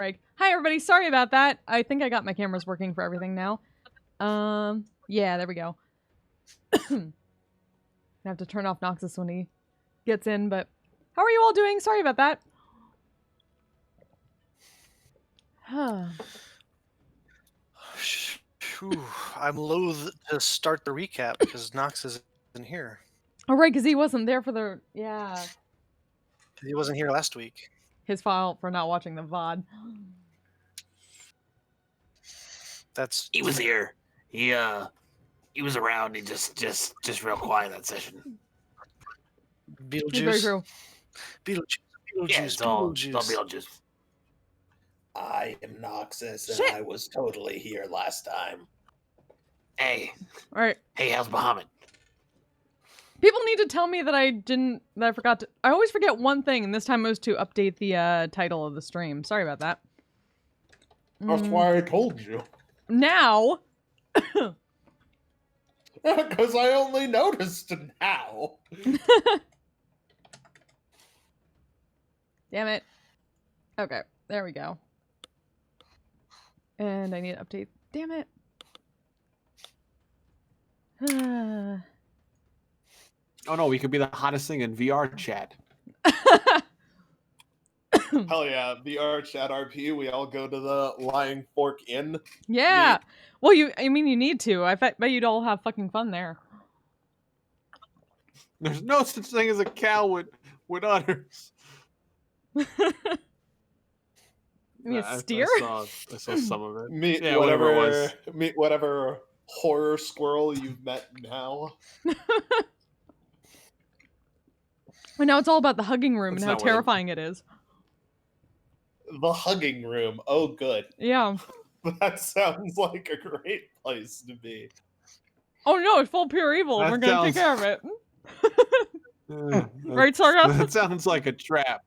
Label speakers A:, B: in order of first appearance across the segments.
A: Right. Hi, everybody. Sorry about that. I think I got my cameras working for everything now. Yeah, there we go. I have to turn off Noxus when he gets in, but how are you all doing? Sorry about that.
B: Whew, I'm loath to start the recap because Nox isn't here.
A: Oh, right, because he wasn't there for the... Yeah.
B: He wasn't here last week.
A: His fault for not watching the VOD.
B: He
C: was here. He was around. He just real quiet that session.
B: Beetlejuice.
A: Very true.
B: Beetlejuice.
C: Yeah, it's all Beetlejuice.
D: I am Noxus, and
A: Shit.
D: I was totally here last time.
C: Hey.
A: All right.
C: Hey, how's Bahamut?
A: People need to tell me that I forgot to... I always forget one thing, and this time it was to update the title of the stream. Sorry about that.
D: That's why I told you.
A: Now...
D: Because I only noticed now.
A: Damn it. Okay, there we go. And I need to update. Damn it.
E: Oh no, we could be the hottest thing in VR chat.
D: Hell yeah, VR chat RP, we all go to the Lying Fork Inn.
A: Yeah. Well, you need to. I bet you'd all have fucking fun there.
E: There's no such thing as a cow with udders.
A: You mean a steer?
E: I saw some of it.
D: Meet
E: Yeah, whatever it was.
D: Meet whatever horror squirrel you've met now.
A: Well, now it's all about the hugging room
E: That's
A: and how
E: not what it-
A: terrifying it is.
D: The hugging room. Oh, good.
A: Yeah.
D: That sounds like a great place to be.
A: Oh no, it's full of pure evil.
E: That
A: We're gonna take care of it. Right, Sarga?
E: That sounds like a trap.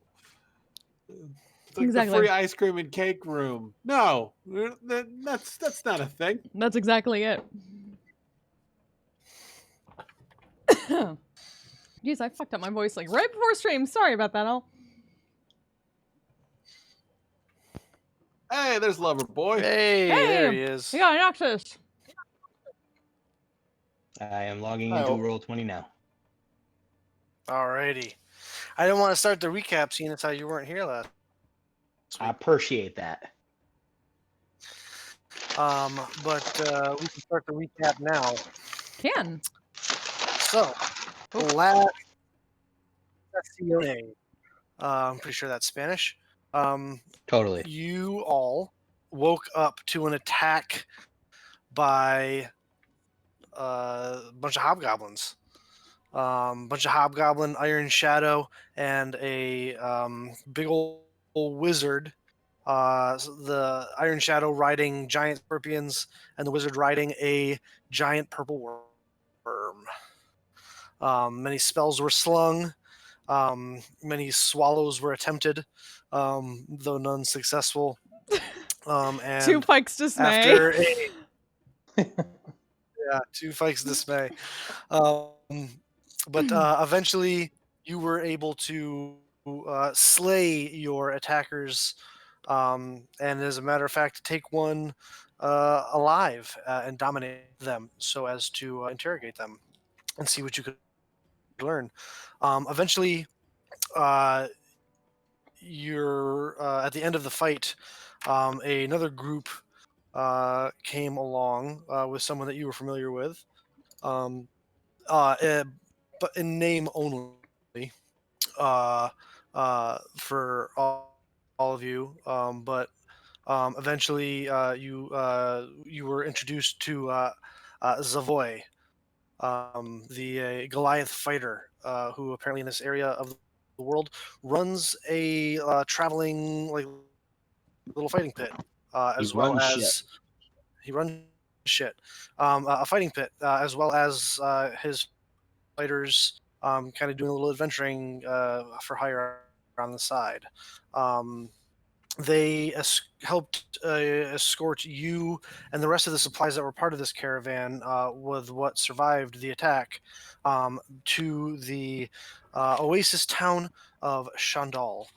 E: It's like
A: Exactly.
E: the free ice cream and cake room. No, that's not a thing.
A: That's exactly it. Jeez, I fucked up my voice like right before stream. Sorry about that, all.
E: Hey, there's Lover Boy.
B: Hey, there he is.
A: We got Noxus.
F: I am logging into Roll20 now.
B: Alrighty. I didn't want to start the recap seeing as how you weren't here last week.
F: I appreciate that.
B: But we can start the recap now.
A: Can.
B: So, last session, I'm pretty sure that's Spanish.
F: Totally.
B: You all woke up to an attack by a bunch of hobgoblins. Bunch of hobgoblin, Iron Shadow, and a big old wizard. The Iron Shadow riding giant scorpions, and the wizard riding a giant purple worm. Many spells were slung. Many swallows were attempted, though none successful. And
A: To Pike's dismay.
B: after to Pike's dismay. But eventually, you were able to slay your attackers, and as a matter of fact, take one alive and dominate them, so as to interrogate them and see what you could learn. Eventually, you're at the end of the fight. Another group came along with someone that you were familiar with, but in name only, for all of you. But eventually, you were introduced to Zavoy, the Goliath fighter, who apparently in this area of the world runs a traveling little fighting pit, as well as he runs shit, a fighting pit, as well as his fighters kind of doing a little adventuring for hire on the side. They helped escort you and the rest of the supplies that were part of this caravan with what survived the attack to the oasis town of Shandal.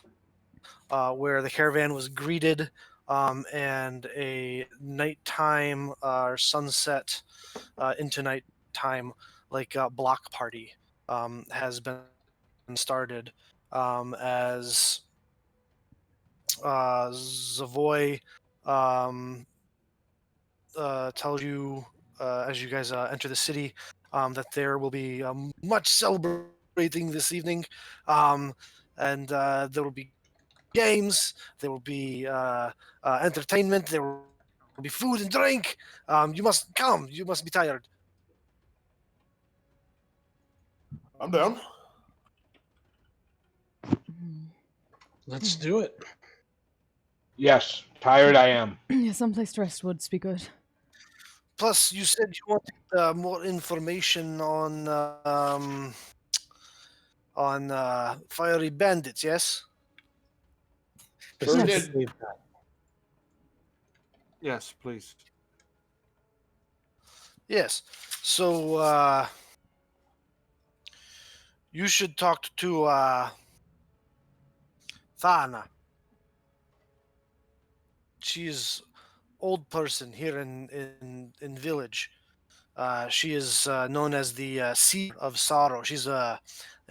B: where the caravan was greeted, and a nighttime sunset into nighttime, like block party, has been started, as Zavoy um, tells you as you guys enter the city that there will be much celebrating this evening, um, and there will be games, there will be entertainment, there will be food and drink. You must come. You must be tired.
D: I'm down.
G: Let's do it.
F: Yes, tired I am.
A: Yeah, someplace to rest would be good.
B: Plus, you said you wanted more information on fiery bandits. Yes.
D: Sure did.
G: Specifically that.
E: Yes, please.
B: Yes. So you should talk to Thana. She's old person here in village. She is known as the Sea of Sorrow. She's an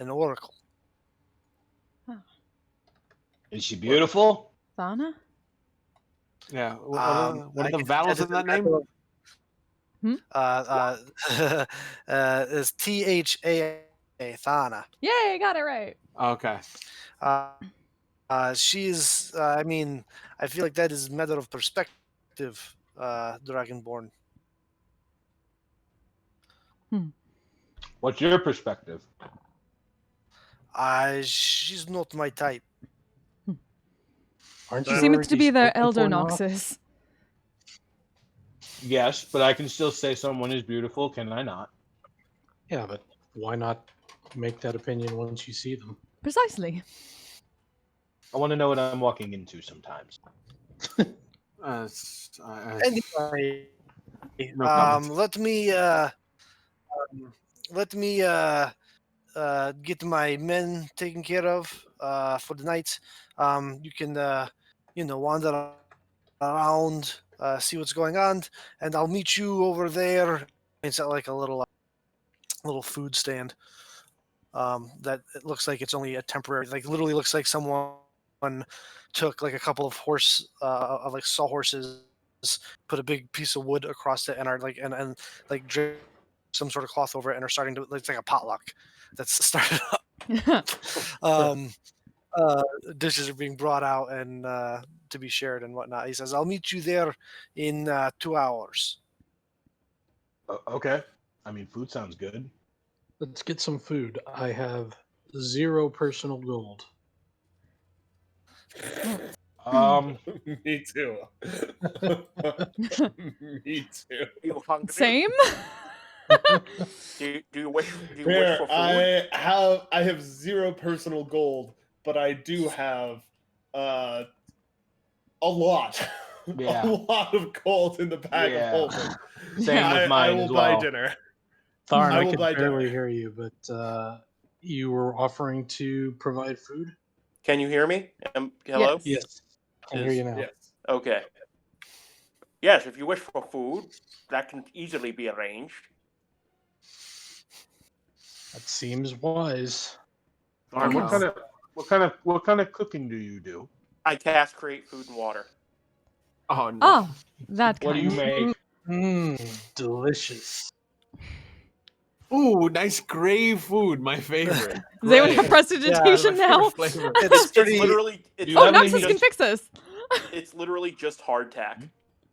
B: oracle.
F: Is she beautiful?
A: Thana?
E: Yeah. What are
B: I
E: the
B: can
E: vowels
B: suggest
E: in that
B: it's
E: name?
B: is Tha Thana.
A: Yay, got it right.
E: Okay.
B: She's. I mean, I feel like that is a matter of perspective. Dragonborn.
F: What's your perspective?
B: She's not my type.
G: Aren't
A: She
G: you
A: seems
G: already
A: to be the
G: spoken
A: Elder
G: for, Nox?
A: Noxus.
F: Yes, but I can still say someone is beautiful, can I not?
G: Yeah, but why not make that opinion once you see them?
A: Precisely.
F: I want to know what I'm walking into sometimes.
B: Anyway,
E: No comment.
B: let me get my men taken care of for the night. You can wander around, see what's going on, and I'll meet you over there. It's at like a little food stand. That it looks like it's only a temporary, like literally looks like someone took like a couple of of like sawhorses, put a big piece of wood across it, and are like and like draped some sort of cloth over it, and are starting to. It's like a potluck that's started up. um, Dishes are being brought out and to be shared and whatnot. He says, "I'll meet you there in 2 hours."
F: Okay. I mean, food sounds good.
G: Let's get some food. I have 0 personal gold.
D: Me too. Me too.
C: You hungry?
A: Same?
C: Do you wish for food?
D: I have 0 personal gold, but I do have a lot.
F: Yeah.
D: A lot of gold in the bag
F: Yeah.
D: of holding.
F: Same with mine
D: I will
F: as
D: buy
F: well.
D: dinner.
G: Tharn,
D: I
G: I
D: will
G: could
D: buy
G: barely
D: dinner.
G: hear you, but you were offering to provide food?
H: Can you hear me? Hello?
A: Yes.
G: I can hear you now.
D: Yes.
H: Okay. Yes, if you wish for food, that can easily be arranged.
G: That seems wise.
E: Darn,
F: What kind of cooking do you do?
H: I cast create food and water.
E: Oh no.
A: Oh, that
F: What do you
A: kind.
F: make?
G: Delicious.
E: Ooh, nice gray food, my favorite.
A: Does anyone have
E: Gray.
A: prestidigitation
E: my
A: now?
E: favorite flavor.
B: It's pretty.
H: It's literally it's,
F: You
A: Oh,
F: have any
A: Noxus can
F: meat?
A: fix this.
H: it's literally just hardtack.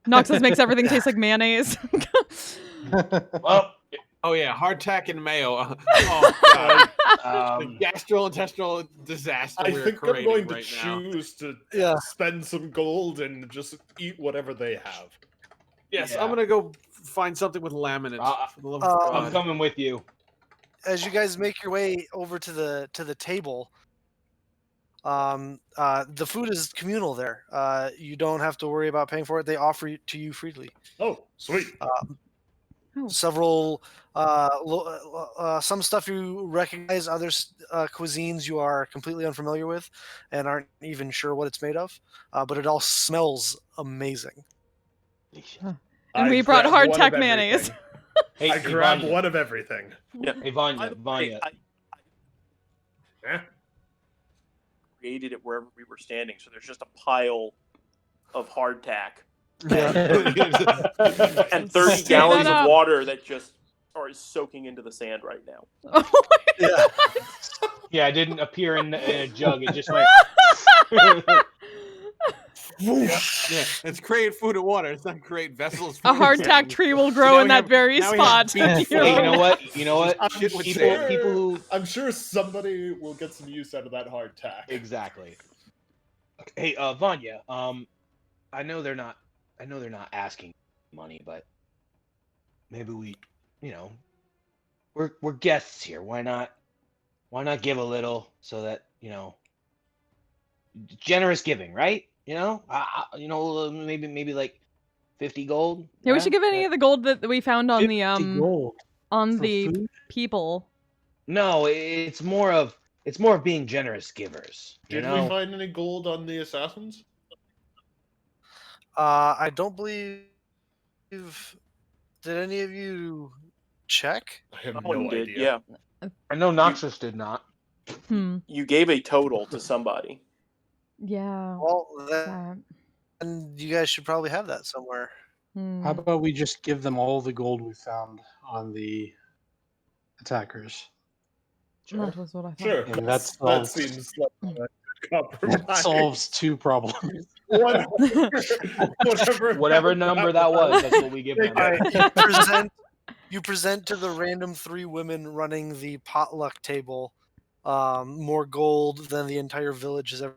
A: Noxus makes everything taste like mayonnaise.
F: Well,
E: Oh yeah, hardtack and mayo. Oh god, the
F: um,
E: gastrointestinal disaster
D: I
E: we're
D: think I'm
E: creating
D: going to
E: right now.
D: choose to
B: Yeah.
D: spend some gold and just eat whatever they have.
E: Yes,
F: Yeah.
E: I'm gonna go find something with laminin. For the love of
F: I'm
E: God.
F: coming with you.
B: As you guys make your way over to the table, the food is communal there. You don't have to worry about paying for it. They offer it to you freely.
D: Oh, sweet.
A: Oh.
B: several some stuff you recognize, other cuisines you are completely unfamiliar with and aren't even sure what it's made of. But it all smells amazing.
A: And
D: I
A: we brought
D: grab one of
A: hardtack mayonnaise.
D: everything.
F: Hey,
D: I grab
F: Vanya.
D: one of everything.
H: Yeah.
F: Hey,
H: By
F: Vanya.
H: the way,
F: Vanya.
H: I
D: Eh?
H: created it wherever we were standing, so there's just a pile of hardtack and 30
A: Stick
H: gallons
A: that
H: of
A: up.
H: water that just are soaking into the sand right now.
A: Oh my
B: Yeah.
F: Yeah, it didn't appear in a jug. It just went.
E: Yeah, it's create food and water. It's not create vessels. For
A: A hardtack tree will grow
E: now
A: in
E: we
A: that
E: have-
A: very
E: now we have
A: spot.
E: beach
A: You're
F: Hey, you
E: flow.
F: know what? You know what?
D: I'm
E: Shit with
F: People,
E: sand.
F: people who
D: I'm sure somebody will get some use out of that hardtack.
F: exactly. Hey, Vanya. I know they're not asking money, but maybe we, we're guests here. Why not give a little so that generous giving, right? Maybe like 50 gold.
A: Yeah, we should give any of the gold that we found on
G: 50
A: the
G: gold
A: on
G: for
A: the
G: food?
A: people.
F: No, it's more of being generous givers.
D: Did we find any gold on the assassins?
B: I don't believe. Did any of you check?
D: I have
H: Someone
D: no
H: did,
D: idea.
H: yeah.
F: I know Noxus did not.
H: You gave a total to somebody.
A: Yeah.
B: Well,
A: that.
B: then you guys should probably have that somewhere.
G: How about we just give them all the gold we found on the attackers?
A: That was what I thought.
D: Sure.
G: And that
D: That
G: solves,
D: seems like a good
G: that
D: compromise.
G: solves 2 problems.
F: Whatever number that was, that's what we give them.
B: All right, you present to the random 3 women running the potluck table more gold than the entire village has ever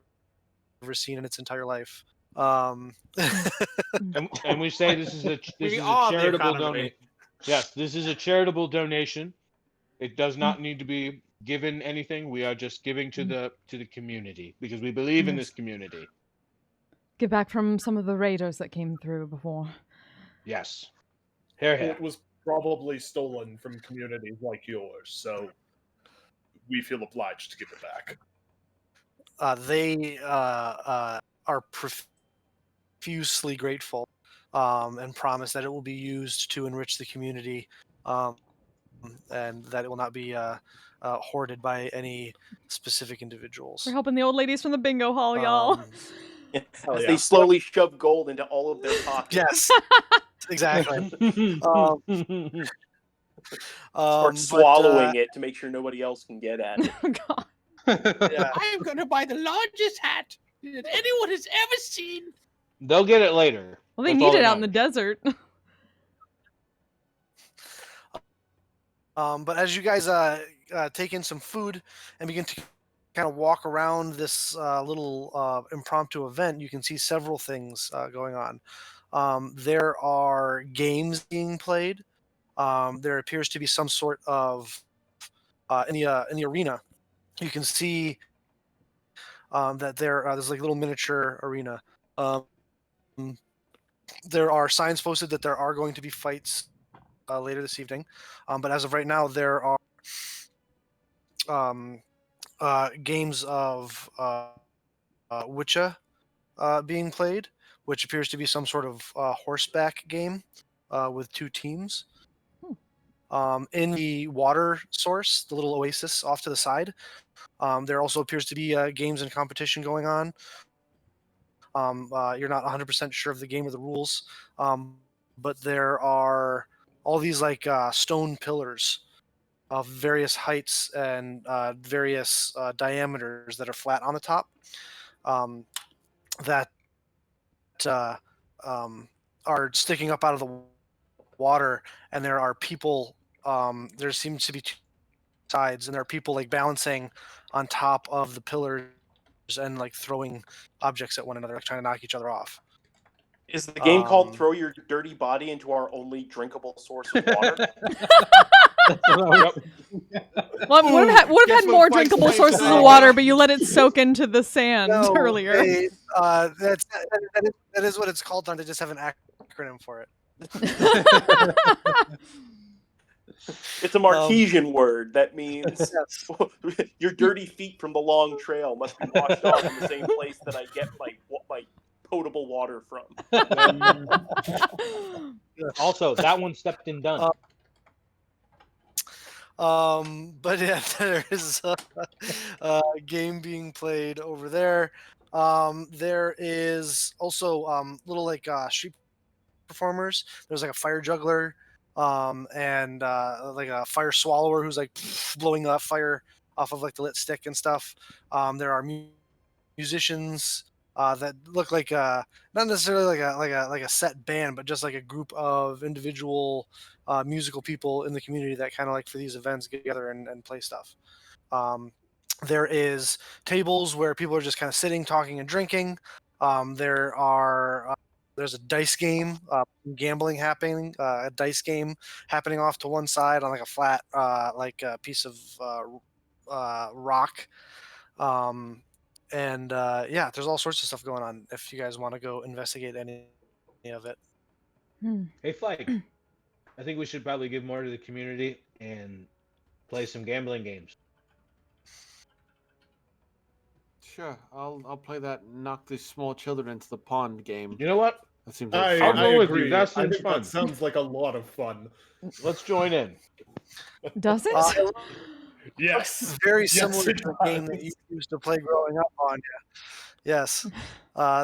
B: seen in its entire life.
F: And we say this is a
E: We are the
F: charitable
E: economy.
F: donation. Yes, this is a charitable donation. It does not need to be given anything. We are just giving to the community because we believe in this community.
A: Get back from some of the raiders that came through before.
F: Yes. Here, here.
D: It was probably stolen from communities like yours, so we feel obliged to give it back.
B: They are profusely grateful and promise that it will be used to enrich the community and that it will not be hoarded by any specific individuals.
A: We're helping the old ladies from the bingo hall, y'all.
H: As
D: yeah.
H: they slowly shove gold into all of their pockets.
B: Yes, exactly.
H: Start swallowing it to make sure nobody else can get at it.
A: God.
B: Yeah.
E: I am going to buy the largest hat that anyone has ever seen.
F: They'll get it later.
A: Well, they
F: That's
A: need
F: all
A: it
F: that
A: out in the
F: matters.
A: desert.
B: But as you guys take in some food and begin to kind of walk around this little impromptu event, you can see several things going on. There are games being played. There appears to be some sort of in the arena. You can see that there's like a little miniature arena. There are signs posted that there are going to be fights later this evening, but as of right now, there are games of Witcher being played, which appears to be some sort of horseback game with 2 teams. In the water source, the little oasis off to the side, there also appears to be games and competition going on. You're not 100% sure of the game or the rules, but there are all these like stone pillars of various heights and various diameters that are flat on the top that are sticking up out of the water, and there are people. There seems to be 2 sides, and there are people like balancing on top of the pillars and like throwing objects at one another, like trying to knock each other off.
H: Is the game called Throw Your Dirty Body into Our Only Drinkable Source of Water?
A: Well, would have had more drinkable sources of water, but you let it soak into the sand earlier.
B: That is what it's called. They just have an acronym for it.
H: It's a Marquesian word that means
B: Yes.
H: your dirty feet from the long trail must be washed off in the same place that I get my potable water from.
F: Also, that one stepped in done.
B: But yeah, there is a game being played over there. There is also little like street performers. There's like a fire juggler, and like a fire swallower who's like blowing up fire off of like the lit stick and stuff. There are musicians that look like not necessarily like a set band, but just like a group of individual musical people in the community that kind of like for these events get together and play stuff. There is tables where people are just kind of sitting, talking, and drinking. There's a dice game, gambling happening, a dice game happening off to one side on like a flat, like a piece of rock. And yeah, there's all sorts of stuff going on. If you guys want to go investigate any of it,
F: Hey, Flake, I think we should probably give more to the community and play some gambling games.
E: Sure, I'll play that knock these small children into the pond game.
F: You know what?
E: That seems
D: I
E: like fun.
F: I'll go with you.
D: agree.
F: That
D: I
F: seems
D: think
F: fun.
D: that sounds like a lot of fun.
F: Let's join in.
A: Does it?
D: Yes.
B: very
D: Yes,
B: similar
D: it
B: to the game that
D: does.
B: you used to play growing up on. Yeah. Yes,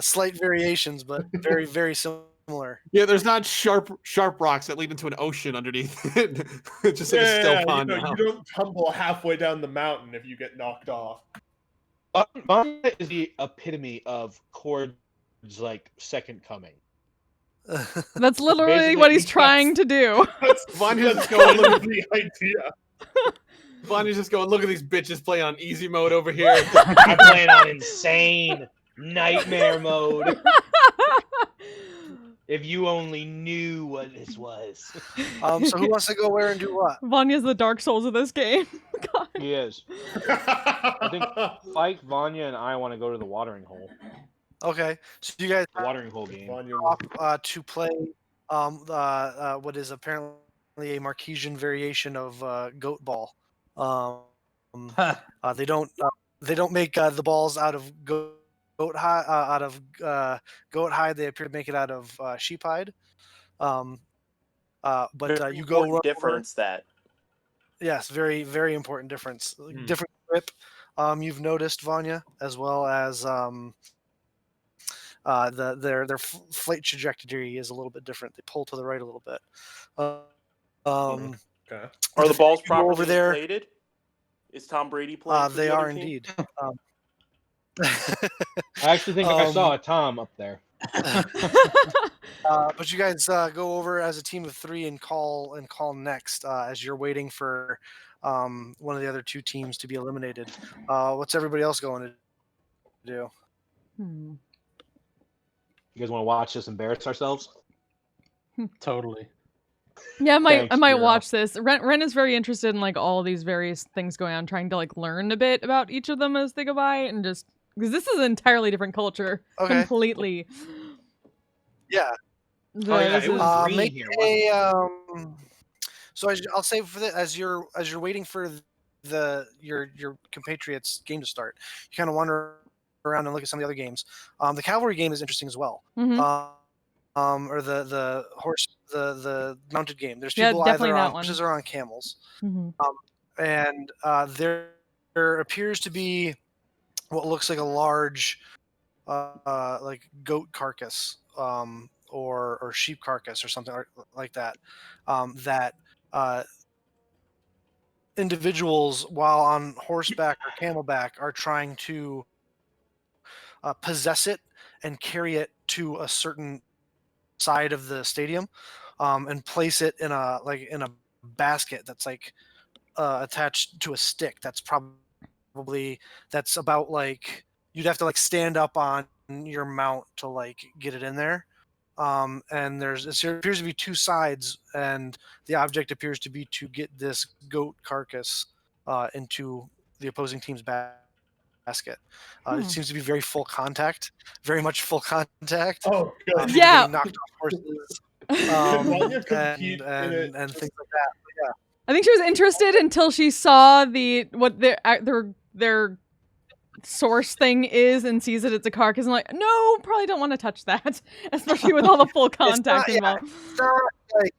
B: slight variations, but very very similar.
E: Yeah, there's not sharp rocks that lead into an ocean underneath it. It's just like a still pond now.
D: you don't tumble halfway down the mountain if you get knocked off.
F: Vanya is the epitome of Cord's like second coming.
A: That's literally
F: Basically,
A: what he's
F: he
A: trying to do.
E: Vanya's
D: That's
E: going,
D: kind of the idea.
E: Vanya's just going, look at these bitches playing on easy mode over here.
F: I'm playing on insane nightmare mode. If you only knew what this was.
B: So who wants to go where and do what?
A: Vanya's the Dark Souls of this game. God.
F: He is. I think Spike, Vanya, and I want to go to the watering hole.
B: Okay, so you guys
F: The watering hole game.
B: to play what is apparently a Marquesian variation of goat ball. They don't make the balls out of goat hide. They appear to make it out of sheep hide. But
H: Very
B: you go
H: important
B: run over.
H: difference that.
B: Yes, very very important difference. Different grip. You've noticed, Vanya, as well as their flight trajectory is a little bit different. They pull to the right a little bit.
D: Okay.
H: Are the balls
B: you go
H: properly
B: over there.
H: inflated? Is Tom Brady playing? For
B: They
H: the
B: are
H: other team?
B: indeed.
F: I actually think I saw a Tom up there.
B: But you guys go over as a team of three and call next as you're waiting for one of the other two teams to be eliminated. What's everybody else going to do?
A: Hmm.
F: You guys want to watch us embarrass ourselves?
G: Totally.
A: Yeah, I might
F: Thanks, Kira.
A: watch this. Ren is very interested in like all these various things going on, trying to like learn a bit about each of them as they go by, and just because this is an entirely different culture,
B: Okay.
A: completely.
B: Yeah.
F: yeah,
A: This
F: it was
A: is-
F: green
B: Make
F: here, wasn't
B: a so I'll say for as you're waiting for your compatriots game to start, you kind of wander around and look at some of the other games. The cavalry game is interesting as well.
A: Mhm.
B: Or the horse, the mounted game. There's
A: Yeah,
B: people
A: definitely
B: either
A: that
B: on
A: one.
B: horses or on camels,
A: Mhm.
B: and there appears to be what looks like a large, like goat carcass, or sheep carcass or something like that. That individuals, while on horseback or camelback, are trying to possess it and carry it to a certain side of the stadium, and place it in a basket that's like attached to a stick. That's about like you'd have to like stand up on your mount to like get it in there. And there appears to be two sides, and the object appears to be to get this goat carcass into the opposing team's basket. It seems to be very full contact, very much full contact.
D: Oh, good.
B: People
A: Yeah.
B: getting knocked off horses.
D: Vanya compete in it
B: and
D: just-
B: things like that.
A: I think she was interested until she saw what their source thing is and sees that it's a carcass and like, no, probably don't want to touch that, especially with all the full contact involved.
B: It's not like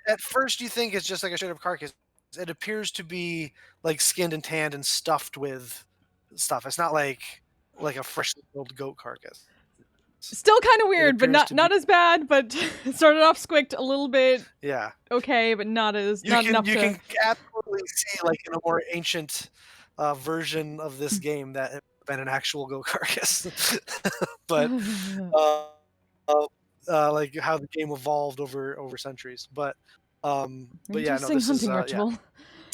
B: at first you think it's just like a straight up carcass. It appears to be like skinned and tanned and stuffed with stuff. It's not like a freshly killed goat carcass.
A: Still kind of weird, but
B: appears to
A: not as bad. But started off squicked a little bit.
B: Yeah.
A: Okay, but not enough
B: You
A: to.
B: can absolutely see like in a more ancient version of this game that it been an actual goat carcass, but like how the game evolved over centuries. But yeah, no,
A: Interesting
B: this is
A: hunting ritual.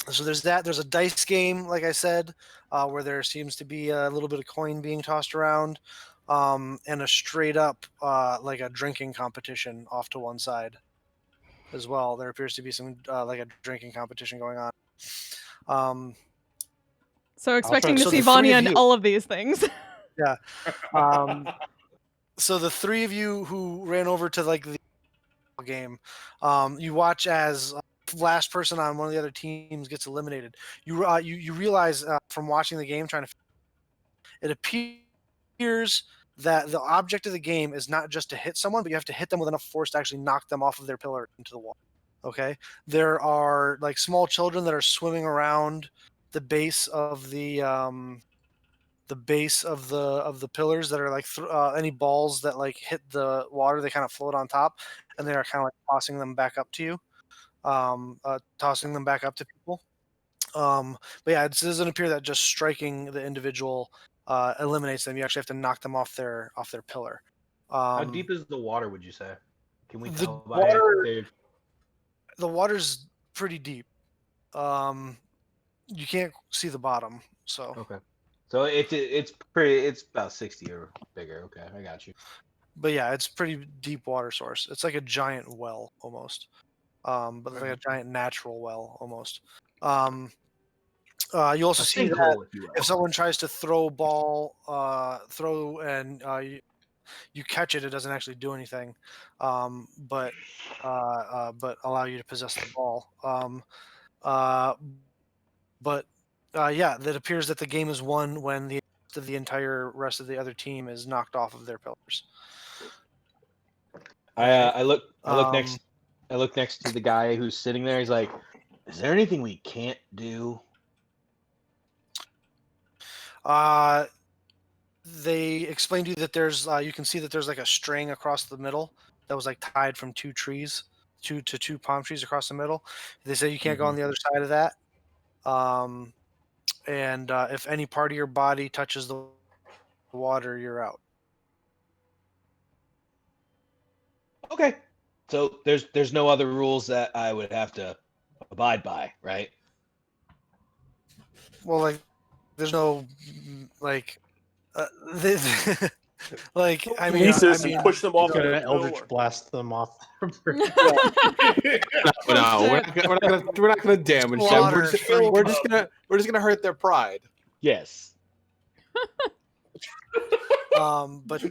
B: So there's that. There's a dice game, like I said, where there seems to be a little bit of coin being tossed around, and a straight up like a drinking competition off to one side as well. There appears to be some like a drinking competition going on.
A: So expecting to
B: So
A: see
B: the three
A: Vanya
B: of
A: in
B: you-
A: all of these things.
B: Yeah. So the three of you who ran over to like the game, you watch as last person on one of the other teams gets eliminated. You realize from watching the game, it appears that the object of the game is not just to hit someone, but you have to hit them with enough force to actually knock them off of their pillar into the wall. Okay, there are like small children that are swimming around the base of the pillars that are like any balls that like hit the water, they kind of float on top, and they are kind of like tossing them back up to you, tossing them back up to people. But yeah, it doesn't appear that just striking the individual eliminates them. You actually have to knock them off their pillar.
F: How deep is the water? Would you say? Can we
B: the
F: tell by
B: water-
F: it?
B: The water's pretty deep. You can't see the bottom, so.
F: Okay. So it's about 60 or bigger. Okay, I got you.
B: But yeah, it's pretty deep water source. It's like a giant well almost, but like a giant natural well almost. You also
F: A
B: see that
F: sinkhole, if you will.
B: if someone tries to throw a ball, and you catch it, it doesn't actually do anything, but allow you to possess the ball. Yeah, that appears that the game is won when the entire rest of the other team is knocked off of their pillars.
F: I look
B: Um,
F: next to the guy who's sitting there. He's like, "Is there anything we can't do?"
B: They explained to you that there's you can see that there's like a string across the middle that was like tied from two palm trees across the middle. They say you can't go on the other side of that. And if any part of your body touches the water, you're out.
F: Okay. So there's no other rules that I would have to abide by, right?
B: Well, like there's no like like I mean,
H: Telekinesis and push them off.
G: Gonna
H: the
G: Eldritch
H: door.
G: blast them off.
E: No, we're not gonna damage them.
B: Slaughter.
E: We're just gonna hurt their pride.
F: Yes.
B: But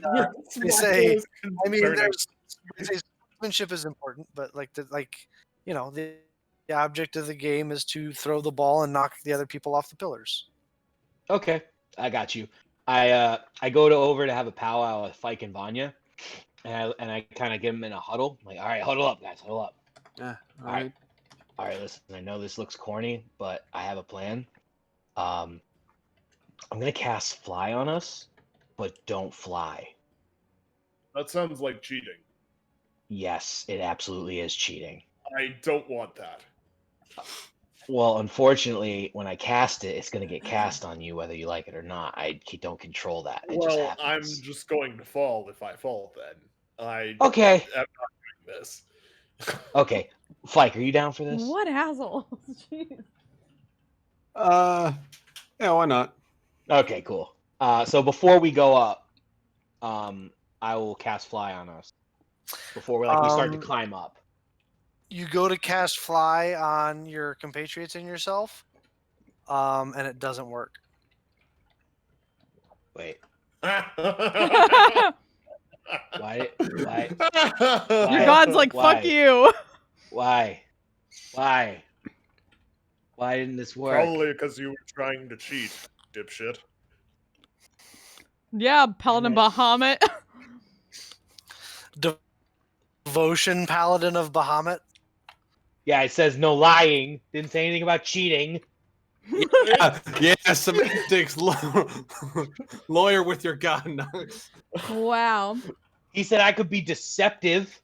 B: they say, I mean, they say sportsmanship is important, but like the object of the game is to throw the ball and knock the other people off the pillars.
F: Okay, I got you. I go over to have a powwow with Fike and Vanya, and I kind of get them in a huddle. I'm like, all right, huddle up, guys, huddle up.
E: Yeah.
F: All right. All right, listen. I know this looks corny, but I have a plan. I'm gonna cast fly on us, but don't fly.
D: That sounds like cheating.
F: Yes, it absolutely is cheating.
D: I don't want that.
F: Well, unfortunately, when I cast it, it's going to get cast on you whether you like it or not. I don't control that. It just
D: Well, I'm
F: happens.
D: just going to fall if I fall then. I
F: Okay.
D: am not doing this.
F: Okay. Fike, are you down for this?
A: What assholes? Jeez.
E: Yeah, why not?
F: Okay, cool. So before we go up, I will cast fly on us. Before we start to climb up.
B: You go to cast fly on your compatriots and yourself, and it doesn't work.
F: Wait. Why?
A: Your god's like,
F: Why?
A: fuck you.
F: Why? Why? Why didn't this work?
D: Probably because you were trying to cheat, dipshit.
A: Yeah, Paladin Bahamut.
B: Devotion Paladin of Bahamut.
F: Yeah, it says no lying. Didn't say anything about cheating.
E: Yeah, semantics. Lawyer with your gun.
A: Wow.
F: He said I could be deceptive.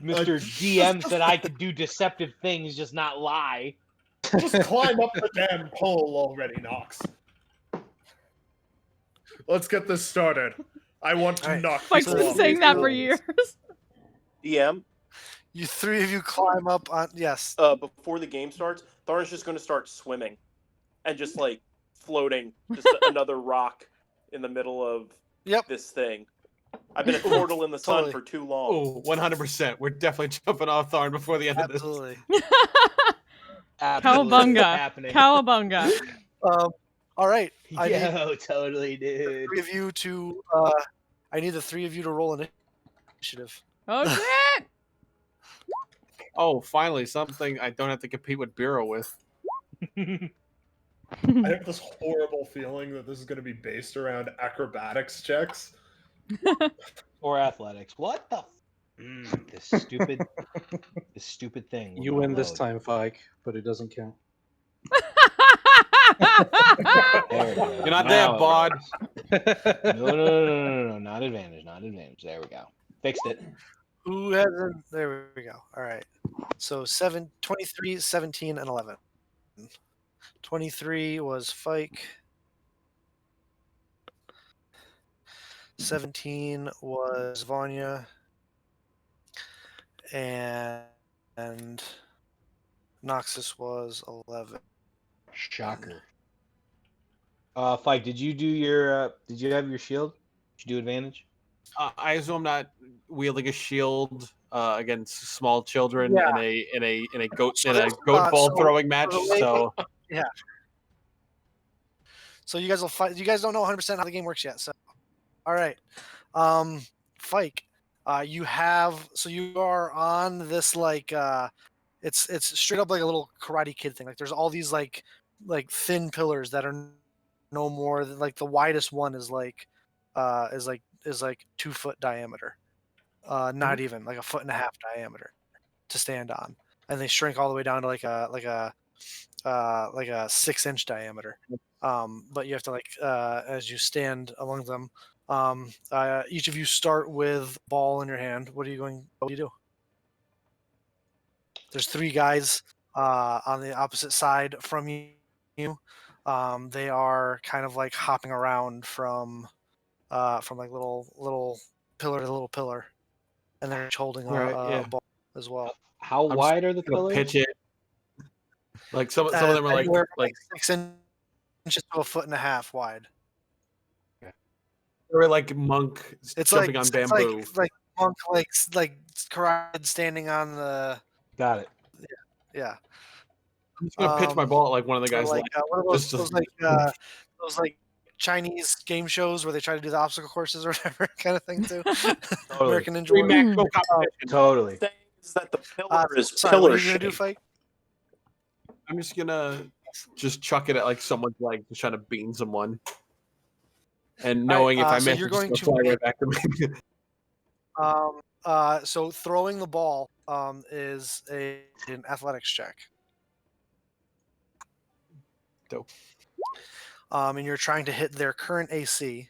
F: Mr. DM said I could do deceptive things, just not lie.
D: Just climb up the damn pole already, Nox. Let's get this started. I want to
B: Alright.
D: knock
A: Mike's
D: people
A: been
D: off
A: saying
D: these
A: that for
D: poles.
A: years.
H: DM,
B: You three of you climb up on. Yes.
H: before the game starts, Tharn's just going to start swimming and just like floating, just another rock in the middle of
B: Yep.
H: this thing. I've been a turtle in the sun
B: Totally.
H: for too long.
E: Oh, 100%. We're definitely jumping off Tharn before the end of this.
B: Absolutely.
F: Absolutely
A: Cowabunga.
F: happening.
A: Cowabunga.
B: All right. I need
F: Yo, totally, dude.
B: three of you to. I need the three of you to roll initiative.
A: Oh shit!
E: Oh, finally, something I don't have to compete with Bureau with.
D: I have this horrible feeling that this is going to be based around acrobatics checks.
F: Or athletics. What the? This stupid thing. will
G: You
F: not
G: win this
F: load.
G: time, Fike, but it doesn't count.
F: There we go.
E: You're not
F: Now
E: there,
F: it
E: bod.
F: works. No, not advantage, not advantage. There we go. Fixed it.
B: Who hasn't? There we go. All right. So 23, 17, and 11. 23 was Fike. 17 was Vanya. And Noxus was 11.
F: Shocker. Fike, did you do your? Did you have your shield? Did you do advantage?
E: I assume I'm not wielding a shield against small children
B: Yeah.
E: in a goat
B: So
E: ball
B: so
E: throwing match.
B: the way-
E: So
B: So you guys will fight. You guys don't know 100% how the game works yet. So, all right. Fike, you have. So you are on this like. It's straight up like a little Karate Kid thing. Like there's all these like thin pillars that are no more than like the widest one is like 2 foot diameter. Not even like 1.5 foot diameter to stand on, and they shrink all the way down to like a 6-inch diameter. But you have to as you stand among them. Each of you start with ball in your hand. What do you do? There's 3 guys on the opposite side from you. They are kind of like hopping around from like little pillar to little pillar, and they're each holding a ball as well.
F: How
E: I'm
F: wide are the
E: gonna
F: pillars?
E: pitch it. Like some of them are
B: Anywhere from,
E: like
B: 6 inches to 1.5 foot wide.
E: they're like monk
B: It's
E: jumping on
B: it's
E: bamboo.
B: like monk like karate standing on the
F: Got it.
B: yeah.
E: I'm just gonna pitch my ball at like one of the
B: Or
E: guys.
B: like what are those,
E: just-
B: those Chinese game shows where they try to do the obstacle courses or whatever kind of thing too. American Ninja
E: Three
B: Warrior.
E: maximum competition.
F: Totally.
H: Thing is that the pillar is
B: Sorry, what
H: pillar
B: are you gonna do,
H: shaped.
B: Fight?
E: I'm just gonna chuck it at like someone's leg, just trying to bean someone, and knowing if I
B: so
E: miss,
B: you're
E: it's just
B: going to
E: gonna fly
B: make-
E: right back to me.
B: So throwing the ball is an athletics check.
E: Dope.
B: And you're trying to hit their current AC.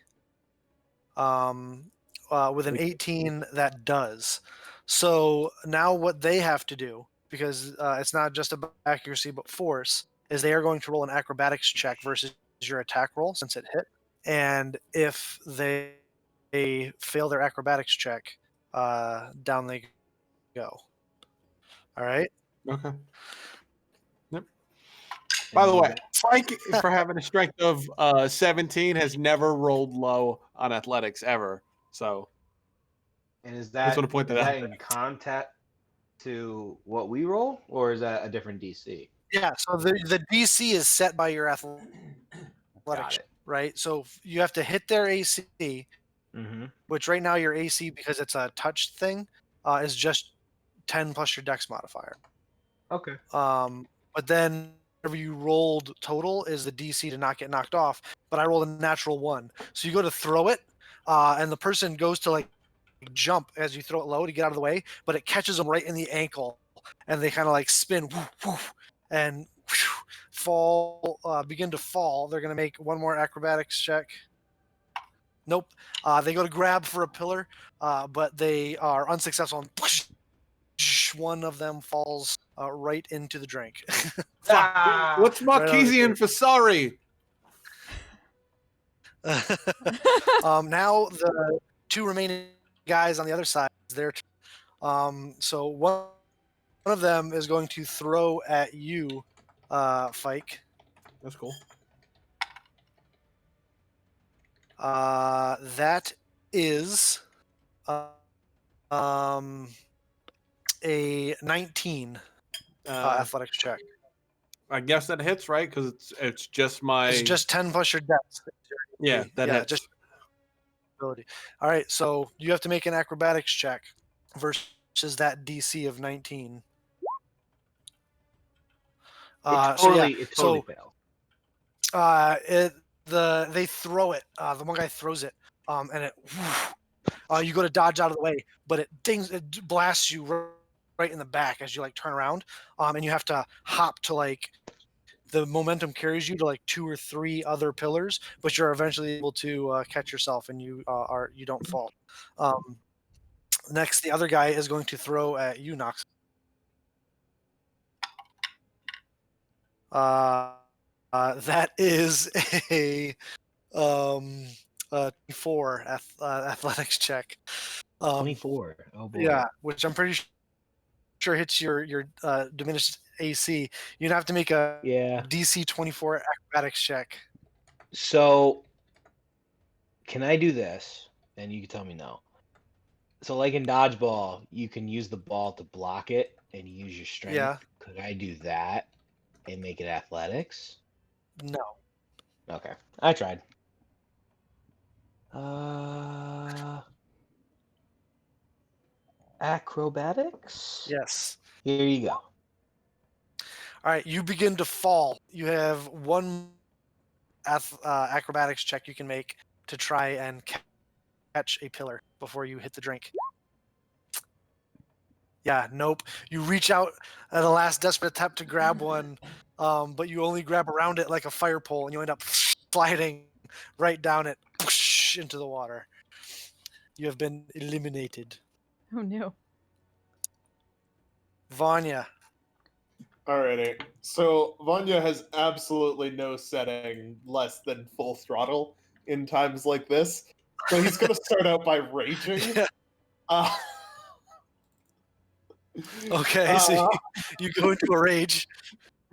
B: With an 18, that does. So now what they have to do, because it's not just about accuracy but force, is they are going to roll an acrobatics check versus your attack roll since it hit. And if they fail their acrobatics check, down they go. All right.
E: Okay. Yep. By the way, Frank, for having a strength of 17, has never rolled low on athletics ever. So
F: And is
E: I
F: that,
E: just want to point
F: is
E: that out.
F: that in contact to what we roll, or is that a different DC?
B: Yeah. So the DC is set by your athletic
F: Got
B: check,
F: it.
B: right? So you have to hit their AC,
F: Mm-hmm.
B: which right now your AC, because it's a touch thing, is just 10 plus your Dex modifier.
F: Okay.
B: But then whatever you rolled total is the DC to not get knocked off. But I rolled a natural 1, so you go to throw it, and the person goes to like jump as you throw it low to get out of the way, but it catches them right in the ankle, and they kind of like spin, woof, woof, and whew, fall, begin to fall. They're gonna make one more acrobatics check. Nope. They go to grab for a pillar, but they are unsuccessful. And one of them falls right into the drink.
F: Ah!
E: What's
B: Right on
E: Marquise and Fasari?
B: Now the 2 remaining guys on the other side, so one of them is going to throw at you, Fike.
E: That's cool.
B: That is a 19 athletics check.
E: I guess that hits, right? Because it's just my.
B: It's just 10 plus your dex.
E: Yeah, that hits.
B: Just ability. All right, so you have to make an acrobatics check versus that DC of 19.
F: It totally fails.
B: They throw it. The one guy throws it, and it. You go to dodge out of the way, but it blasts you right in the back as you like turn around, and you have to hop to like. The momentum carries you to like 2 or 3 other pillars, but you're eventually able to catch yourself, and you don't fall. Next, the other guy is going to throw at you, Nox. That is a 4 athletics check.
F: 24. Oh boy.
B: Yeah, which I'm pretty sure hits your diminished AC. You'd have to make a
F: Yeah.
B: DC 24 acrobatics check.
F: So, can I do this? And you can tell me no. So, like in dodgeball, you can use the ball to block it and use your strength.
B: Yeah.
F: Could I do that and make it athletics?
B: No.
F: Okay, I tried. Acrobatics?
B: Yes.
F: Here you go.
B: All right, you begin to fall. You have one acrobatics check you can make to try and catch a pillar before you hit the drink. Yeah, nope. You reach out at a last desperate attempt to grab one, but you only grab around it like a fire pole, and you end up sliding right down it into the water. You have been eliminated.
A: Oh no.
B: Vanya.
D: Alrighty. So Vanya has absolutely no setting less than full throttle in times like this. So he's going to start out by raging.
B: Okay, so you go into a rage.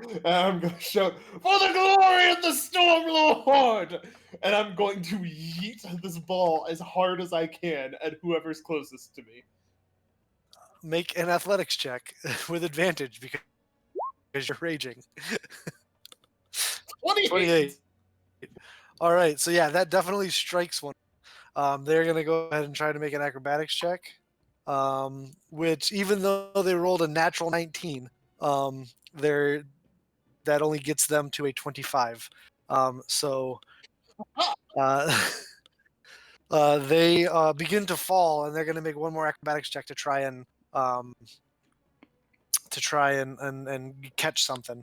D: And I'm going to shout, "For the glory of the Storm Lord!" And I'm going to yeet this ball as hard as I can at whoever's closest to me.
B: Make an athletics check with advantage because you're raging. 28. All right, so yeah, that definitely strikes one. They're going to go ahead and try to make an acrobatics check, which even though they rolled a natural 19, that only gets them to a 25. So they begin to fall, and they're going to make one more acrobatics check to try and catch something,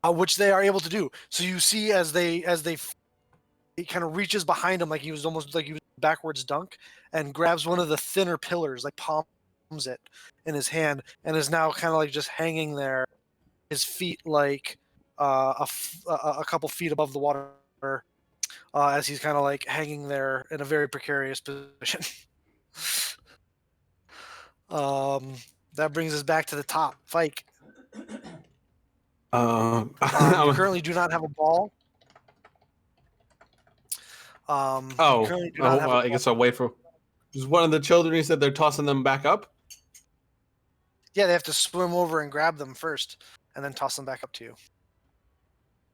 B: which they are able to do. So you see as he kind of reaches behind him like he was almost like he was backwards dunk, and grabs one of the thinner pillars, like palms it in his hand, and is now kind of like just hanging there, his feet like a couple feet above the water, as he's kind of like hanging there in a very precarious position. That brings us back to the top. Fike. You currently do not have a ball.
E: I guess I'll wait for. Is one of the children who said they're tossing them back up?
B: Yeah, they have to swim over and grab them first, and then toss them back up to you.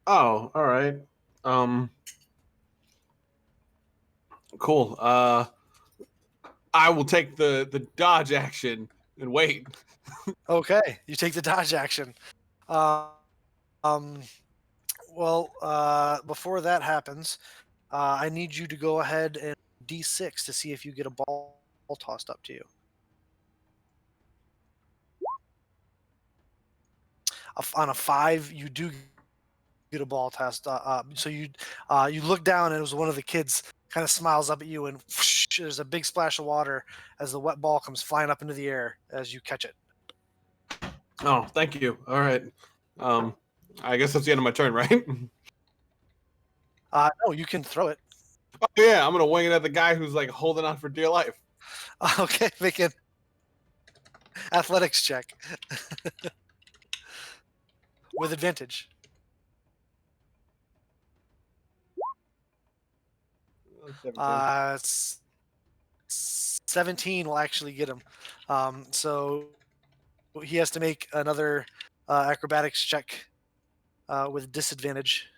E: Oh, all right. Cool. I will take the dodge action and wait.
B: Okay, you take the dodge action. Um, before that happens, I need you to go ahead and D6 to see if you get a ball tossed up to you. On a 5, you do get a ball tossed up. So you look down, and it was one of the kids. Kind of smiles up at you, and whoosh, there's a big splash of water as the wet ball comes flying up into the air as you catch it.
E: Oh, thank you. All right. I guess that's the end of my turn, right?
B: No, you can throw it.
E: Oh yeah, I'm gonna wing it at the guy who's like holding on for dear life.
B: Okay, make an athletics check with advantage. 17 will actually get him. So he has to make another acrobatics check with disadvantage,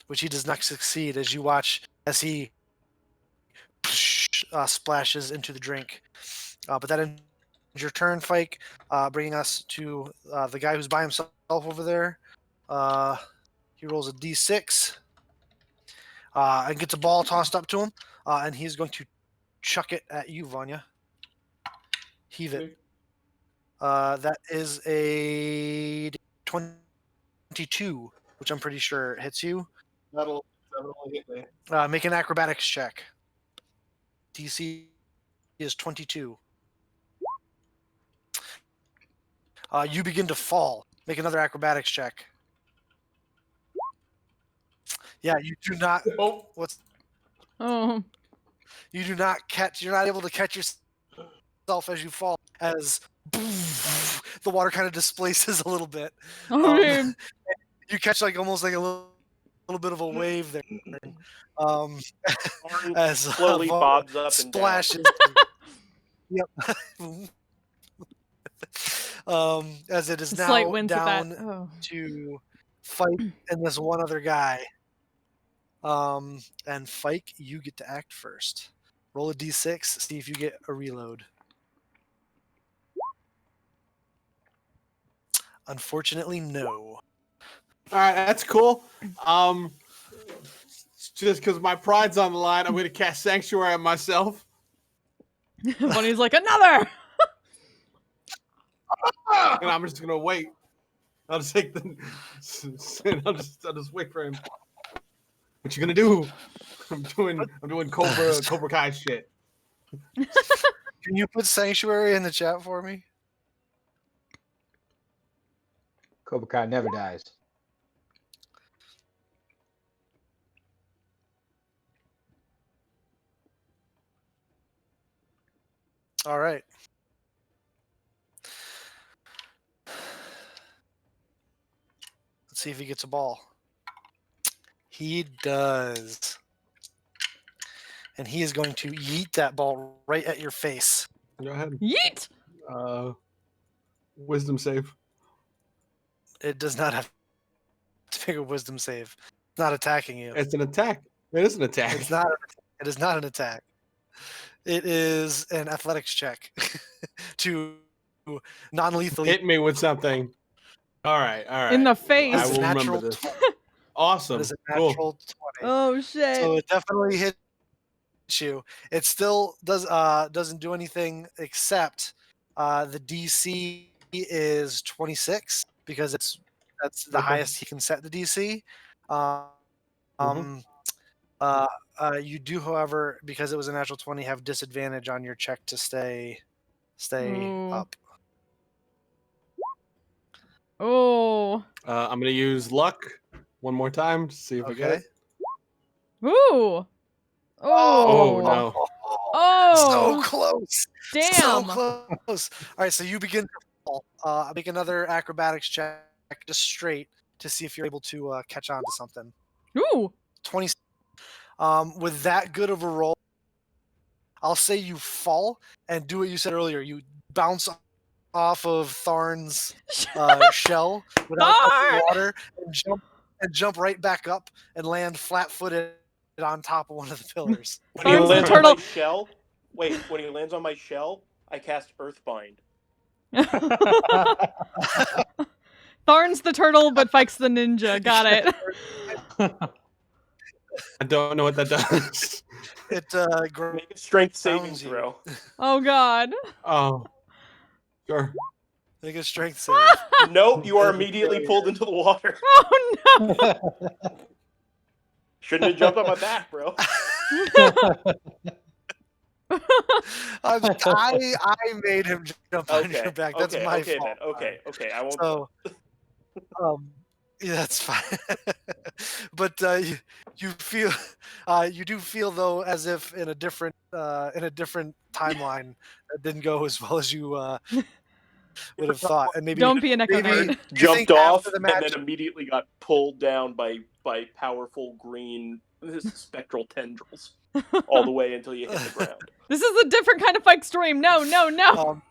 B: which he does not succeed as you watch as he splashes into the drink. But that ends your turn, Fike, bringing us to the guy who's by himself over there. He rolls a d6 and gets a ball tossed up to him, and he's going to chuck it at you, Vanya. Heave it. That is a 22, which I'm pretty sure hits you.
D: That'll hit me.
B: Make an acrobatics check. DC is 22. You begin to fall. Make another acrobatics check. Yeah, you do not.
D: Oh,
A: Oh.
B: You do not catch. You're not able to catch yourself as you fall. As the water kind of displaces a little bit.
A: Oh, man.
B: You catch almost like a little bit of a wave there.
H: Thorn
B: As
H: slowly bobs up and down.
B: splashes. Yep. As it is
A: A
B: now
A: slight wince at that.
B: down
A: Oh.
B: to Fike and this one other guy. And Fike, you get to act first. Roll a d6, see if you get a reload. Unfortunately, no.
E: All right, that's cool. Just because my pride's on the line, I'm gonna cast Sanctuary on myself.
A: Bunny's like, another!
E: And I'm just gonna wait. I'll just take the. I'll just wait for him. What you gonna do? I'm doing Cobra Kai shit.
B: Can you put Sanctuary in the chat for me?
F: Cobra Kai never dies.
B: All right. Let's see if he gets a ball. He does. And he is going to yeet that ball right at your face.
E: Go ahead.
A: Yeet!
E: Wisdom save.
B: It does not have to make a wisdom save. It's not attacking you.
E: It's an attack. It is an attack.
B: It's not. It is not an attack. It is an athletics check to non-lethally
E: Hit me with something. All right.
A: In the
E: I
A: face.
E: will remember
B: natural
E: this.
B: 20.
E: Awesome.
B: It is a
E: Cool.
B: natural 20.
A: Oh, shit.
B: So it definitely hits you. It still doesn't do anything except the DC is 26 because that's the
E: Okay.
B: highest he can set the DC. You do, however, because it was a natural 20, have disadvantage on your check to stay
A: Ooh.
B: up.
A: Oh.
E: I'm gonna use luck one more time to see if I get
B: Okay.
E: it.
A: Ooh. Oh.
E: Oh no.
A: Oh.
B: So close.
A: Damn.
B: So close. All right, so you begin to fall. Make another acrobatics check just straight to see if you're able to catch on to something.
A: Ooh.
B: 20. With that good of a roll, I'll say you fall and do what you said earlier. You bounce off of Tharn's shell without touching
A: Tharn!
B: water and jump right back up and land flat-footed on top of one of the pillars.
H: When he
A: Tharn's the
H: lands on my
A: turtle.
H: shell, when he lands on my shell, I cast Earthbind.
A: Tharn's the turtle, but Fike's the ninja. Got it.
E: I don't know what that does.
B: It
H: Make a strength saving
B: grounds you.
H: throw.
A: Oh God.
E: Oh, sure.
B: Make a strength save.
H: Nope, you are immediately pulled into the water.
A: Oh no.
H: Shouldn't have jumped on my back, bro.
B: I made him jump on your back. That's
H: okay,
B: my
H: okay,
B: fault.
H: man. Okay, I won't.
B: So, yeah, that's fine. But you feel, you do feel though as if in a different timeline that didn't go as well as you would have thought, and maybe
A: Don't be an
B: maybe
A: extrovert.
B: you
H: Jumped
B: think
H: off
B: after the
H: and
B: match.
H: then immediately got pulled down by powerful green spectral tendrils all the way until you hit the ground.
A: This is a different kind of Fike stream. No, no, no.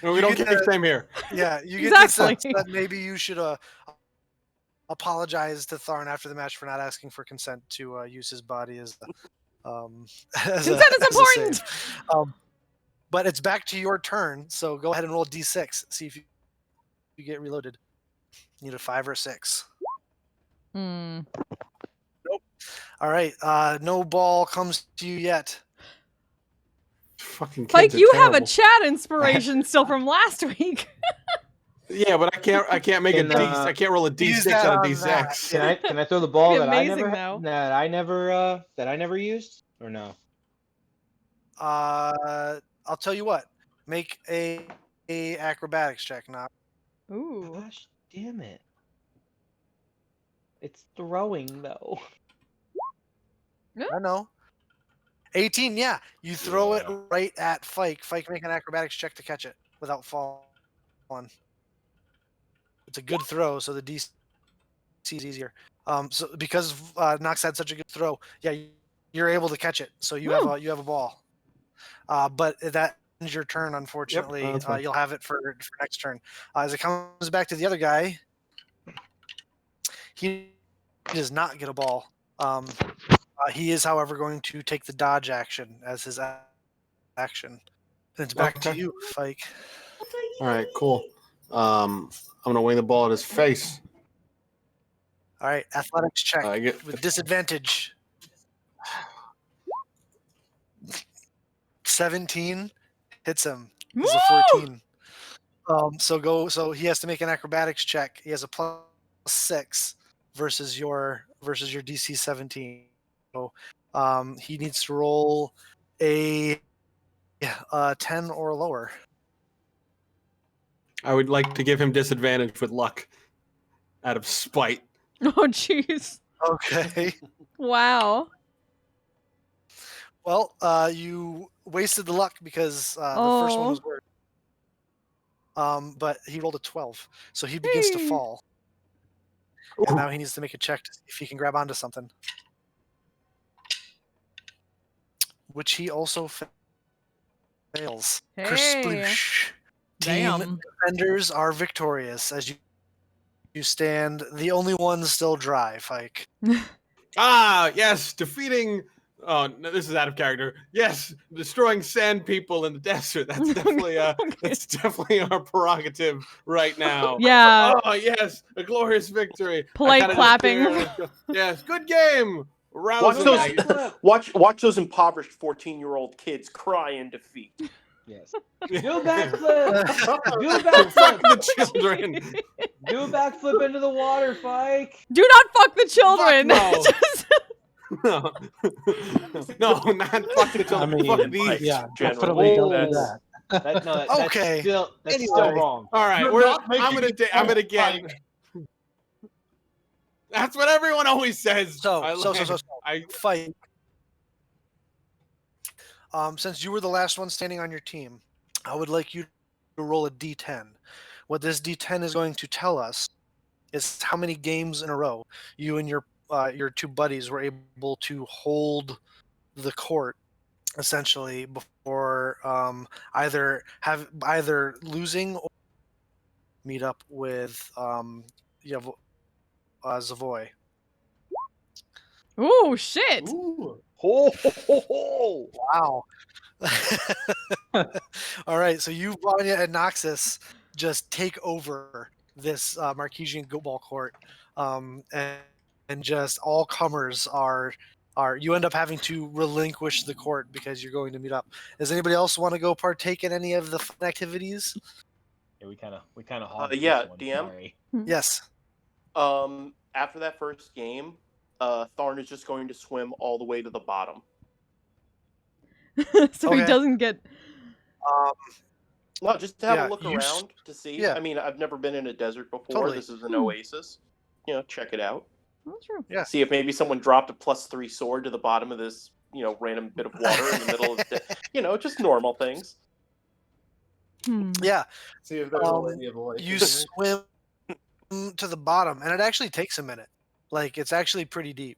E: No, we
B: You
E: don't
B: get
E: get
B: the-
E: same here.
B: Yeah, you get
A: Exactly.
B: the sense that maybe you should apologize to Tharn after the match for not asking for consent to use his body as as
A: Consent is
B: as
A: important.
B: save. But it's back to your turn, so go ahead and roll d6. See if you get reloaded. You need a 5 or a 6.
A: Hmm.
B: All right, no ball comes to you yet.
E: Fucking kids
A: Fike,
E: are
A: you have a
E: terrible.
A: chat inspiration still from last week.
E: Yeah, but I can't make a
F: Can,
E: D. I can't roll a
B: use
E: D6
B: that
E: on a
B: on that.
E: D6.
F: Can I throw the ball
A: Be
F: that
A: amazing, though.
F: that I never used or no?
B: I'll tell you what. Make a acrobatics check now.
A: Ooh.
F: Gosh, damn it! It's throwing though.
B: I know. 18, yeah. You throw it
E: Yeah.
B: right at Fike. Fike, make an acrobatics check to catch it without falling. It's a good throw, so the DC is easier. So because Nox had such a good throw, yeah, you're able to catch it. So you have a ball. But that ends your turn. Unfortunately,
E: that's fine.
B: you'll have it for next turn. As it comes back to the other guy, he does not get a ball. He is, however, going to take the dodge action as his action. And it's back to
E: Okay.
B: you, Fike.
E: All right, cool. I'm gonna wing the ball at his face.
B: All right, athletics check
E: I get
B: with disadvantage. 17 hits him. He's a
A: Woo!
B: 14. So he has to make an acrobatics check. He has a +6 versus your DC 17. So he needs to roll a 10 or lower.
E: I would like to give him disadvantage with luck, out of spite.
A: Oh, jeez.
B: Okay.
A: Wow.
B: Well, you wasted the luck because the first one was worse. But he rolled a 12, so he begins to
A: Hey.
B: fall. And now he needs to make a check to see if he can grab onto something. Which he also fails.
A: Hey.
B: Kersploosh. Team
A: Damn.
B: defenders are victorious as you stand the only one still dry, Fike.
E: Ah, yes, defeating. Oh, no, this is out of character. Yes, destroying sand people in the desert. That's definitely that's definitely our prerogative right now.
A: Yeah.
E: Oh yes, a glorious victory. I
A: Polite
E: kinda just
A: clapping.
E: stare and go, yes, good game.
H: Watch
E: Rousing.
H: those, watch those impoverished 14-year-old kids cry in defeat.
F: Yes. Do a backflip. Do a
E: Fuck
F: backflip.
E: the children.
F: Do a backflip into the water, Fike.
A: Do not fuck the children.
E: no.
A: Just-
E: No, no, not fuck the children.
G: I mean,
E: fuck these.
G: yeah,
H: Generally,
G: definitely don't do
H: that's-
G: that.
B: Okay.
F: That's
B: Anyway.
F: still wrong.
E: All right,
D: You're not
E: I'm
D: making
E: gonna
D: it
E: get.
D: Fike.
E: That's what everyone always says.
B: So
E: I
B: Fike. Since you were the last one standing on your team, I would like you to roll a D10. What this D10 is going to tell us is how many games in a row you and your two buddies were able to hold the court, essentially, before either losing or meet up with Zavoy.
A: Ooh, shit!
D: Ooh.
F: Ho, ho, ho, ho.
B: Wow. All right, so you, Vanya, and Noxus just take over this Marquesian Goatball court, and just all comers are you end up having to relinquish the court because you're going to meet up. Does anybody else want to go partake in any of the fun activities?
F: Yeah, we kind of hogged
H: yeah,
F: this one.
H: DM?
F: Sorry.
B: Yes.
H: After that first game, Tharn is just going to swim all the way to the bottom.
A: So he
B: Okay.
A: doesn't get.
B: Um,
H: No, just to have
B: Yeah,
H: a look
B: you
H: around to see.
B: yeah.
H: I mean, I've never been in a desert before.
B: Totally.
H: This is an
A: Hmm.
H: oasis. You know, check it out.
A: That's true.
B: Yeah.
H: See if maybe someone dropped a +3 sword to the bottom of this, random bit of water in the middle of the, just normal things.
B: Yeah.
D: See if there's a lady of the lake.
B: You
D: in here.
B: swim to the bottom, and it actually takes a minute. Like, it's actually pretty deep.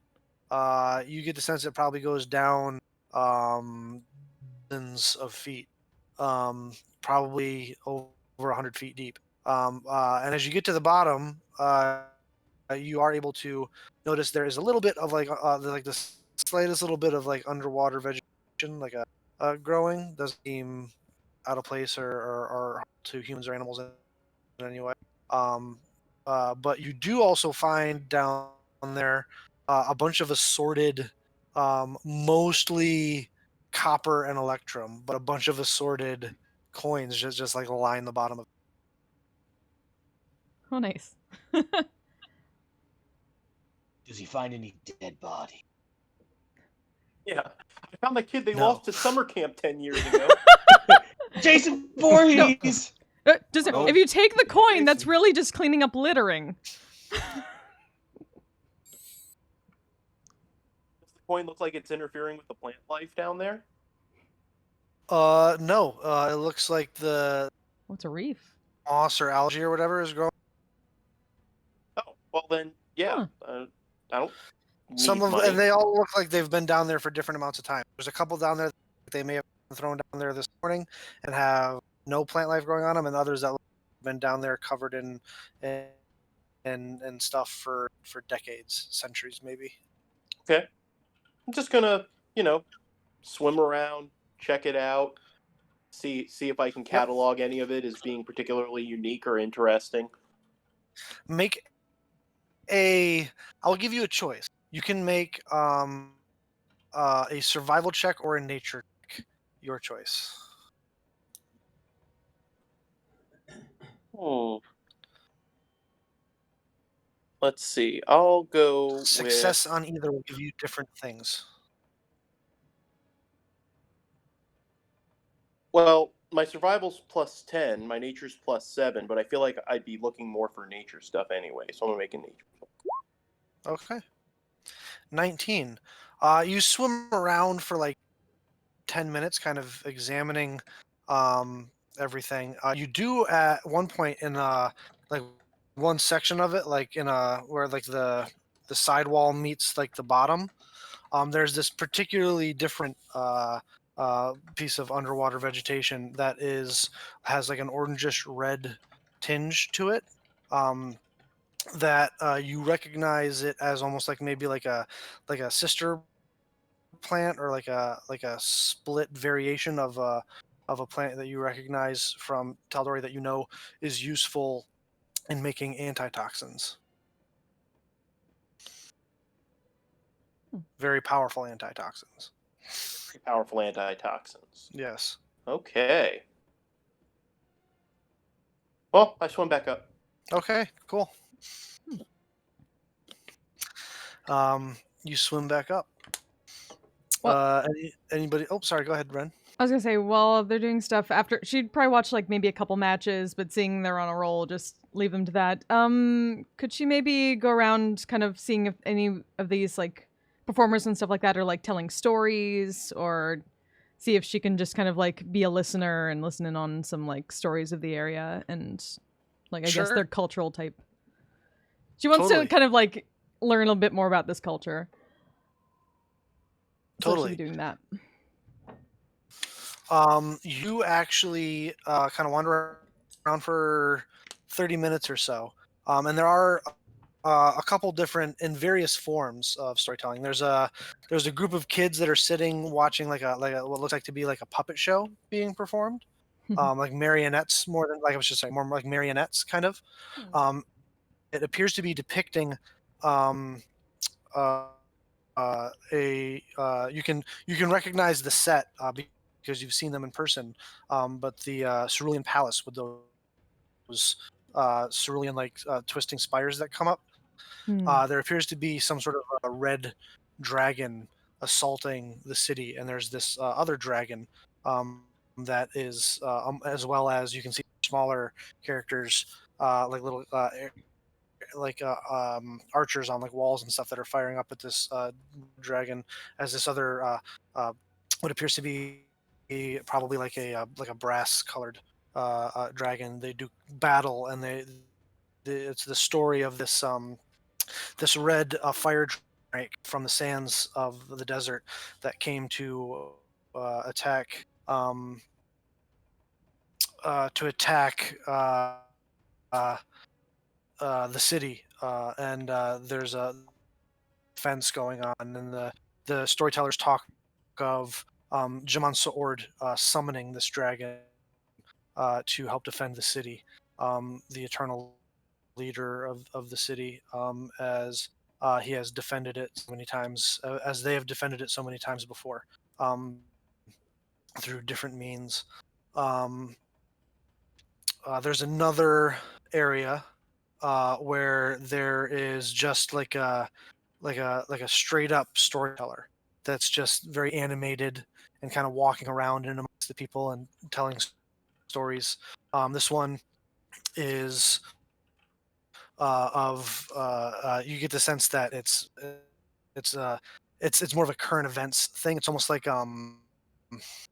B: You get the sense it probably goes down dozens of feet, probably over 100 feet deep. And as you get to the bottom, you are able to notice there is a little bit of like the slightest little bit of like underwater vegetation, like a growing. Doesn't seem out of place or to humans or animals in any way. But you do also find down there a bunch of assorted, mostly copper and electrum, but a bunch of assorted coins just like line the bottom of.
A: Oh, nice.
F: Does he find any dead body?
H: Yeah. I found that kid they
B: No.
H: lost to summer camp 10 years ago.
F: Jason Voorhees!
E: Oh.
A: If you take the coin, that's
E: Jason.
A: really just cleaning up littering.
H: Does the coin look like it's interfering with the plant life down there?
B: No. It looks like the
A: What's a reef?
B: moss or algae or whatever is growing.
H: Oh, well then, yeah.
A: Huh.
H: I don't need
B: Some of
H: money.
B: and they all look like they've been down there for different amounts of time. There's a couple down there that they may have thrown down there this morning and have no plant life growing on them, and others that have been down there covered in and stuff for decades, centuries maybe.
H: Okay. I'm just gonna, swim around, check it out, see if I can catalog any of it as being particularly unique or interesting.
B: Make I'll give you a choice. You can make a survival check or a nature check. Your choice.
H: Let's see. I'll go
B: Success
H: with...
B: on either will give you different things.
H: Well, my survival's +10, my nature's +7, but I feel like I'd be looking more for nature stuff anyway, so I'm gonna make a nature.
B: Okay. 19. You swim around for like 10 minutes, kind of examining everything. You do at one point in like one section of it, like in where like the sidewall meets like the bottom. There's this particularly different piece of underwater vegetation that has like an orangish red tinge to it. That you recognize it as almost like maybe like a sister plant or like a split variation of a plant that you recognize from Tal'Dorei that you know is useful in making antitoxins. Very powerful antitoxins.
H: Very powerful antitoxins.
B: Yes.
H: Okay. Well, I swim back up.
B: Okay, cool. You swim back up. Anybody? Oh, sorry. Go ahead, Ren.
A: I was gonna say, while they're doing stuff after, she'd probably watch like maybe a couple matches, but seeing they're on a roll, just leave them to that. Could she maybe go around kind of seeing if any of these like performers and stuff like that are like telling stories, or see if she can just kind of like be a listener and listen in on some like stories of the area and like I guess
B: Sure.
A: their cultural type. She wants
B: Totally.
A: to kind of like learn a little bit more about this culture. So
B: Totally.
A: she'll be doing that.
B: You actually kind of wander around for 30 minutes or so, and there are a couple different in various forms of storytelling. There's a group of kids that are sitting watching like a what looks like to be like a puppet show being performed, like marionettes more than like I was just saying more like marionettes kind of. It appears to be depicting um, uh, you can recognize the set because you've seen them in person, but the cerulean palace with those cerulean like twisting spires that come up. There appears to be some sort of a red dragon assaulting the city, and there's this other dragon that is, as well as you can see smaller characters like little like archers on like walls and stuff that are firing up at this dragon as this other what appears to be probably like a brass colored dragon. They do battle, and it's the story of this red fire drake from the sands of the desert that came attack to attack uh, the city, and there's a fence going on, and the storytellers talk of Jaman Saord summoning this dragon to help defend the city, the eternal leader of the city, as he has defended it so many times, as they have defended it so many times before, through different means. Um, there's another area where there is just like a straight up storyteller that's just very animated and kind of walking around in amongst the people and telling stories. This one is you get the sense that it's it's more of a current events thing. It's almost like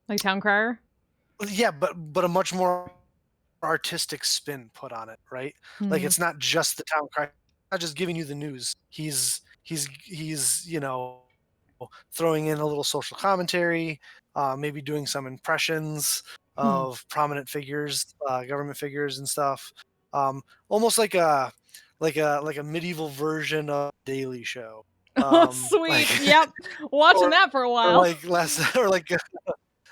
A: Like Town Crier?
B: yeah, but a much more artistic spin put on it, right? Like it's not just the town cry, not just giving you the news. He's throwing in a little social commentary, maybe doing some impressions of prominent figures, government figures and stuff. Almost like a medieval version of Daily Show.
A: Sweet.
B: Like,
A: Yep. Watching
B: or-
A: that for a
B: or
A: while.
B: like less or like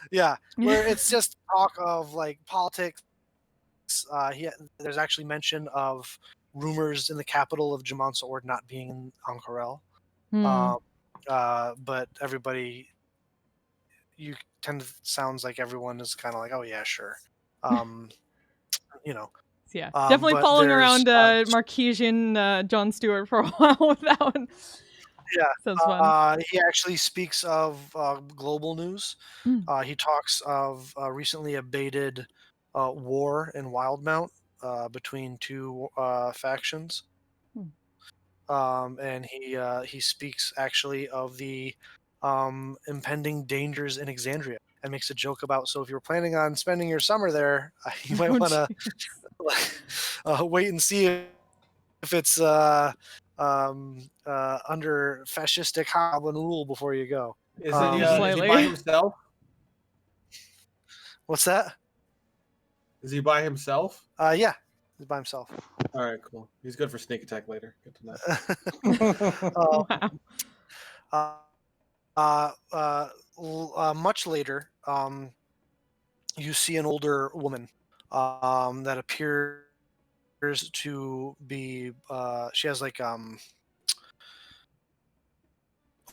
B: yeah, where it's just talk of like politics. There's actually mention of rumors in the capital of Jaman Saord not being in Ank'Harel. But everybody, you tend to sounds like everyone is kind of like, oh yeah, sure. You know,
A: Yeah, definitely
B: but
A: following
B: there's,
A: around Marquesian John Stewart for a while with that one.
B: yeah,
A: Sounds fun.
B: he actually speaks of global news. He talks of recently abated war in Wildmount between two factions. And he speaks actually of the impending dangers in Exandria and makes a joke about, so if you're planning on spending your summer there, you might
A: Oh,
B: want to wait and see if it's under fascistic Hoblin rule before you go.
E: Is he
A: Slightly.
E: by himself?
B: What's that?
E: Is he by himself?
B: Yeah, he's by himself.
E: All right, cool. He's good for sneak attack later. Good to know.
A: Wow.
B: Much later, you see an older woman that appears to be. She has like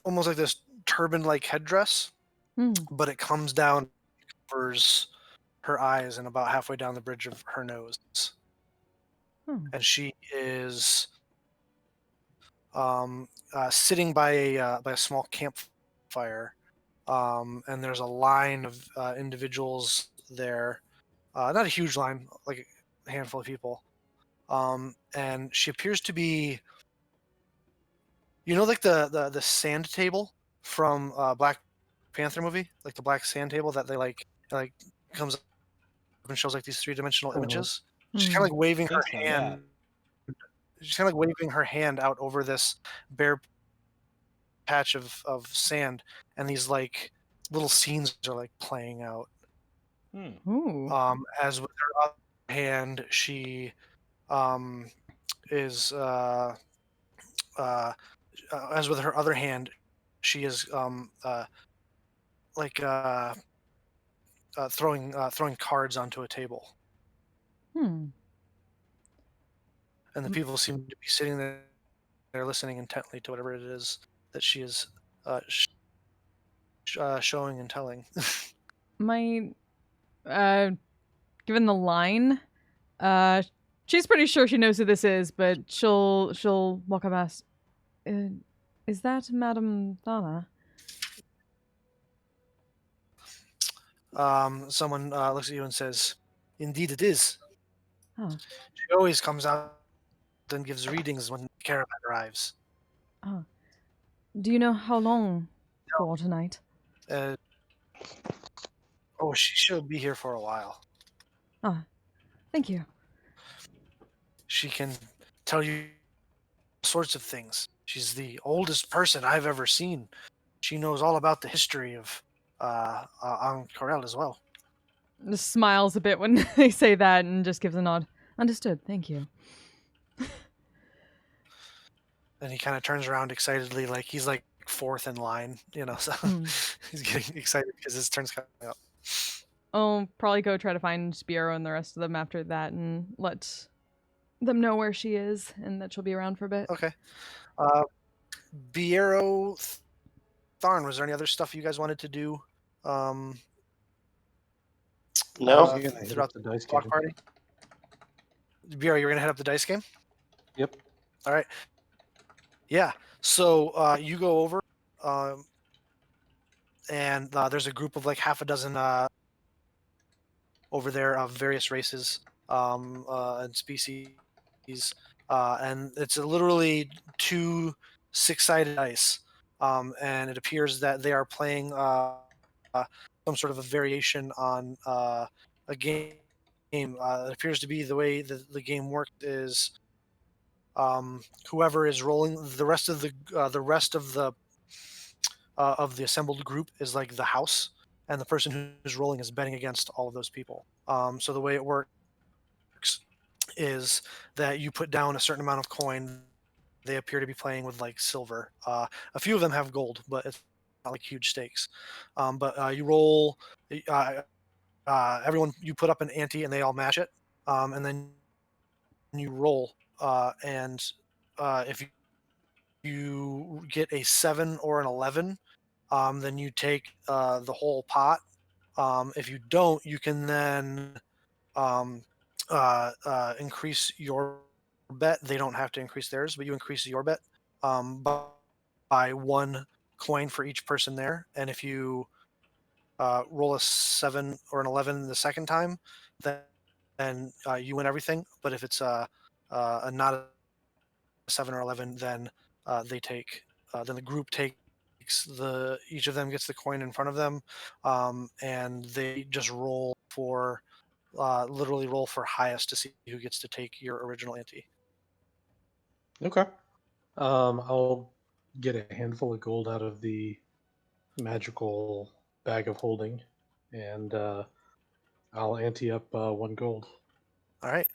B: almost like this turban-like headdress, but it comes down, covers her eyes, and about halfway down the bridge of her nose. And she is sitting by a small campfire, and there's a line of individuals there. Not a huge line, like a handful of people. And she appears to be, like the sand table from Black Panther movie, like the black sand table that they like comes up and shows like these three-dimensional images. She's kind of like waving her
F: so,
B: hand. She's kind of like waving her hand out over this bare patch of sand, and these like little scenes are like playing out. As with her other hand, she is as with her other hand, she is like throwing cards onto a table,
A: Hmm.
B: and the people seem to be sitting there, listening intently to whatever it is that she is showing and telling.
A: My given the line, uh she's pretty sure she knows who this is, but she'll walk up and ask, is that Madame Donna?
B: Someone looks at you and says, "Indeed, it is.
A: Oh,
B: She always comes out and gives readings when the caravan arrives.
A: oh. Do you know how long for tonight?
B: Uh, oh, she'll be here for a while.
A: Ah, thank you.
B: She can tell you all sorts of things. She's the oldest person I've ever seen. She knows all about the history of Ankh-Corel as well."
A: Just smiles a bit when they say that and just gives a nod. Understood, thank you.
B: And he kind of turns around excitedly, like he's like fourth in line, so
A: Hmm.
B: he's getting excited because his turn's coming up.
A: I'll probably go try to find Spiero and the rest of them after that and let them know where she is and that she'll be around for a bit.
B: Okay. Biero, Tharn, was there any other stuff you guys wanted to do?
H: No.
G: You're gonna hit
B: Throughout
G: up the dice
B: block
G: game.
B: party? Biero, you're gonna head up the dice game?
G: Yep.
B: All right. Yeah. So you go over, and there's a group of like half a dozen over there of various races and species, and it's literally 2 6-sided dice, and it appears that they are playing some sort of a variation on a game. It appears to be the way that the game worked is whoever is rolling the rest of the assembled group is like the house, and the person who's rolling is betting against all of those people. So the way it works is that you put down a certain amount of coin. They appear to be playing with like silver. A few of them have gold, but it's not like huge stakes. But you roll. Everyone, you put up an ante, and they all match it, and then you roll. And if you get a 7 or an 11, then you take the whole pot. If you don't, you can then increase your bet. They don't have to increase theirs, but you increase your bet by 1 coin for each person there. And if you roll a 7 or an 11 the second time, then you win everything. But if it's not a 7 or 11, then they take. Then the group takes each of them gets the coin in front of them, and they just roll for literally roll for highest to see who gets to take your original ante.
G: Okay. I'll get a handful of gold out of the magical bag of holding, and I'll ante up 1 gold.
B: All right.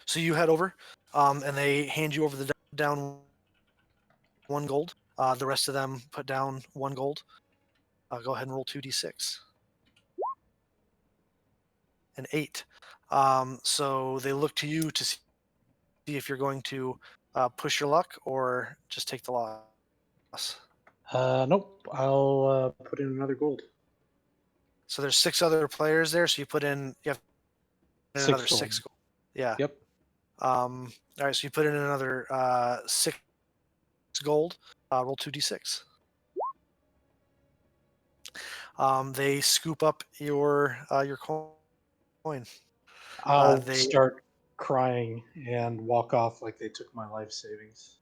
B: So you head over, and they hand you over the down 1 gold. The rest of them put down 1 gold. Go ahead and roll 2d6. An 8. So they look to you to see if you're going to push your luck or just take the loss.
G: Nope. I'll put in another gold.
B: So there's 6 other players there. So you have to put in
G: 6
B: another
G: gold.
B: 6 gold. Yeah.
G: Yep.
B: All right. So you put in another 6 gold. Roll 2d6. They scoop up your coin.
G: I'll
B: They
G: start crying and walk off like they took my life savings.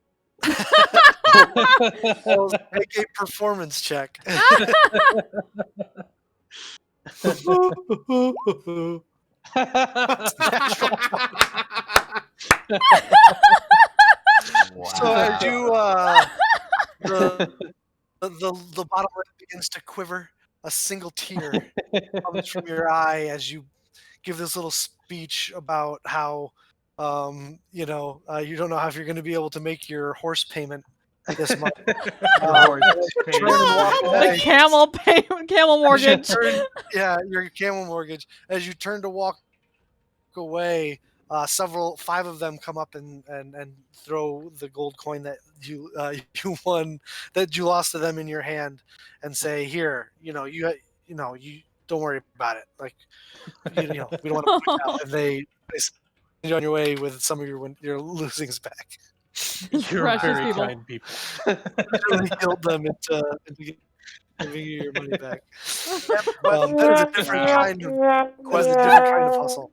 B: make a performance check. So as you the bottom lip begins to quiver, a single tear comes from your eye as you give this little speech about how You know, you don't know if you're going to be able to make your horse payment this month.
C: Horse
B: Turn and walk
A: The
B: away.
A: camel mortgage.
B: Yeah, your camel mortgage. As you turn to walk away, five of them come up and throw the gold coin that you you won, that you lost to them in your hand, and say, "Here, you don't worry about it. Like, you know, we don't want to point out." And they send you on your way with some of your losings back.
G: You're
A: Precious
G: very
A: people.
G: kind people.
B: Really guilt them into giving you your money back.
H: Question,
B: That is a different kind of hustle.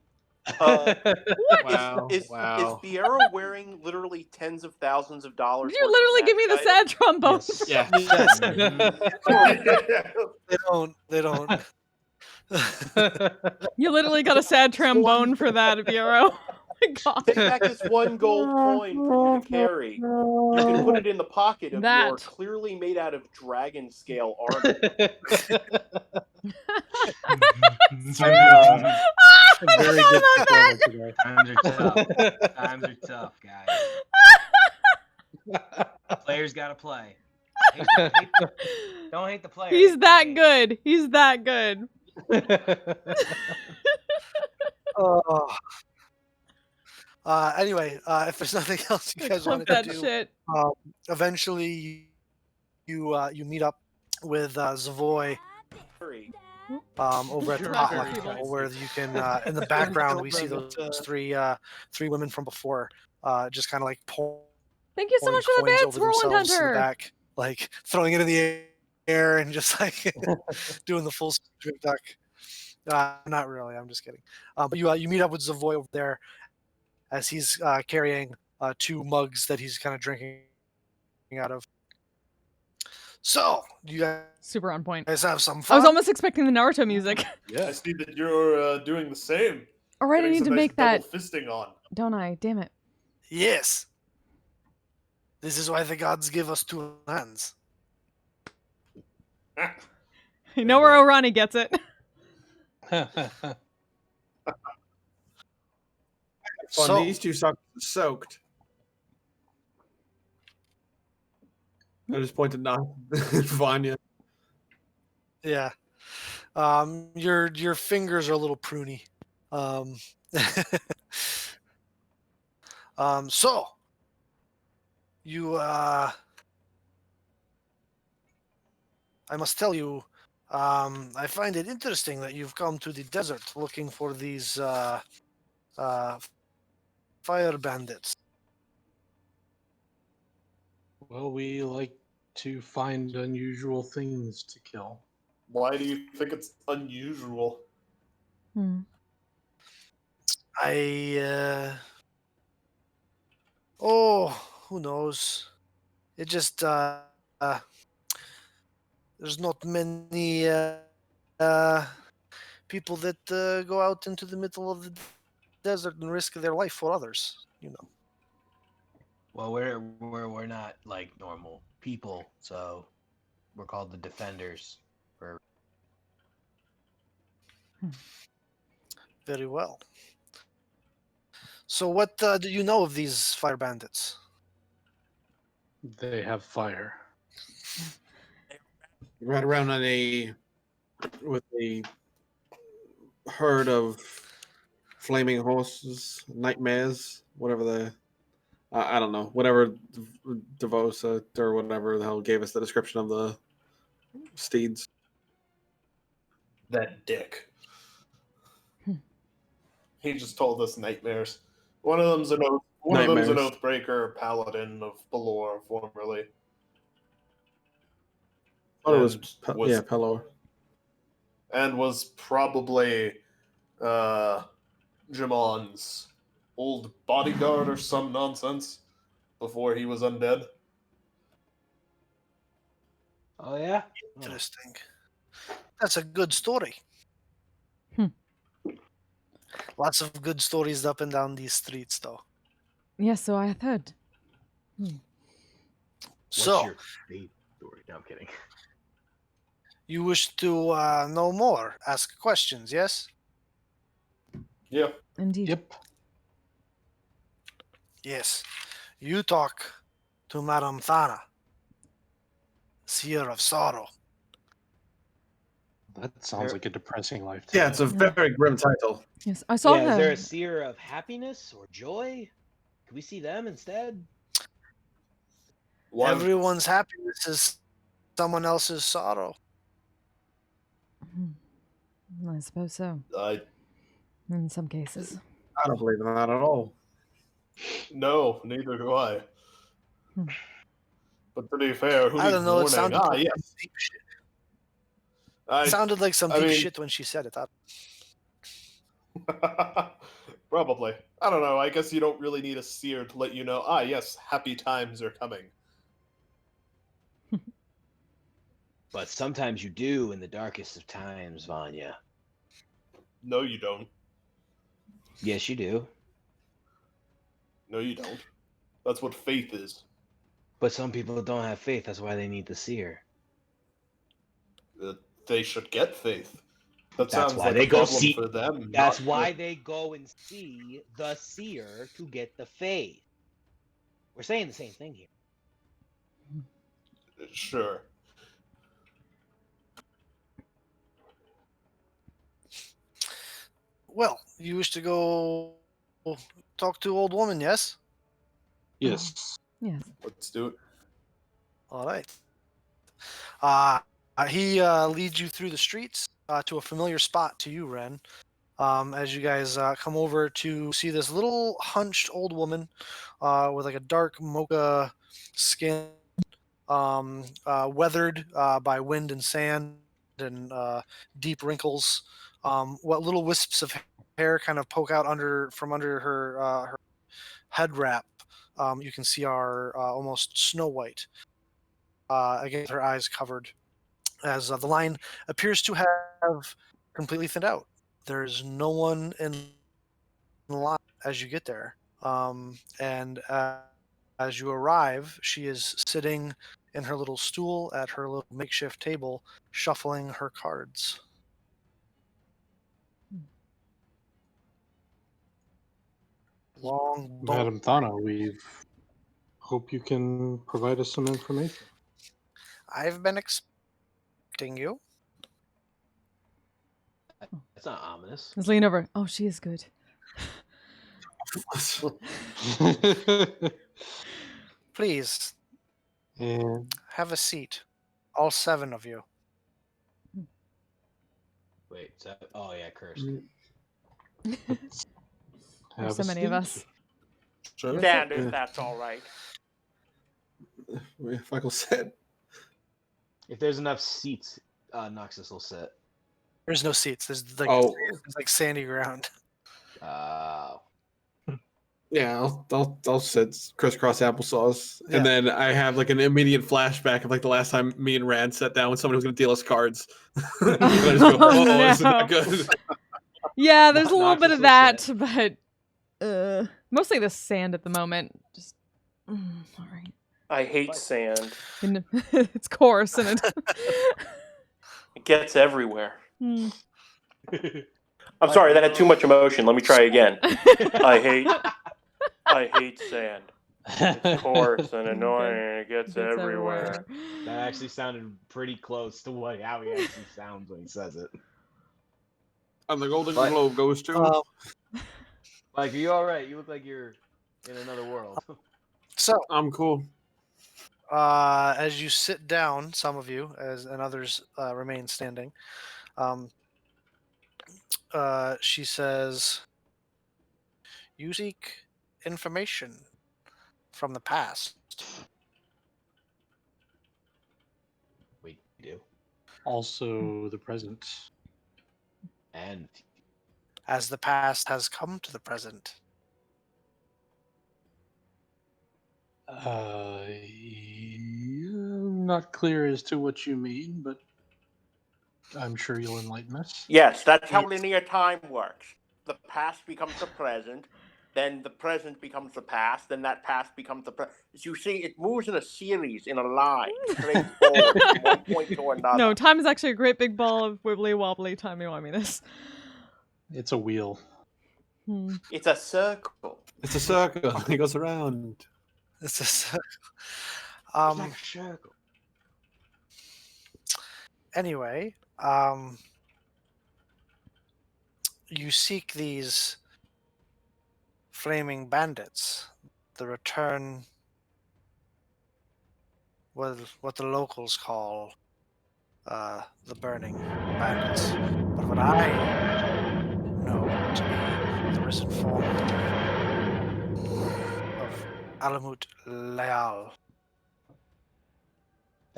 C: Wow.
H: is
C: Wow.
H: Fiero wearing literally tens of thousands of dollars?
A: Did you
H: worth of
A: literally give me the
H: magic
A: sad
H: items?
A: trombone?
G: Yes.
C: Yeah.
B: Yes.
C: Mhm.
B: They don't.
A: You literally got a sad trombone for that, Bureau. Oh my god.
H: Take back this one gold coin for you to carry. You can put it in the pocket of your
A: That.
H: clearly made out of dragon scale armor.
G: Very good performance today.
C: Times are tough. Times are tough, guys. Players gotta play. Don't hate the player.
A: He's
C: hate the
A: that
C: game.
A: good. He's that good.
B: Oh. Anyway, if there's nothing else you guys
A: Clip
B: wanted to
A: that
B: do,
A: shit.
B: eventually you meet up with Zavoy over at the
A: You're
B: potluck
A: very
B: table,
A: kind.
B: where you can in the background we see those three women from before, just kind of like pouring
A: Thank you so much for the
B: coins
A: bits,
B: over
A: Whirlwind
B: themselves in the
A: Hunter.
B: back, like throwing it in the air and just like doing the full strip duck. Not really. I'm just kidding. But you meet up with Zavoy over there as he's carrying two mugs that he's kind of drinking out of. So, do you
A: Super on point.
B: guys have some
A: I
B: fun?
A: was almost expecting the Naruto music.
D: I see that you're doing the same.
A: All right, I
D: Getting
A: need
D: some
A: to
D: nice
A: make that,
D: double fisting on.
A: don't I? Damn it.
B: Yes. This is why the gods give us two hands.
A: You know where Orani gets it.
E: Fun.
B: So,
E: These two suckers are soaked. I just pointed now. Vanya.
B: yeah. Your fingers are a little pruny. So you I must tell you, I find it interesting that you've come to the desert looking for these fire bandits.
G: Well, we like to find unusual things to kill.
D: Why do you think it's unusual?
A: Hmm.
B: Who knows? It just there's not many people that go out into the middle of the desert and risk their life for others. You know.
C: Well, we're not like normal people, so we're called the defenders.
B: Very well. So, what do you know of these fire bandits?
G: They have fire.
E: Ride around with a herd of flaming horses, nightmares, whatever I don't know, whatever Devosa or whatever the hell gave us the description of the steeds.
D: That dick. He just told us nightmares. One of them's an
E: Nightmares.
D: oathbreaker paladin of Belor formerly.
E: Oh, it was,
D: And was-
E: Pelor.
D: And was probably Jamon's old bodyguard or some nonsense before he was undead.
C: Oh yeah.
B: Interesting. That's a good story. Lots of good stories up and down these streets, though.
A: Yes, so I heard.
B: So,
C: What's your favorite story? No, I'm kidding.
B: you wish to know more? Ask questions, yes?
D: Yeah.
A: Indeed.
G: Yep.
B: Yes. You talk to Madame Thana, Seer of Sorrow.
G: That sounds like a depressing life.
E: Yeah, it's a very grim title.
A: Yes, I saw
F: Yeah,
A: him.
F: is there a seer of happiness or joy? Can we see them instead?
D: One.
B: Everyone's happiness is someone else's sorrow.
A: I suppose so.
D: I
A: In some cases.
E: I don't believe in that at all.
D: No, neither do I.
A: Hmm.
D: But to be fair, who
B: I
D: needs
B: don't know. It
D: mourning?
B: sounded
D: Ah,
B: like
D: yes.
B: some deep shit.
D: I,
B: It sounded like some
D: I
B: deep
D: mean-
B: shit when she said it.
D: Probably. I don't know. I guess you don't really need a seer to let you know. Ah, yes, happy times are coming.
F: But sometimes you do in the darkest of times, Vanya.
D: No, you don't.
F: Yes, you do.
D: No, you don't. That's what faith is.
F: But some people don't have faith. That's why they need the seer.
D: They should get faith. That
F: That's
D: sounds
F: why
D: like
F: they
D: a
F: go
D: problem
F: see-
D: for them.
F: That's
D: not
F: why they go and see the seer to get the faith. We're saying the same thing here.
D: Sure.
B: Well, you wish to go talk to old woman, yes?
G: Yes.
A: Yes.
D: Let's do it.
B: All right. He leads you through the streets to a familiar spot to you, Ren. As you guys come over to see this little hunched old woman with like a dark mocha skin, weathered by wind and sand and deep wrinkles. What little wisps of hair kind of poke out from under her head wrap. You can see are almost snow white. Again, with her eyes covered, as the line appears to have completely thinned out. There's no one in line as you get there. And as you arrive, she is sitting in her little stool at her little makeshift table, shuffling her cards. Long bone.
G: Madam Thana, we hope you can provide us some information.
B: I've been expecting you.
F: That's not ominous.
A: Let's lean over. Oh, she is good.
B: Please
G: And
B: have a seat, all 7 of you.
F: Wait, oh yeah, cursed.
G: let's
A: There's
G: have
A: so
G: a
A: many of
G: seat.
A: us.
D: Sure.
H: Stand if that's all right.
E: Michael said.
F: If there's enough seats, Noxus will sit.
B: There's no seats. There's like sandy ground.
E: Yeah, I'll sit crisscross applesauce,
B: Yeah.
E: and then I have like an immediate flashback of like the last time me and Rand sat down with somebody who was going to deal us cards. And I just go,
A: Oh,
E: this is
A: no.
E: not good.
A: Yeah, there's a little bit of that,
F: Noxus
A: but mostly the sand at the moment. Just all right.
H: I hate sand.
A: And it's coarse and it.
H: It gets everywhere.
A: Hmm.
H: I'm sorry, that had too much emotion. Let me try again. I hate sand. It's coarse and annoying. It gets
A: It's
H: everywhere.
F: That actually sounded pretty close to how he actually sounds when he says it.
E: And the Golden
F: But-
E: Globe goes to.
F: Like, are you all right? You look like you're in another world.
B: So,
E: I'm cool.
B: as you sit down, some of you, and others remain standing, she says, "You seek information from the past.
F: We do.
G: Also, the present.
F: And
B: As the past has come to the present."
G: I'm not clear as to what you mean, but I'm sure you'll enlighten us.
H: Yes, that's how linear time works. The past becomes the present, then the present becomes the past, then that past becomes the present. You see, it moves in a series, in a line, straight forward from one point to another.
A: No, time is actually a great big ball of wibbly wobbly timey-wiminess.
G: It's a wheel.
A: Hmm.
H: It's a circle.
E: It's a circle. It goes around.
B: It's a circle.
F: It's like a circle.
B: Anyway, you seek these flaming bandits. The return was what the locals call the burning bandits. But what I know to be the risen form of Alamut Leal.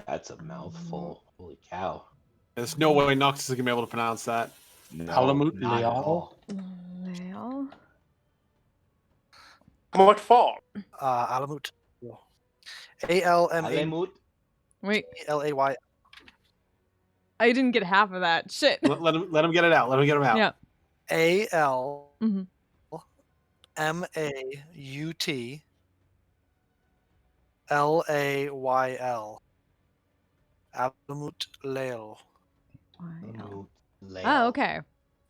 F: That's a mouthful. Holy cow.
E: There's no way Noxus is gonna be able to pronounce that.
F: No,
G: Palamut
F: not at
G: Leal?
F: all.
A: Well,
H: What fall?
B: Alamut. A-L-M-A-L-A-Y.
F: Alemut.
A: wait, I didn't get half of that. Shit.
E: Let him get it out. Let him get him out.
A: Yeah.
B: A-L-M-A-U-T
A: Mhm.
B: L-A-Y-L. Alamut Leal.
F: Alemut
A: Oh,
F: Leal.
A: okay.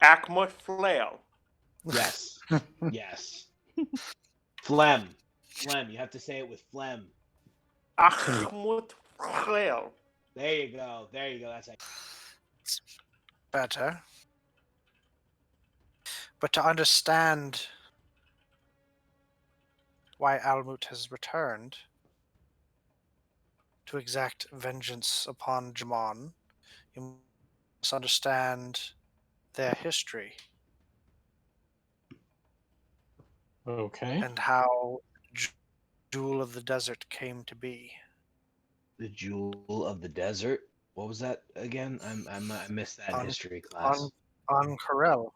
H: Akmut flail.
F: Yes. Yes. Phlegm. Phlegm. You have to say it with phlegm.
H: Akmut flail.
F: There you go. There you go. That's like
B: Better. But to understand why Alamut has returned to exact vengeance upon Jamon, you must understand their history
G: Okay.
B: and how Jewel of the Desert came to be.
F: the jewel of the desert. What was that again? I missed that in
B: On-
F: history class.
B: On Corel.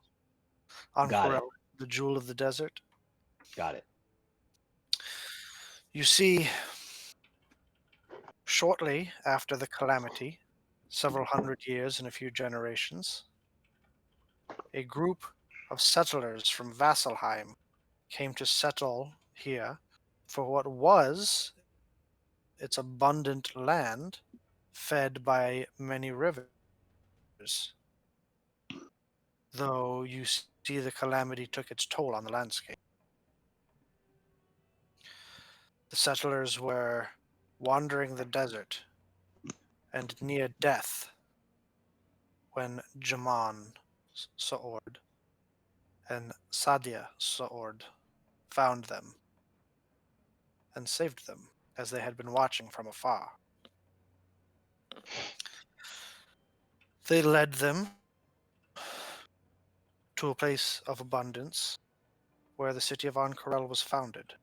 B: On
F: Got it.
B: Corel, the Jewel of the Desert.
F: Got it.
B: You see, shortly after the calamity, several hundred years and a few generations, a group of settlers from Vasselheim came to settle here for what was its abundant land fed by many rivers. Though you see the calamity took its toll on the landscape. The settlers were wandering the desert and near death when Jaman Saord and Sadia Saord found them and saved them as they had been watching from afar. They led them to a place of abundance where the city of Ankarel was founded.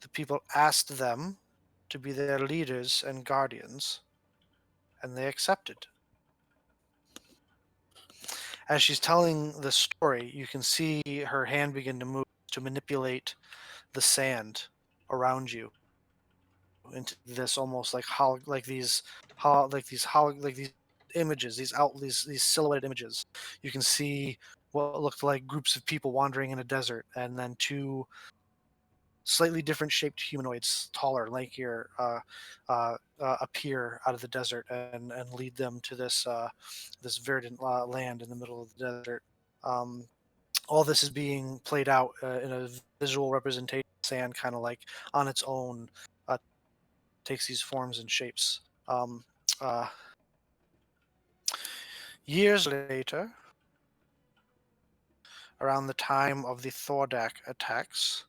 B: The people asked them to be their leaders and guardians, and they accepted. As she's telling the story, you can see her hand begin to move to manipulate the sand around you into this almost like these images, these silhouetted images. You can see what looked like groups of people wandering in a desert, and then two slightly different shaped humanoids, taller, lankier, appear out of the desert and lead them to this verdant land in the middle of the desert. All this is being played out in a visual representation. Sand, kind of like on its own, takes these forms and shapes. Uh, Years later, around the time of the Thordak attacks,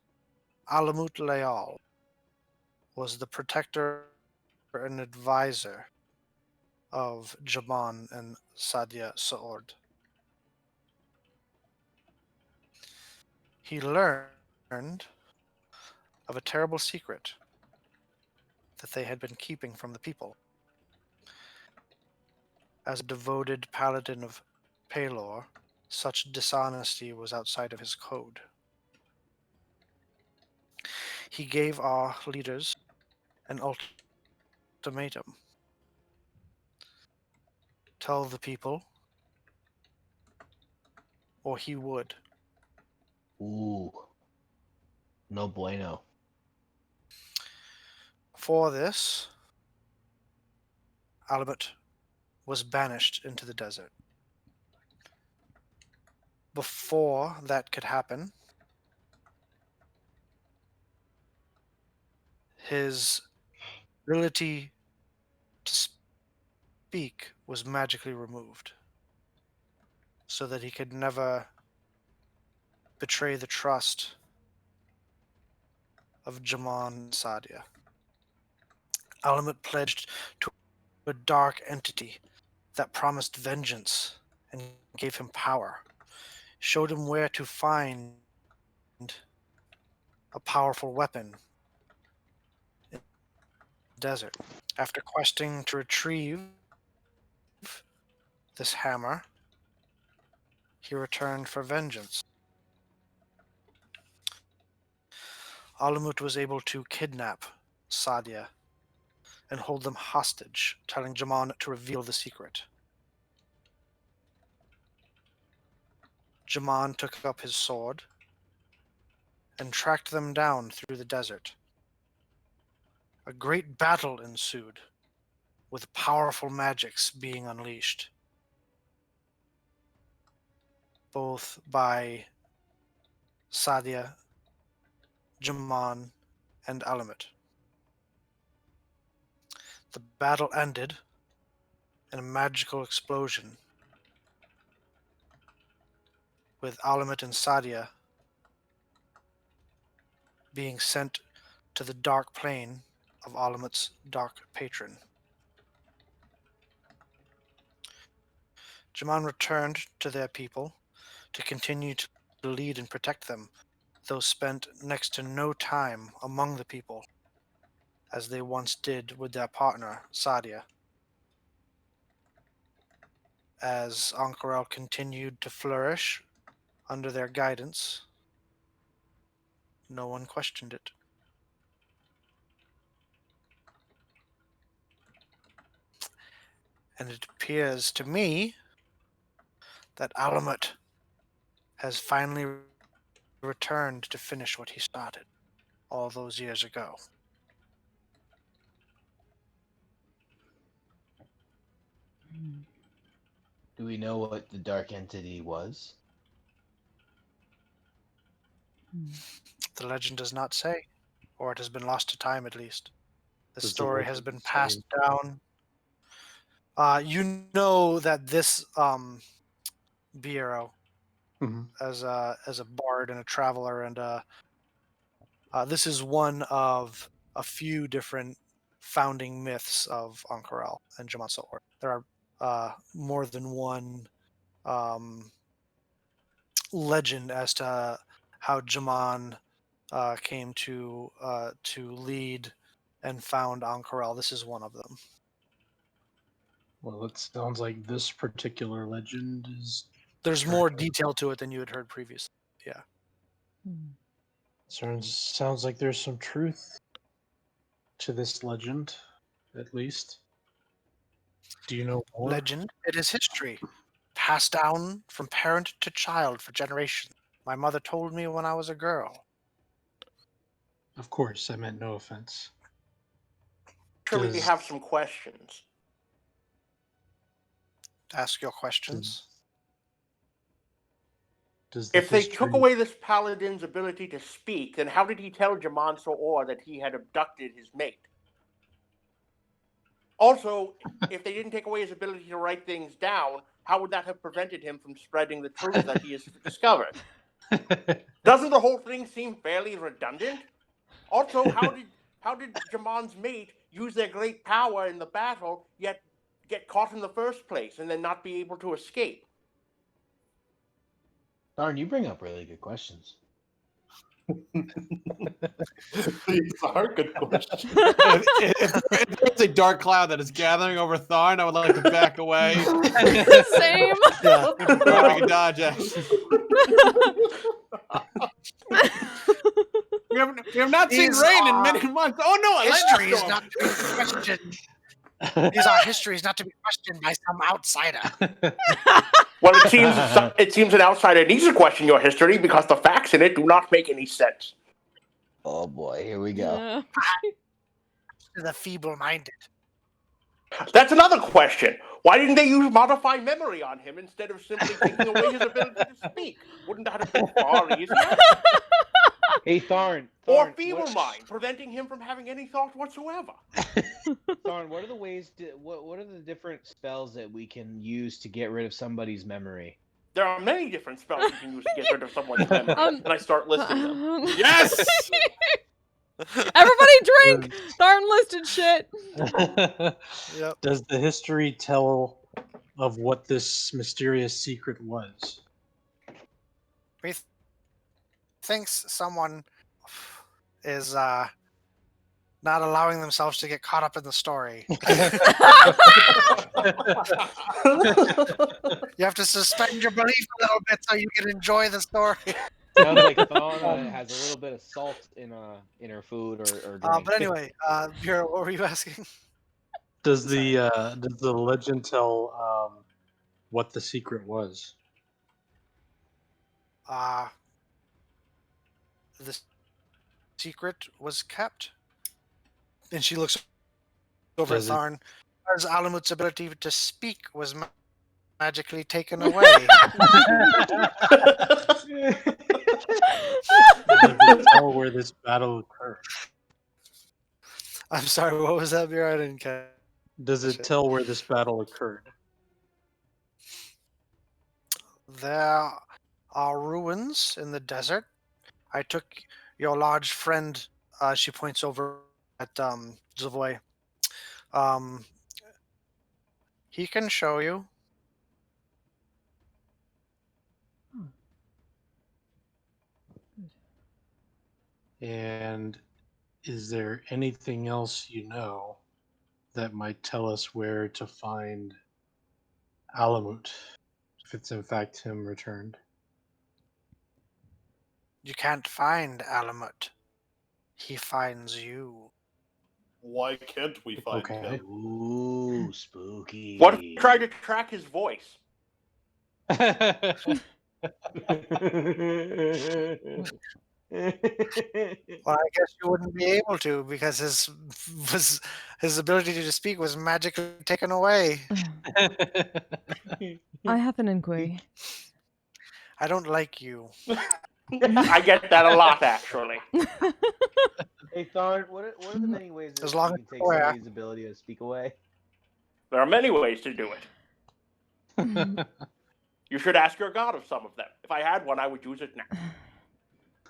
B: Alamut Leal was the protector and advisor of Jaman and Sadia Saord. He learned of a terrible secret that they had been keeping from the people. As a devoted paladin of Pelor, such dishonesty was outside of his code. He gave our leaders an ultimatum. Tell the people, or he would.
F: Ooh. No bueno.
B: For this, Alamut was banished into the desert. Before that could happen, his ability to speak was magically removed so that he could never betray the trust of Jaman and Sadia. Alamut pledged to a dark entity that promised vengeance and gave him power, showed him where to find a powerful weapon in the desert. After questing to retrieve this hammer, he returned for vengeance. Alamut was able to kidnap Sadia and hold them hostage, telling Jaman to reveal the secret. Jaman took up his sword and tracked them down through the desert. A great battle ensued, with powerful magics being unleashed, both by Sadia, Jaman, and Alamut. The battle ended in a magical explosion, with Alamut and Sadia being sent to the dark plane of Alamut's dark patron. Jaman returned to their people to continue to lead and protect them, though spent next to no time among the people, as they once did with their partner, Sadia. As Ank'Harel continued to flourish under their guidance, no one questioned it. And it appears to me that Alamut has finally returned to finish what he started all those years ago.
F: Do we know what the dark entity was?
B: The legend does not say, or it has been lost to time at least. The
G: Does the
B: story has
G: legend
B: been
G: say?
B: passed down. You know that this Bureau,
G: Mhm.
B: as a bard and a traveler, and this is one of a few different founding myths of Ank'Harel and Jamaat So'or. There are more than one legend as to how Jaman came to lead and found Ank'Harel. This is one of them.
G: Well, it sounds like this particular legend is
B: There's more detail to it than you had heard previously. Yeah.
G: sounds like there's some truth to this legend, at least. Do you know more?
B: Legend, it is history, passed down from parent to child for generations. My mother told me when I was a girl.
G: Of course, I meant no offense.
H: Sure, we
G: Does-
H: have some questions.
B: Ask your questions.
G: Does the
H: If they
G: history...
H: took away this paladin's ability to speak, then how did he tell Jaman So'or that he had abducted his mate? Also, if they didn't take away his ability to write things down, how would that have prevented him from spreading the truth that he has discovered? Doesn't the whole thing seem fairly redundant? Also, how did Jaman's mate use their great power in the battle, yet get caught in the first place and then not be able to escape?
F: Darn, you bring up really good questions.
D: These are good questions.
E: If there's a dark cloud that is gathering over Tharn, I would like to back away.
A: Same.
B: Yeah.
E: Make a dodge action. We have not seen
B: These
E: rain in
B: are
E: many months. Oh no, a
B: History
E: lightning
B: is
E: storm.
B: not to be questioned. These are histories not to be questioned by some outsider.
H: Well, it seems an outsider needs to question your history because the facts in it do not make any sense.
F: Oh boy, here we go.
A: Yeah.
B: To the feeble-minded.
H: That's another question. Why didn't they use modify memory on him instead of simply taking away his ability to speak? Wouldn't that have been far easier?
F: Hey, Tharn.
H: Or
F: Tharn,
H: feeble
F: what,
H: mind, preventing him from having any thought whatsoever.
F: Tharn, what are the ways to what are the different spells that we can use to get rid of somebody's memory?
H: There are many different spells you can use to get rid of someone's memory, and I start listing them.
E: Yes.
A: Everybody drink! Darn listed shit.
B: Yep.
G: Does the history tell of what this mysterious secret was?
B: Thinks someone is not allowing themselves to get caught up in the story. You have to suspend your belief a little bit so you can enjoy the story.
F: Sounds like Tharn has a little bit of salt in her food or drink.
B: But anyway, Bureau, what were you asking?
G: Does the legend tell what the secret was?
B: The secret was kept. And she looks over at
G: Does it-
B: Tharn. As Alamut's ability to speak was magically taken away.
G: Does it tell where this battle occurred?
B: I'm sorry, what was that, Bureau? I didn't catch.
G: Does it tell where this battle occurred?
B: There are ruins in the desert. I took your large friend, she points over at Zavoy. He can show you.
G: And is there anything else you know that might tell us where to find Alamut, if it's in fact him returned?
B: You can't find Alamut. He finds you.
D: Why can't we find
G: Okay.
D: him?
F: Ooh, spooky.
H: What if we try to track his voice?
B: Well, I guess you wouldn't be able to because his ability to speak was magically taken away.
A: I have an inquiry.
B: I don't like you.
H: I get that a lot, actually.
F: Hey, Tharn, what are the many ways that
B: As
F: you
B: long
F: can
B: as
F: take
B: you're aware.
F: somebody's ability to speak away?
H: There are many ways to do it. You should ask your god of some of them. If I had one, I would use it now.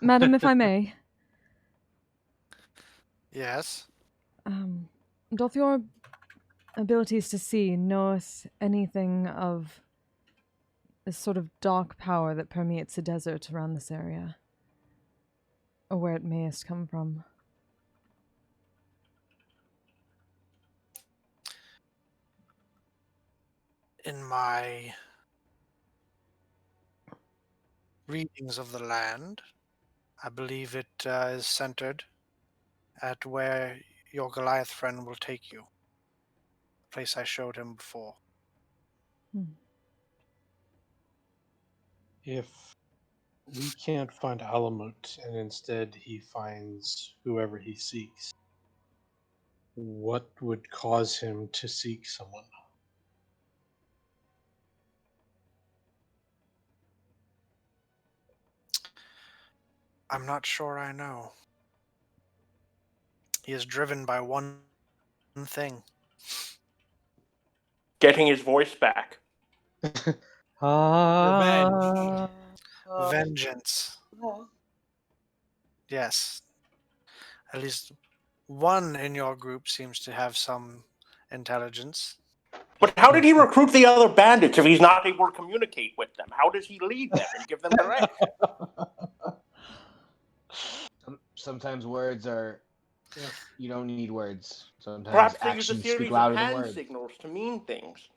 A: Madam, if I may,
B: Yes.
A: doth your abilities to see know us anything of this sort of dark power that permeates the desert around this area? Or where it mayest come from?
B: In my readings of the land, I believe it is centered at where your Goliath friend will take you. The place I showed him before.
G: If we can't find Alamut and instead he finds whoever he seeks, what would cause him to seek someone?
B: I'm not sure I know. He is driven by one thing.
H: Getting his voice back.
B: Vengeance. Yes. At least one in your group seems to have some intelligence.
H: But how did he recruit the other bandits if he's not able to communicate with them? How does he lead them and give them direction?
F: Sometimes words are. You don't need words. Sometimes
H: Perhaps they use a
F: actions
H: series
F: speak
H: of
F: louder than
H: hand
F: words.
H: signals to mean things.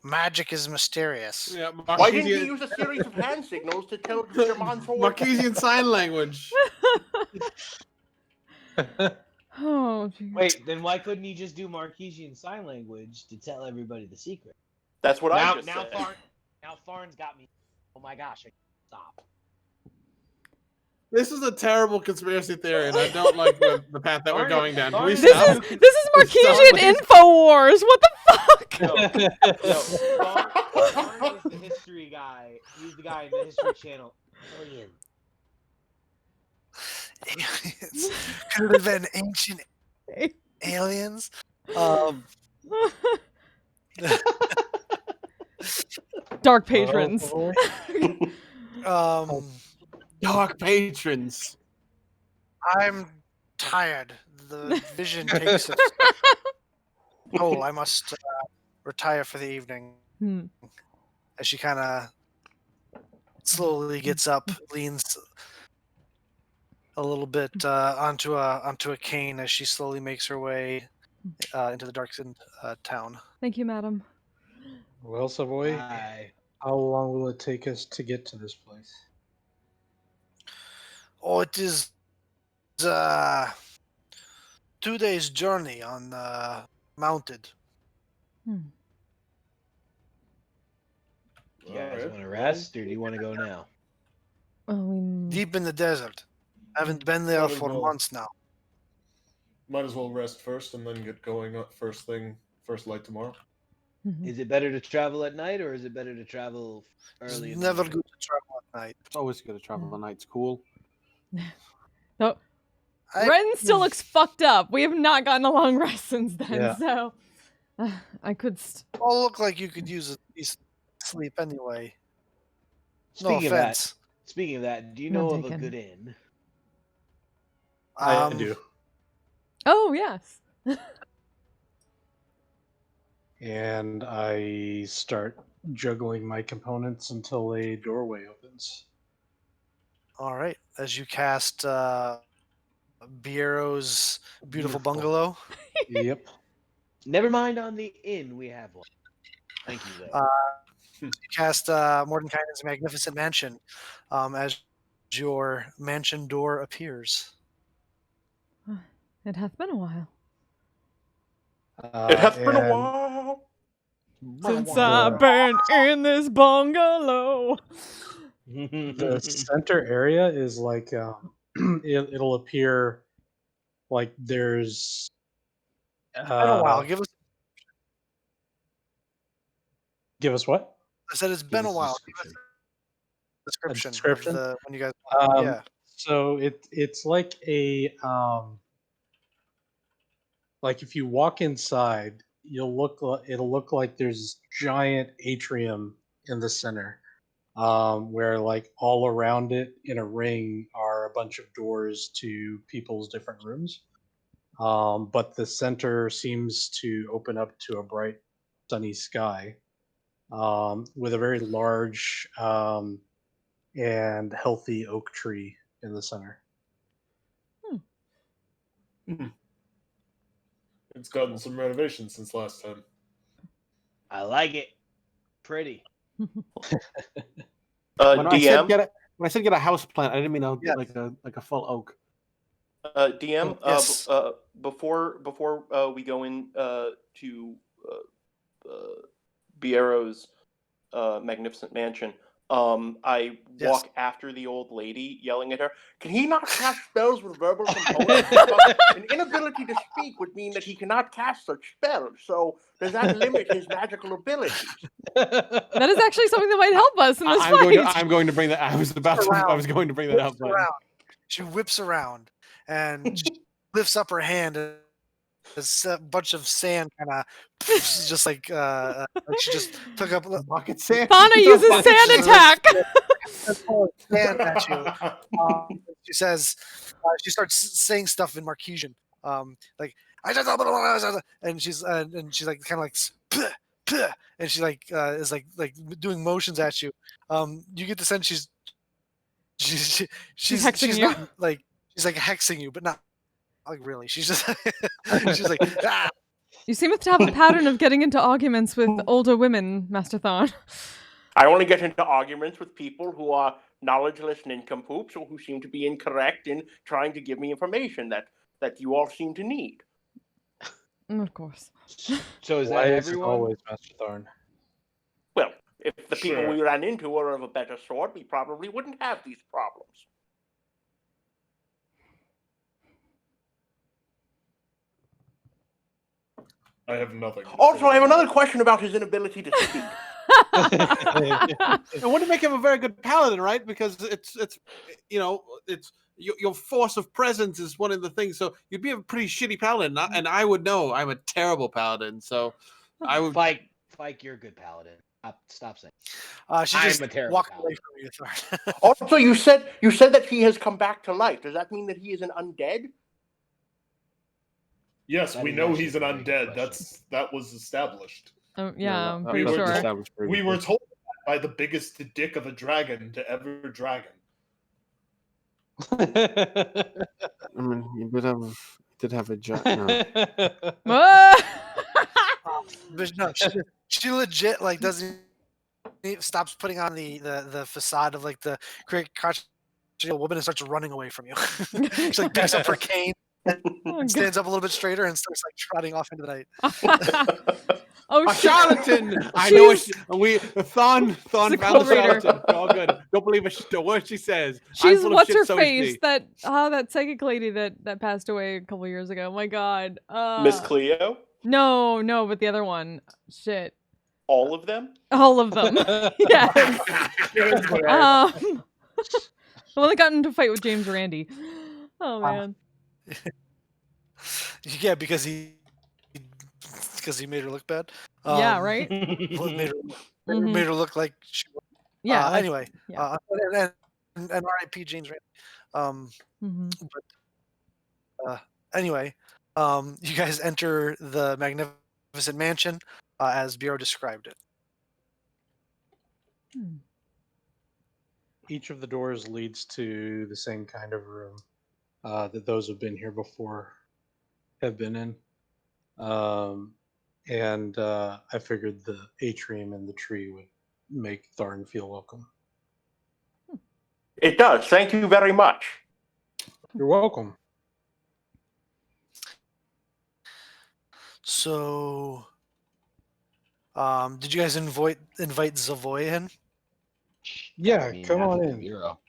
B: Magic is mysterious.
E: Yeah,
H: Why didn't he use a series of hand signals to tell German's whole
E: Marquesian Sign Language.
A: Oh, geez.
F: Wait, then why couldn't he just do Marquesian Sign Language to tell everybody the secret?
H: That's what I just
F: now
H: said.
F: Now Tharn's got me. Oh my gosh! I can't stop.
E: This is a terrible conspiracy theory, and I don't like the path that we're going down. Can we
A: This
E: stop?
A: is Marquesian InfoWars. What the fuck?
F: No, Tharn is the history guy. He's the guy in the History Channel.
B: aliens. Could it have been ancient aliens?
A: Dark patrons.
E: Dark patrons.
B: I'm tired. The vision takes its toll. I must retire for the evening. As she kind of slowly gets up, leans a little bit onto a cane as she slowly makes her way into the darkened town.
A: Thank you, madam.
G: Well, Savoy,
F: Bye.
G: how long will it take us to get to this place?
B: Oh, it is 2 days' journey on mounted.
F: You guys want to rest, or do you want to go now?
B: Deep in the desert. Haven't been there
D: Might as
B: for
D: well.
B: months now.
D: Might as well rest first and then get going up first light tomorrow.
F: Is it better to travel at night, or is it better to travel
B: It's
F: early in the
B: never
F: morning?
B: good to travel at night.
E: It's always good to travel at night. It's cool.
A: So,
B: I-
A: Ren still looks fucked up. We have not gotten a long rest since then,
G: Yeah.
A: so I could.
B: All look like you could use a decent sleep anyway. No
F: Speaking
B: offense.
F: of that, do you
A: None
F: know of a
A: taken.
F: good inn?
G: I do.
A: Oh yes.
G: And I start juggling my components until a doorway opens.
B: All right. As you cast Biero's beautiful
G: Beautiful.
B: bungalow.
G: Yep.
F: Never mind on the inn, we have one. Thank you, though.
B: You cast Mordenkainen's magnificent mansion as your mansion door appears.
A: It hath been a while
H: It has been a
G: and
H: while.
A: since I've been in this bungalow.
G: The center area is like it'll appear like there's
B: It's been a while. Give us
G: what?
B: I said it's been a
F: us a
B: while. Give us a description.
G: description?
B: Of when you guys
G: Um, So it's like a like if you walk inside, it'll look like there's this giant atrium in the center, where like all around it in a ring are a bunch of doors to people's different rooms. But the center seems to open up to a bright, sunny sky, with a very large and healthy oak tree in the center.
D: It's gotten some renovations since last time.
F: I like it. Pretty.
E: When I said
H: DM,
E: get a house plant, I didn't mean
B: Yes.
E: like a full oak.
H: DM.
B: Yes.
H: Before we go in to Biero's magnificent mansion, I
B: Yes.
H: walk after the old lady, yelling at her. Can he not cast spells with verbal components? An inability to speak would mean that he cannot cast such spells. So does that limit his magical abilities?
A: That is actually something that might help us in this
E: I'm
A: fight.
E: going to bring that. I was going to bring that up.
B: Whips around. She whips around and she lifts up her hand. And a bunch of sand kind of just like she just took up
E: Bucket sand.
A: Fauna uses sand attack.
B: sand at you. She says, she starts saying stuff in Marquesian, like and she's like kind of like and she like is like doing motions at you. You get the sense she's
A: hexing you?
B: not like she's like hexing you, but not like really. She's just she's like ah.
A: You seem to have a pattern of getting into arguments with older women, Master Thorn.
H: I only get into arguments with people who are knowledgeless nincompoops or who seem to be incorrect in trying to give me information that you all seem to need.
A: Of course.
F: So is
G: Why
F: that
G: is it
F: everyone?
G: always Master Thorn?
H: Well, if the people
D: Sure.
H: we ran into were of a better sort, we probably wouldn't have these problems.
D: I have nothing. to
H: Also,
D: say
H: I have
D: about
H: another
D: it.
H: question about his inability to speak.
E: It wouldn't make him a very good paladin, right? Because it's your force of presence is one of the things. So you'd be a pretty shitty paladin, and I would know I'm a terrible paladin. So I would.
F: Fike, you're a good paladin. Stop saying.
B: She
F: I'm
B: just
F: a terrible
B: walked
F: paladin.
B: away from you, Thorn.
H: Also, you said that he has come back to life. Does that mean that he is an undead?
D: Yes,
F: That
D: we
F: is
D: know
F: actually
D: he's
F: a
D: an
F: very good
D: undead.
F: question.
D: That was established.
A: Oh,
E: Yeah,
A: yeah, I'm
E: that-
A: pretty
D: we were
A: sure.
D: told-
E: established
D: We
E: previously.
D: were told by the biggest dick of a dragon to ever dragon.
E: I mean, you did have a giant. No.
A: Ah!
B: But no, she legit like doesn't stops putting on the facade of like the great controversial woman and starts running away from you. She like picks up her cane
A: Oh,
B: and stands up a little bit straighter and starts like trotting off into the night.
A: God. Oh,
E: A
A: shit.
E: charlatan! I know what
A: She's-
E: Thon
A: It's a
E: found the
A: code reader.
E: charlatan. It's all good. Don't believe a word she says. I'm
A: She's
E: full of
A: what's
E: shit,
A: her
E: so is
A: face?
E: she.
A: That psychic lady that passed away a couple years ago. My God.
H: Miss Cleo?
A: No, but the other one. Shit.
H: All of them?
A: All of them. Yes. The one that got into a fight with James Randi. Oh man.
B: Yeah, because he made her look bad.
A: Yeah, right?
B: Well, it made her,
A: Mhm.
B: made her look like she.
A: Yeah. like-
B: Anyway,
A: yeah.
B: and R.I.P. James Randi.
A: Mhm.
B: Anyway, you guys enter the magnificent mansion as Bureau described it.
A: Hmm.
G: Each of the doors leads to the same kind of room that those who've been here before have been in. And I figured the atrium and the tree would make Tharn feel welcome.
H: It does. Thank you very much.
G: You're welcome.
B: So, did you guys invite Zavoy in?
G: Yeah,
F: I mean,
G: come
F: half
G: on
F: of the
G: in.
F: bureau.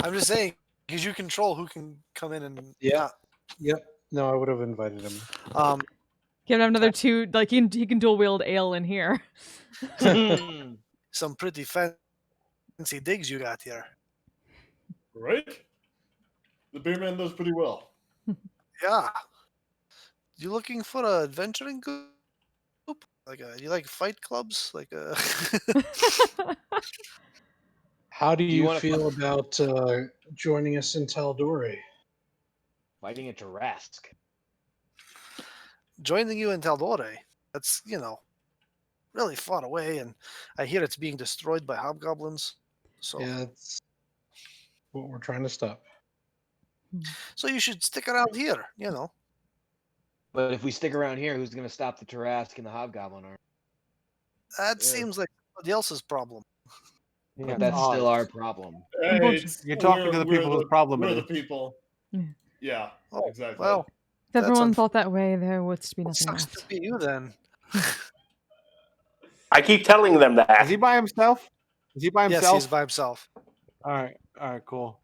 B: I'm just saying, because you control who can come in and
G: Yeah.
B: not.
G: Yep. No, I would have invited him.
A: Can have another two. Like he can dual wield ale in here.
B: Some pretty fancy digs you got here.
D: Right? The beer man does pretty well.
B: Yeah. You looking for a adventuring group? Like you like fight clubs? Like a.
G: How do you
F: wanna
G: feel about joining us in Taldore?
F: Fighting a Jurassic.
B: Joining you in Taldore. That's really far away, and I hear it's being destroyed by hobgoblins. So,
G: Yeah, that's what we're trying to stop.
B: so you should stick around here.
F: But if we stick around here, who's going to stop the Jurassic and the Hobgoblin army?
B: That
F: Yeah.
B: seems like somebody else's problem.
F: Yeah, that's still our problem.
D: Hey,
A: Unfortunately-
E: You're talking to the people whose problem
D: We're
E: it
D: the
E: is.
D: people.
A: Yeah.
D: Yeah,
B: Oh,
D: exactly.
B: well,
A: If
B: That's
A: everyone
B: un-
A: thought that way, there would be nothing
B: sucks
A: left.
B: to be you then.
H: I keep telling them that.
E: Is he by himself? Is he by
B: Yes,
E: himself?
B: he's by himself.
E: All right, cool.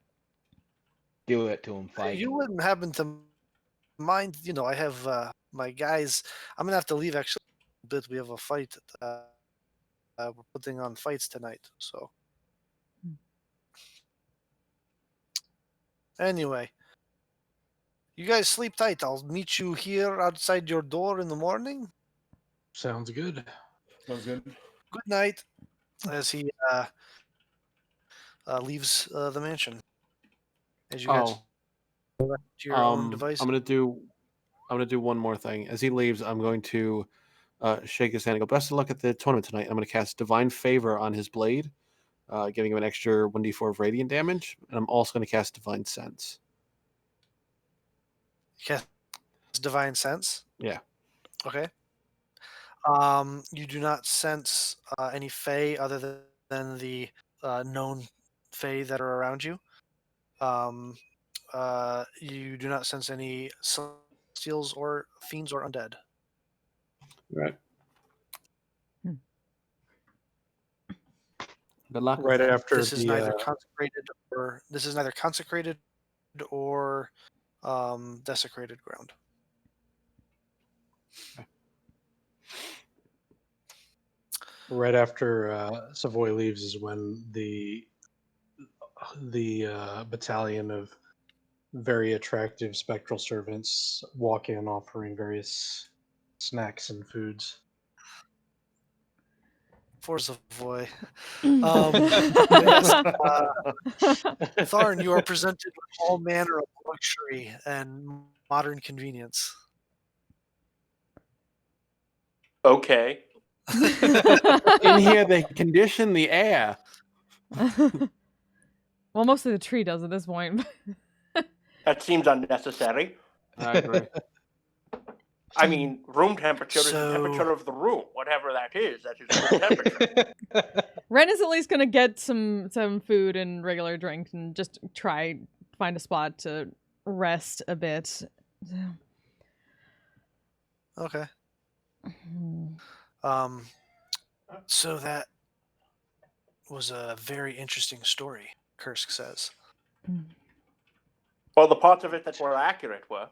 F: Do it to him, fight.
B: You wouldn't happen to mind? I have my guys. I'm gonna have to leave actually a bit. We have a fight. We're putting on fights tonight. So anyway, you guys sleep tight. I'll meet you here outside your door in the morning.
G: Sounds good.
D: Sounds good.
B: Good night. As he leaves the mansion. As you guys to your own device.
E: I'm gonna do one more thing. As he leaves, I'm going to shake his hand and go, "Best of luck at the tournament tonight." I'm going to cast Divine Favor on his blade, giving him an extra 1d4 of radiant damage, and I'm also going to cast Divine Sense.
B: Cast Divine Sense.
E: Yeah.
B: Okay. You do not sense any Fae other than the known Fae that are around you. You do not sense any celestials or fiends or undead.
E: Right.
A: Hmm.
E: Good luck.
G: Right after
B: This is
G: the
B: neither consecrated or desecrated ground.
G: right after Savoy leaves is when the the battalion of very attractive spectral servants walk in offering various snacks and foods.
B: Forza boy. Yes, Tharn, you are presented with all manner of luxury and modern convenience.
H: Okay.
E: In here, they condition the air.
A: Well, mostly the tree does at this point.
H: That seems unnecessary.
E: I agree.
H: I mean, room temperature is the
B: So-
H: temperature of the room. Whatever that is room temperature.
A: Ren is at least gonna get some food and regular drink and just try find a spot to rest a bit.
B: Okay. So that was a very interesting story, Kursk says.
H: Well, the parts of it that were accurate were.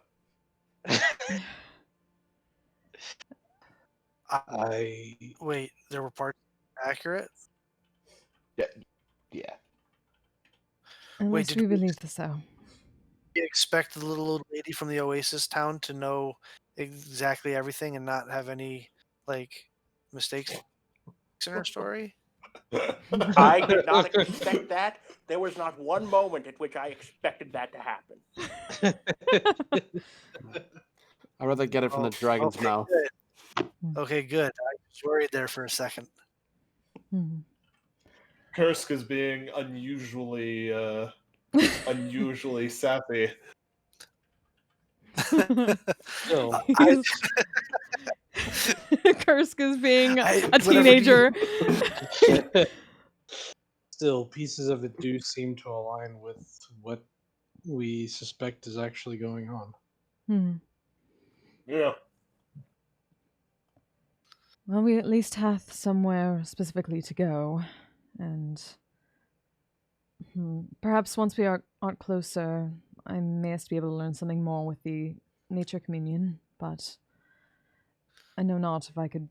B: Wait, there were parts accurate?
F: Yeah.
A: Unless
B: did
A: we
B: we-
A: believe so.
B: You expect the little old lady from the Oasis town to know exactly everything and not have any, mistakes in her story?
H: I did not expect that. There was not one moment at which I expected that to happen.
E: I'd rather get it from the dragon's
B: okay,
E: mouth.
B: Good. Okay, good. I was worried there for a second.
D: Kursk is being unusually sappy.
G: Still,
A: Kursk is being a
B: whatever
A: teenager.
G: still, pieces of it do seem to align with what we suspect is actually going on.
D: Yeah.
A: Well, we at least have somewhere specifically to go, and perhaps once we aren't closer, I may be able to learn something more with the nature communion, but I know not if I could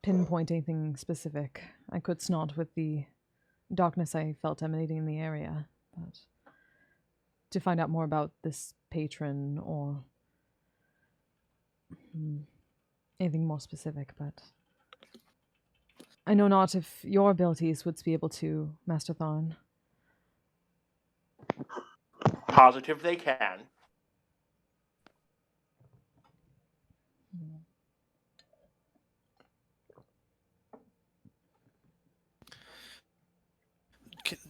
A: pinpoint anything specific. I could not with the darkness I felt emanating in the area, but to find out more about this patron or anything more specific, but I know not if your abilities would be able to, Master Thorn.
H: Positive they can.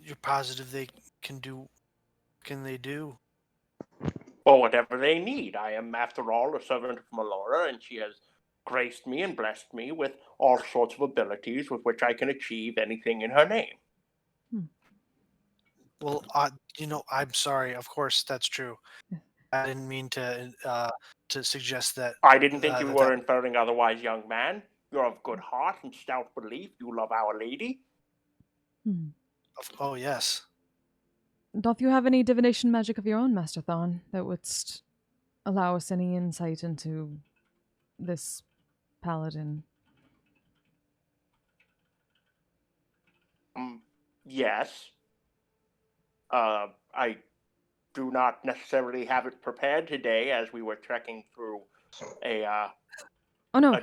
B: You're positive they can do? Can they do?
H: Well, whatever they need. I am, after all, a servant of Melora, and she has graced me and blessed me with all sorts of abilities with which I can achieve anything in her name.
B: Well, I'm sorry. Of course, that's true. I didn't mean to suggest that.
H: I didn't think you
B: that-
H: were inferring otherwise, young man. You're of good heart and stout belief. You love Our Lady.
B: Oh, yes.
A: Doth you have any divination magic of your own, Master Thorn, that would allow us any insight into this paladin?
H: Yes. I do not necessarily have it prepared today, as we were trekking through a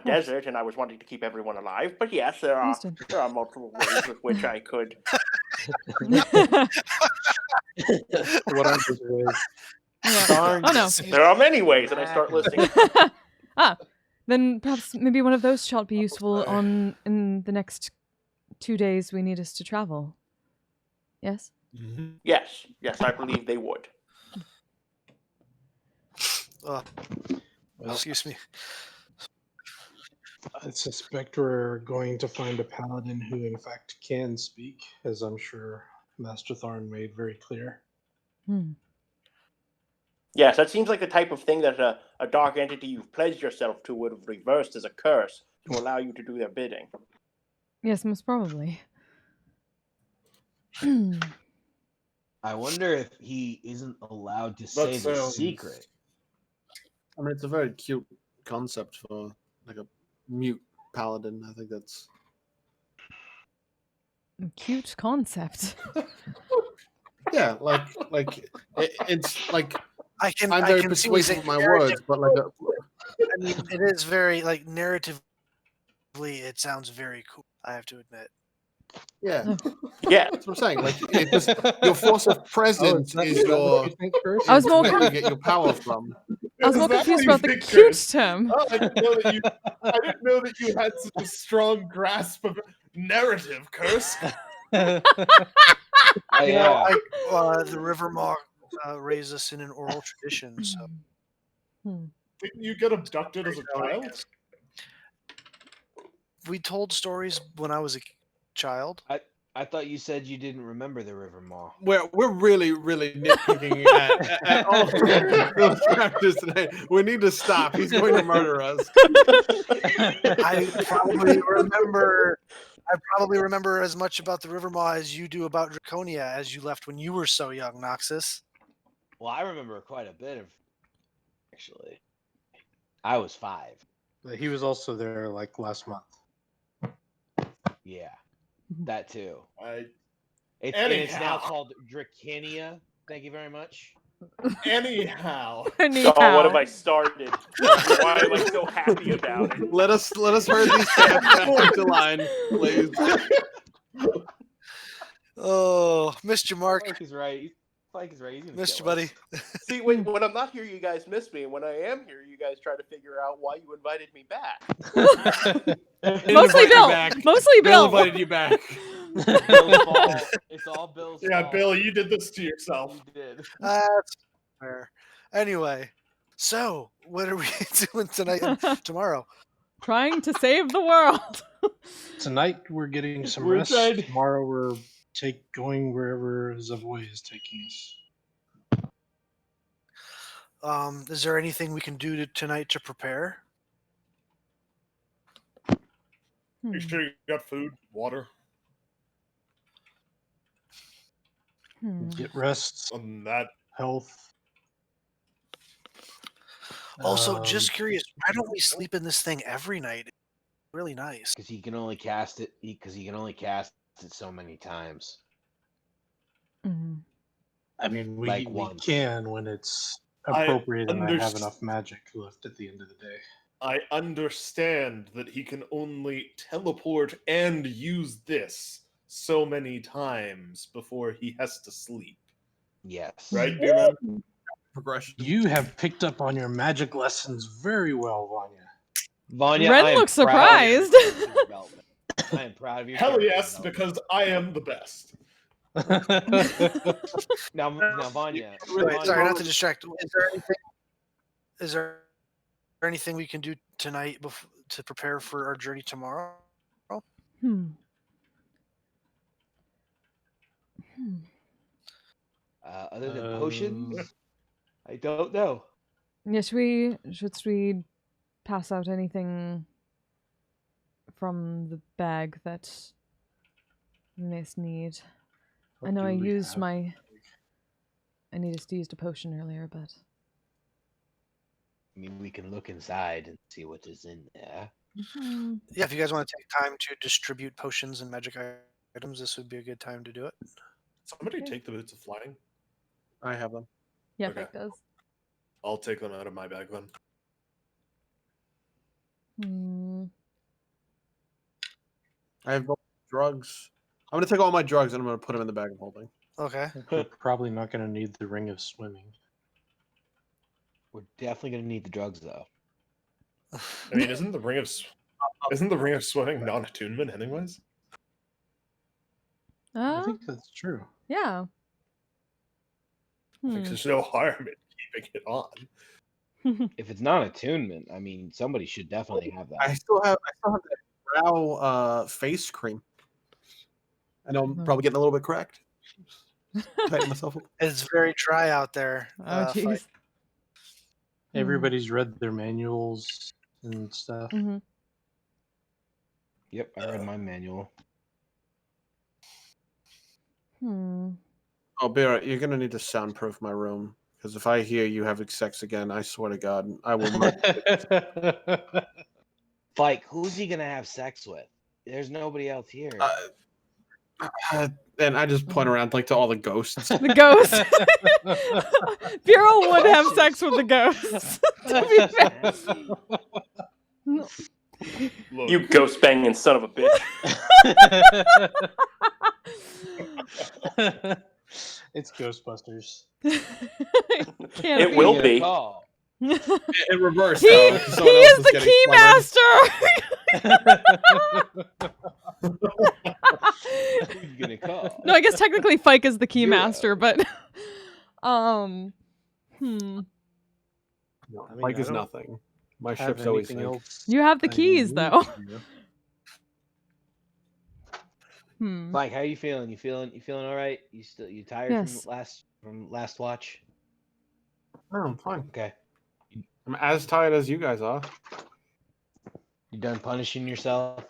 H: desert, and I was wanting to keep everyone alive. But yes, there are multiple ways with which I could.
G: What are those ways?
A: Oh no.
H: There are many ways, and I start listing.
A: Then perhaps maybe one of those shall be useful in the next 2 days we need us to travel. Yes?
H: Yes, I believe they would.
G: Well,
B: Excuse me.
G: I suspect we're going to find a paladin who, in fact, can speak, as I'm sure Master Thorn made very clear.
H: Yes, that seems like the type of thing that a dark entity you've pledged yourself to would have reversed as a curse to allow you to do their bidding.
A: Yes, most probably.
F: I wonder if he isn't allowed to say the
D: sounds-
F: secret.
E: I mean, it's a very cute concept for like a mute paladin. I think that's
A: Cute concept.
E: Yeah, it's like I'm
B: I
E: very
B: can see what
E: persuasive
B: you're
E: with my
B: saying.
E: words, but like
B: I mean, it is very like narratively. It sounds very cool. I have to admit.
E: yeah,
H: Yeah.
E: that's what I'm saying. Like it just your force of presence is
G: what
E: your
G: you think, Curse?
A: I was more
E: where you get your power from.
A: I was
D: Is
A: more
D: that
A: confused
D: what you
A: about the
D: think,
A: cute
D: Chris?
A: term.
D: Oh, I didn't know that you had such a strong grasp of narrative, Curse.
B: You
F: Yeah.
B: know, the River Maw raised us in an oral tradition, so
D: Didn't you get abducted as a child?
B: we told stories when I was a child.
F: I thought you said you didn't remember the River Maw.
E: We're really nitpicking at all those characters today. We need to stop. He's going to murder us.
B: I probably remember as much about the River Maw as you do about Draconia, as you left when you were so young, Noxus.
F: Well, I remember quite a bit of. Actually, I was 5.
G: He was also there like last month.
F: Yeah, that too. It's now
D: Anyhow.
F: called Draconia. Thank you very much.
D: Anyhow.
H: Oh, what have I started? Why am I so happy about it?
E: Let us herd these cats back into line, please.
B: Oh, Mr. Mark,
F: Spike is right. Spike is right. He's gonna
B: Mr.
F: kill
B: Buddy.
F: us.
H: See, when I'm not here, you guys miss me, and when I am here, you guys try to figure out why you invited me back.
A: Mostly Bill. Mostly
E: Bill
A: Bill.
E: invited you back.
F: Bill's fault. It's all Bill's
D: Yeah,
F: fault.
D: Bill, you did this to yourself.
F: You did.
B: That's fair. Anyway, so what are we doing tonight and tomorrow?
A: Trying to save the world.
G: Tonight we're getting some
F: We're
G: rest.
F: trying-
G: Tomorrow we're going wherever Zavoy is taking us.
B: Is there anything we can do tonight to prepare?
D: Make sure you got food, water.
G: Get rest,
D: On that.
G: health.
B: Also, just curious, why don't we sleep in this thing every night? It's really nice.
F: Because he can only cast it. Because he can only cast it so many times.
G: I mean, we
F: Like once.
G: can when it's appropriate and I have
D: underst-
G: enough magic left at the end of the day.
D: I understand that he can only teleport and use this so many times before he has to sleep.
F: Yes.
D: Right, Dearman?
E: Progression.
G: You have picked up on your magic lessons very well, Vanya.
F: Vanya,
A: Ren
F: I am
A: looks
F: proud of your
A: surprised.
F: character development. I am proud of your
D: Hell
F: character
D: yes,
F: development.
D: because I am the best.
F: Now Vanya.
B: Wait, sorry, not to
F: Vanya,
B: distract. Is there anything we can do tonight to prepare for our journey tomorrow?
F: other than potions, I don't know.
A: Yeah, should we pass out anything from the bag that we may need? I know I used my. I needed to use a potion earlier, but.
F: I mean, we can look inside and see what is in there.
B: Yeah, if you guys want to take time to distribute potions and magic items, this would be a good time to do it.
D: Somebody take the boots of flying.
E: I have them.
A: Yeah,
D: Okay.
A: Fake does.
D: I'll take them out of my bag then.
E: I have both drugs. I'm gonna take all my drugs and I'm gonna put them in the bag I'm holding.
B: Okay.
G: We're probably not going to need the ring of swimming.
F: We're definitely gonna need the drugs though.
D: I mean, isn't the ring of swimming non-attunement anyways?
G: I think that's true.
A: Yeah.
D: Like, there's no harm in keeping it on.
F: If it's not attunement, I mean, somebody should definitely have that.
E: I still have that brow face cream. I know I'm probably getting a little bit cracked. Tighten myself up.
B: It's very dry out there.
A: Oh, jeez.
G: Everybody's read their manuals and stuff.
F: Yep, I read my manual.
E: Oh, Bear, you're gonna need to soundproof my room because if I hear you having sex again, I swear to God, I will.
F: Like, who's he gonna have sex with? There's nobody else here.
E: And I just point around like to all the ghosts.
A: The ghost. Bureau would have sex with the ghosts. To be fair. No.
D: Look,
H: You ghost banging son of a bitch.
G: It's Ghostbusters.
A: Can't
H: It
A: be.
H: will
F: Get a
H: be.
F: call.
E: In reverse,
A: He
E: though. 'cause someone
A: is
E: else
A: the
E: getting
A: key
E: smothered.
A: master.
F: Who you gonna call?
A: No, I guess technically Fike is the key
F: Zero.
A: master, but
E: No,
G: I mean,
E: Mike
G: I
E: is
G: don't
E: nothing. My
G: have
E: ship's always
G: anything
E: sank.
G: else.
A: you have the
G: I
A: keys
G: need
A: though.
G: to.
F: Mike, how you feeling? You feeling all right? You tired
A: Yes.
F: from last watch?
E: No, I'm fine.
F: Okay.
E: I'm as tired as you guys are.
F: You done punishing yourself?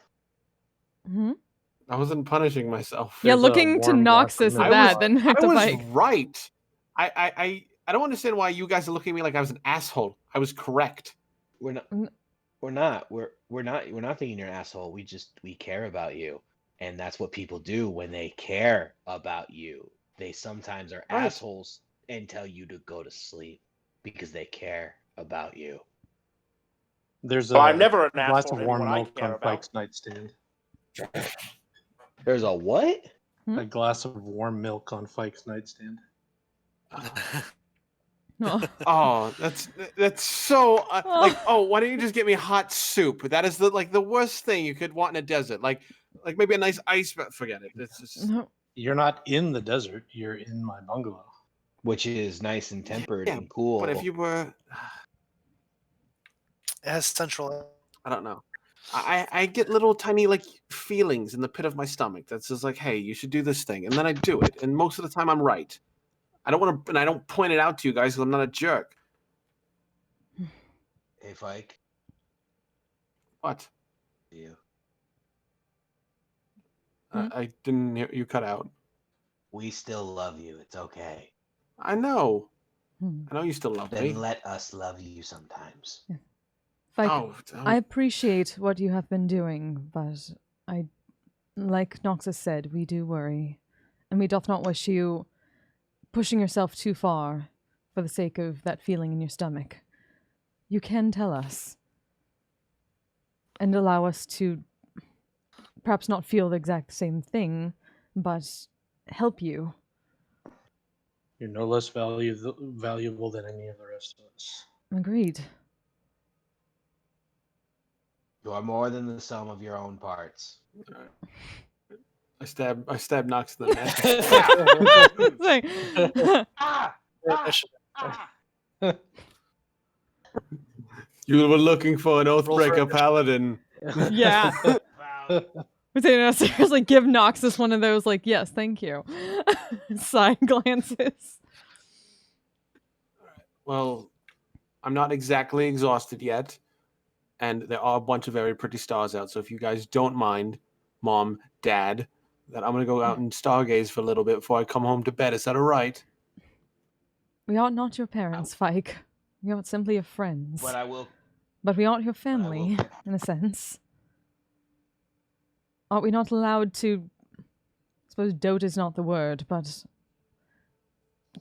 A: Mhm.
E: I wasn't punishing myself.
A: Yeah,
G: There's a
A: looking to
G: warm glass of
A: Noxus
G: milk.
A: at that, then back
E: I
A: to
E: was
A: Fike.
E: right. I don't understand why you guys are looking at me like I was an asshole. I was correct.
F: We're not.
A: N-
F: We're not. We're not thinking you're an asshole. We care about you, and that's what people do when they care about you. They sometimes are
E: Right.
F: assholes and tell you to go to sleep because they care about you.
G: There's
H: Well,
G: a
H: I'm never an
G: glass
H: asshole
G: of
H: to
G: warm
H: anyone I
G: milk
H: care
G: on
H: about.
G: Fike's nightstand.
F: There's a what?
A: Hmm?
G: A glass of warm milk on Fike's nightstand.
A: No.
E: Oh, that's so like. Oh, why don't you just get me hot soup? That is the worst thing you could want in a desert. Like maybe a nice ice. But forget it. It's just
A: No.
G: You're not in the desert. You're in my bungalow.
F: Which is nice and tempered
E: Yeah,
F: and cool.
E: But if you were,
B: It has central.
E: I don't know. I get little tiny like feelings in the pit of my stomach that's just like, hey, you should do this thing, and then I do it, and most of the time I'm right. I don't want to, and I don't point it out to you guys because I'm not a jerk.
F: Hey, Fike.
E: What?
F: You.
E: I didn't hear you cut out.
F: We still love you. It's okay.
E: I know.
A: Hmm.
E: I know you still love
F: Then
E: me.
F: let us love you sometimes.
A: Fike,
E: Oh,
A: I appreciate what you have been doing, but like Noxus said, we do worry, and we doth not wish you pushing yourself too far for the sake of that feeling in your stomach. You can tell us and allow us to perhaps not feel the exact same thing, but help you.
G: You're no less valuable than any of the rest of us.
A: Agreed.
F: You are more than the sum of your own parts.
E: I stab Knox in the neck.
A: It's like,
E: You were looking for an
B: Roll for
E: Oathbreaker
B: initiative.
E: paladin.
A: yeah. We're saying, no, seriously, give Noxus one of those, like, yes, thank you. Side glances.
E: Well, I'm not exactly exhausted yet, and there are a bunch of very pretty stars out. So if you guys don't mind, Mom, Dad, that I'm gonna go out and stargaze for a little bit before I come home to bed. Is that all right?
A: We are not your parents, Fike. We are simply your friends.
F: But I will.
A: But we aren't your
F: I will-
A: family, in a sense. Are we not allowed to... I suppose dote is not the word, but...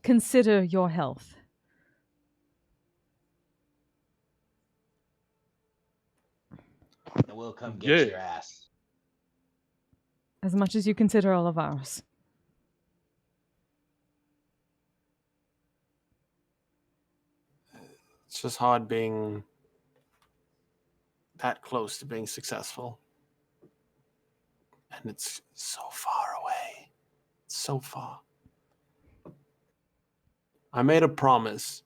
A: consider your health.
F: I will come get
G: Yeah.
F: your ass.
A: As much as you consider all of ours.
E: It's just hard being that close to being successful. And it's so far away. It's so far. I made a promise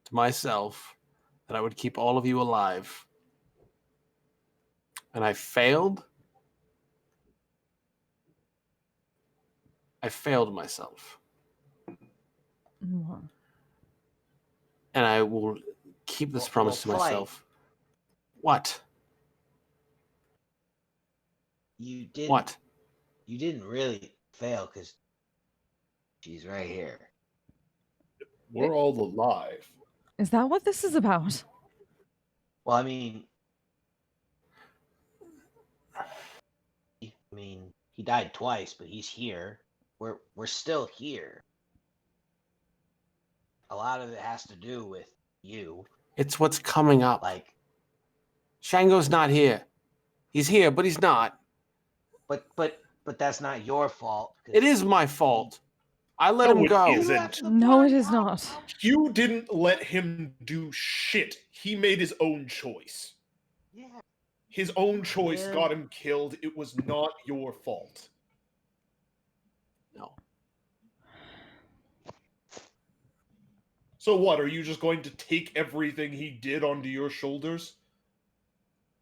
E: to myself that I would keep all of you alive. And I failed. I failed myself.
A: Mwah.
E: And I will keep this
F: Well,
E: promise to
F: Fike.
E: myself. What?
F: You didn't.
E: What?
F: You didn't really fail because she's right here.
D: We're all alive.
A: Is that what this is about?
F: Well, I mean, He died twice, but he's here. We're still here. A lot of it has to do with you.
E: It's what's coming up.
F: Like,
E: Shango's not here. He's here, but he's not.
F: but that's not your fault. 'cause
E: It is my fault. I let
D: No,
E: him
D: it
E: go.
D: isn't.
A: No, it is not.
D: You didn't let him do shit. He made his own choice.
F: Yeah.
D: His own choice
F: Yeah.
D: got him killed. It was not your fault.
E: No.
D: So what? Are you just going to take everything he did onto your shoulders?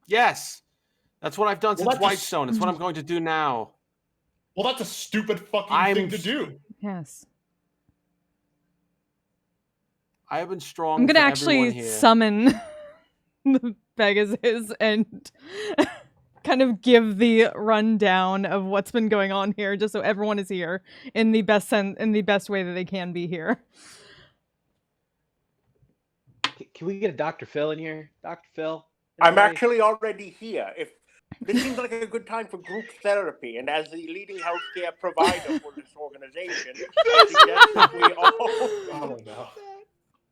E: Yes. That's what I've done
D: Well,
E: since
D: that's a
E: Whitestone. It's what I'm going to do now.
D: Well, that's a stupid fucking
E: I'm
D: thing to do.
A: Yes.
E: I have been strong
A: I'm gonna
E: for
A: actually
E: everyone here.
A: summon the Pegasus and kind of give the rundown of what's been going on here, just so everyone is here in the best way that they can be here.
F: Can we get a Dr. Phil in here? Dr. Phil?
H: I'm
F: Anybody?
H: actually already here. If this seems like a good time for group therapy, and as the leading healthcare provider for this organization, I suggest that
D: Oh no.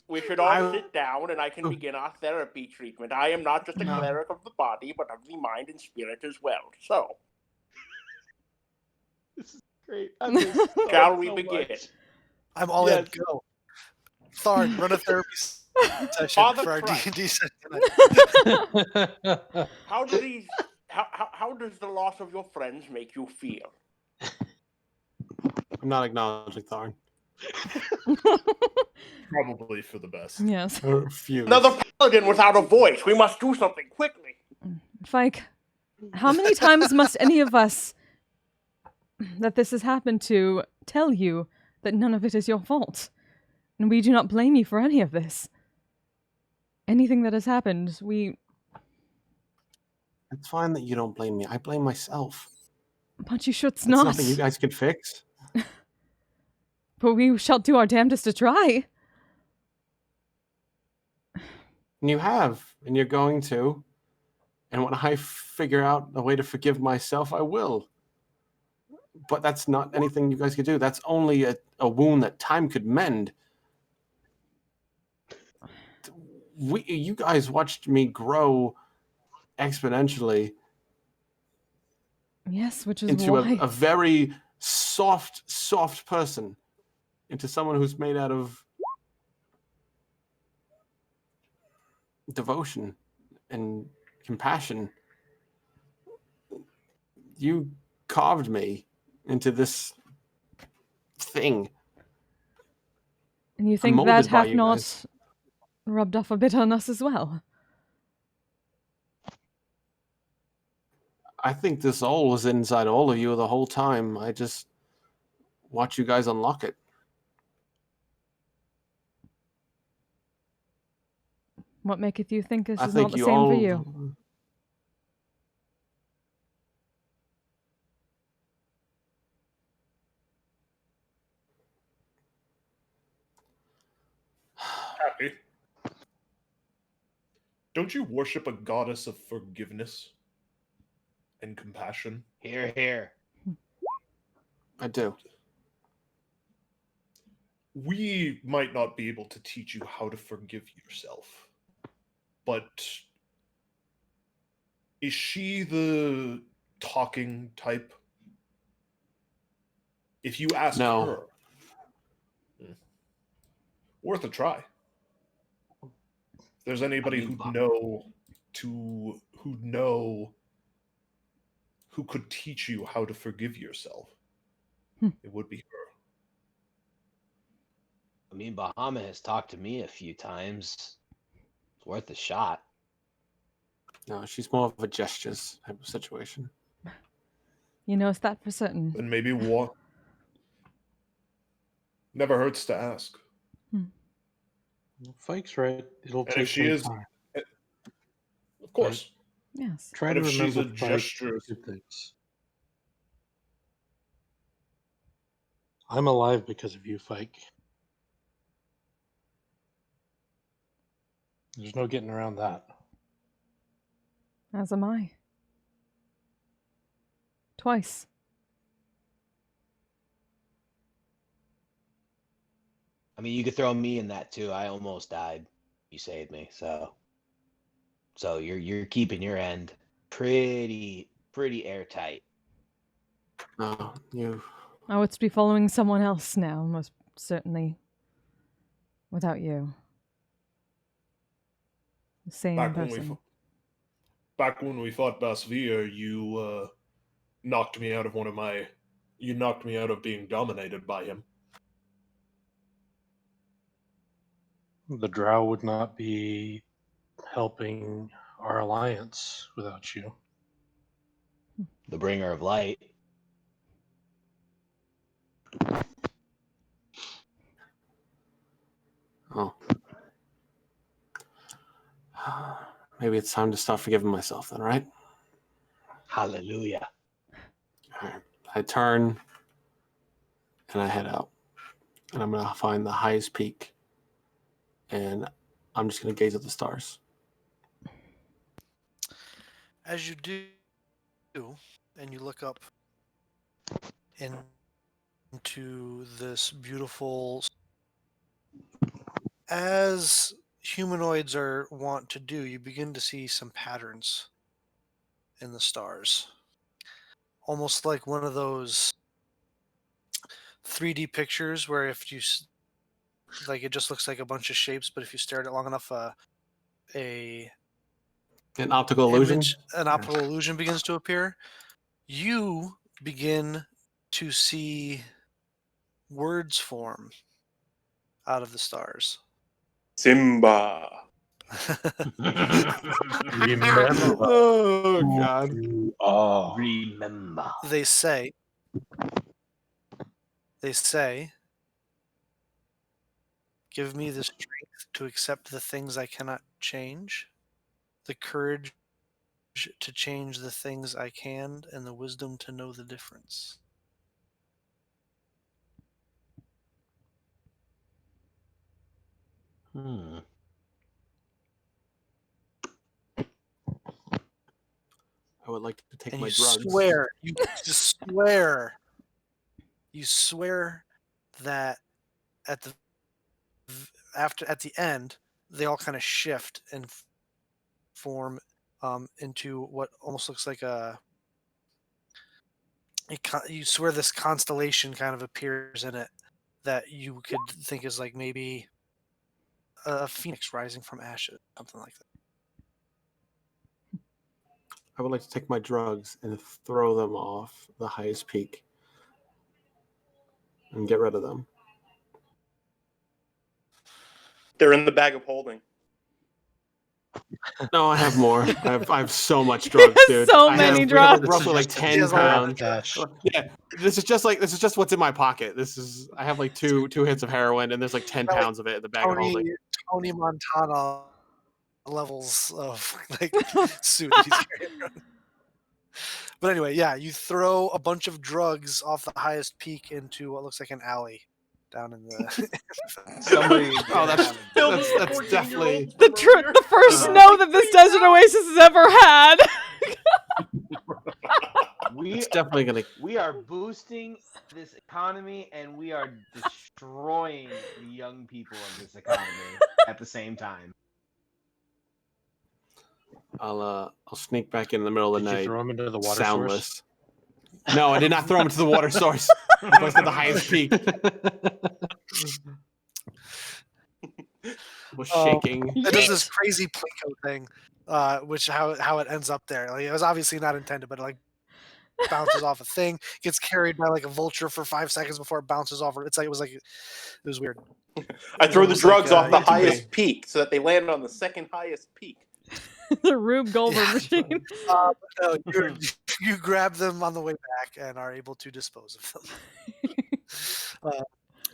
H: we should all
E: I-
H: sit down and I can begin our therapy treatment. I am not just a
E: No.
H: cleric of the body, but of the mind and spirit as well. So,
F: This is great. I miss Thorn
H: shall we
F: so
H: begin?
F: much.
B: I'm all in.
F: Yes.
B: Go. Tharn, run a therapy session
H: Father
B: for our
H: Christ.
B: D&D session.
H: How do these? How does the loss of your friends make you feel?
E: I'm not acknowledging Tharn.
D: Probably for the best.
A: Yes.
E: I refuse.
H: Another paladin without a voice. We must do something quickly.
A: Fike, how many times must any of us that this has happened to tell you that none of it is your fault? And we do not blame you for any of this. Anything that has happened,
E: It's fine that you don't blame me. I blame myself.
A: but you should
E: It's
A: not.
E: nothing you guys can fix.
A: But we shall do our damnedest to try.
E: And you have, and you're going to. And when I figure out a way to forgive myself, I will. But that's not anything you guys could do. That's only a wound that time could mend. You guys watched me grow exponentially
A: Yes, which is
E: into
A: why.
E: a very soft person, into someone who's made out of devotion and compassion. You carved me into this thing.
A: And you
E: I'm
A: think
E: molded
A: that
E: by
A: hath
E: you
A: not
E: guys.
A: rubbed off a bit on us as well?
E: I think this all was inside all of you the whole time. I just watch you guys unlock it.
A: What maketh you think this
E: I
A: is
E: think
A: not the
E: you
A: same
E: all.
A: for you?
D: Happy. Don't you worship a goddess of forgiveness and compassion?
F: Here, here.
E: I do.
D: We might not be able to teach you how to forgive yourself, but is she the talking type? If you ask
E: No.
D: her, worth a try. If there's anybody who could teach you how to forgive yourself, it would be her.
F: I mean, Bahama has talked to me a few times. It's worth a shot.
E: No, she's more of a gestures type of situation.
A: You know that for certain.
D: And maybe what? Never hurts to ask.
G: Fike's right. It'll
D: And
G: take
D: if she
G: some
D: is,
G: time.
D: of course.
A: Yes.
G: Try
D: But
G: to
D: if she's
G: remember
D: a
G: Fike
D: gesture,
G: good things. I'm alive because of you, Fike. There's no getting around that.
A: As am I. Twice.
F: I mean, you could throw me in that too. I almost died. You saved me, so you're keeping your end pretty airtight.
E: No, you.
A: Oh, it's be following someone else now, most certainly. Without you. The same
D: Back
A: person.
D: when we fought Basvir, you knocked me out of You knocked me out of being dominated by him.
G: The drow would not be helping our alliance without you.
F: The bringer of light.
E: Oh. Maybe it's time to start forgiving myself then, right?
F: Hallelujah.
E: Alright. I turn and I head out. And I'm going to find the highest peak. And I'm just going to gaze at the stars.
B: As you do, and you look up into this beautiful, as humanoids are wont to do, you begin to see some patterns in the stars. Almost like one of those 3D pictures where if you like, it just looks like a bunch of shapes, but if you stare at it long enough,
E: An optical illusion?
B: an optical illusion begins to appear. You begin to see words form out of the stars.
H: Simba.
G: Remember
E: Oh,
G: who
E: God.
G: you are.
F: Remember.
B: They say, give me the strength to accept the things I cannot change, the courage to change the things I can, and the wisdom to know the difference.
E: I would like to take
B: And
E: my
B: you
E: drugs.
B: swear that at the end they all kind of shift and form into what almost looks like you swear this constellation kind of appears in it that you could think is like maybe a phoenix rising from ashes, something like that.
E: I would like to take my drugs and throw them off the highest peak and get rid of them.
H: They're in the bag of holding.
E: No, I have more. I have so much drugs, dude.
A: So
E: I
A: many
E: have,
A: drugs.
E: We have roughly like 10
B: has a lot of
E: pounds. Yeah, this is just what's in my pocket. I have like two hits of heroin, and there's like 10 pounds of it in the bag of holding.
B: Tony Montana levels of like suit he's carrying around. But anyway, yeah, you throw a bunch of drugs off the highest peak into what looks like an alley down in the.
F: Somebody.
E: Oh, that's definitely
A: The first snow that this desert oasis has ever had.
E: it's definitely gonna.
F: We are boosting this economy, and we are destroying the young people of this economy at the same time.
E: I'll sneak back in the middle of
G: Did
E: the
G: you
E: night,
G: throw him into the water
E: soundless.
G: source?
E: No, I did not throw him to the water source. I was at the highest peak. Was shaking.
B: It does this crazy Plinko thing, which how it ends up there. Like, it was obviously not intended, but it, like, bounces off a thing, gets carried by like a vulture for 5 seconds before it bounces off. It was weird.
H: I throw the
B: Almost
H: drugs
B: like,
H: off the
B: yeah,
H: highest peak so that they land on the second highest peak.
A: The Rube Goldberg
B: Yeah.
A: machine.
B: No, you grab them on the way back and are able to dispose of them.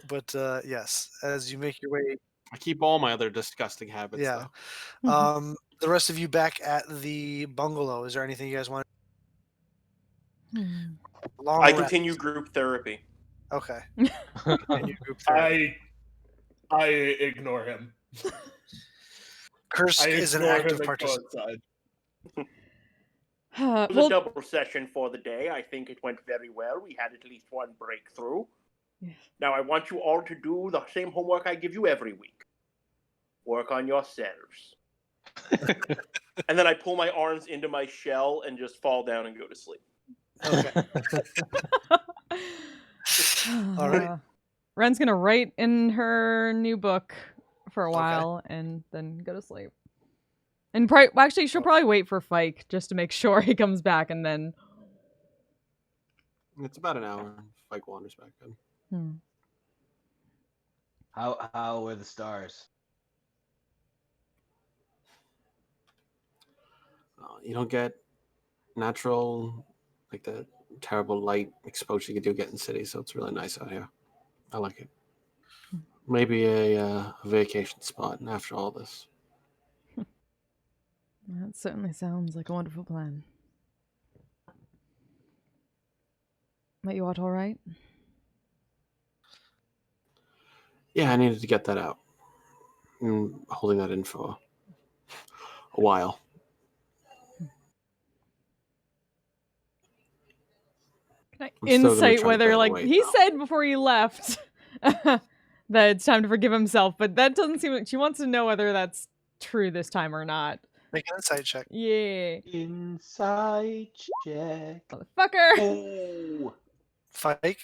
B: But yes, as you make your way,
E: I keep all my other disgusting habits.
B: yeah.
E: Though.
B: The rest of you back at the bungalow. Is there anything you guys want? Long
H: I
B: rest.
H: continue group therapy.
B: Okay. Continue group therapy.
D: I ignore him.
B: Kursk
D: I
B: is an
D: ignore him
B: active
D: and go
B: participant.
D: outside.
H: It was a double session for the day. I think it went very well. We had at least one breakthrough.
A: Yeah.
H: Now I want you all to do the same homework I give you every week. Work on yourselves. And then I pull my arms into my shell and just fall down and go to sleep.
B: Okay. All right.
A: Ren's gonna write in her new book for a
B: Okay.
A: while and then go to sleep. And well, actually, she'll probably wait for Fike just to make sure he comes back, and then.
E: It's about an hour. Spike wanders back in.
F: How were the stars?
E: You don't get natural, like the terrible light exposure you do get in cities, so it's really nice out here. I like it. Maybe a vacation spot after all this.
A: That certainly sounds like a wonderful plan. But you all right?
E: Yeah, I needed to get that out. I'm holding that in for a while.
A: Can I
E: I'm still gonna
A: insight
E: try to
A: whether,
E: bear the
A: like,
E: weight,
A: he
E: though.
A: said before he left that it's time to forgive himself, but that doesn't seem like she wants to know whether that's true this time or not.
B: Make an insight check.
A: Yeah.
F: Inside check.
A: Motherfucker!
F: Oh.
B: Fike.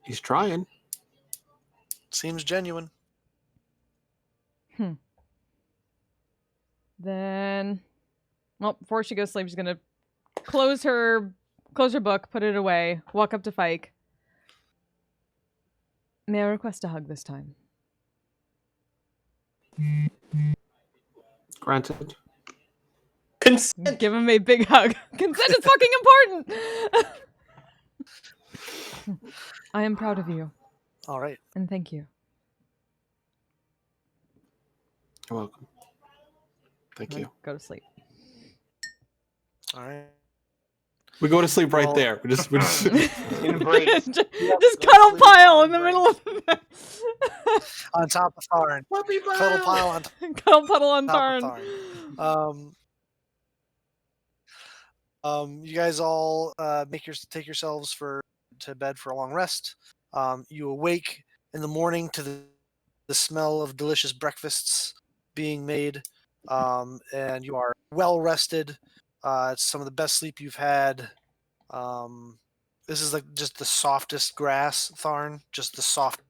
E: He's trying.
B: Seems genuine.
A: Then, well, before she goes to sleep, she's gonna close her book, put it away, walk up to Fike. May I request a hug this time?
E: Granted.
H: Consent.
A: Give him a big hug. Consent is fucking important! I am proud of you,
B: All right.
A: and thank you.
E: You're welcome. Thank you.
A: Go to sleep.
B: All right.
E: We go to sleep right
B: Well-
E: there. We just
F: Embrace.
A: Just cuddle pile in the middle of the
B: On top of Tharn. Total pile on
A: cuddle puddle on
B: top of
A: Tharn.
B: Tharn. You guys all take yourselves to bed for a long rest. You awake in the morning to the smell of delicious breakfasts being made, and you are well rested. It's some of the best sleep you've had. This is like just the softest grass, Tharn. Just the softest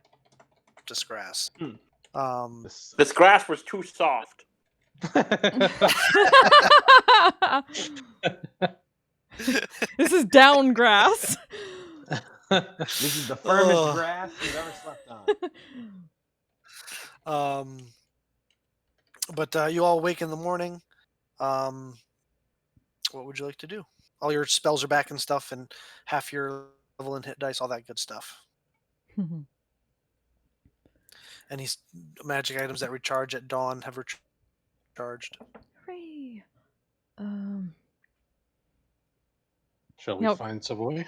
B: grass.
H: This grass was too soft.
A: This is down grass.
F: This is the firmest
B: Ugh.
F: grass you've ever slept on.
B: But you all wake in the morning. What would you like to do? All your spells are back and stuff, and half your level and hit dice, all that good stuff. Any magic items that recharge at dawn have recharged.
A: Hooray.
G: Shall we
A: Nope.
G: find Savoy?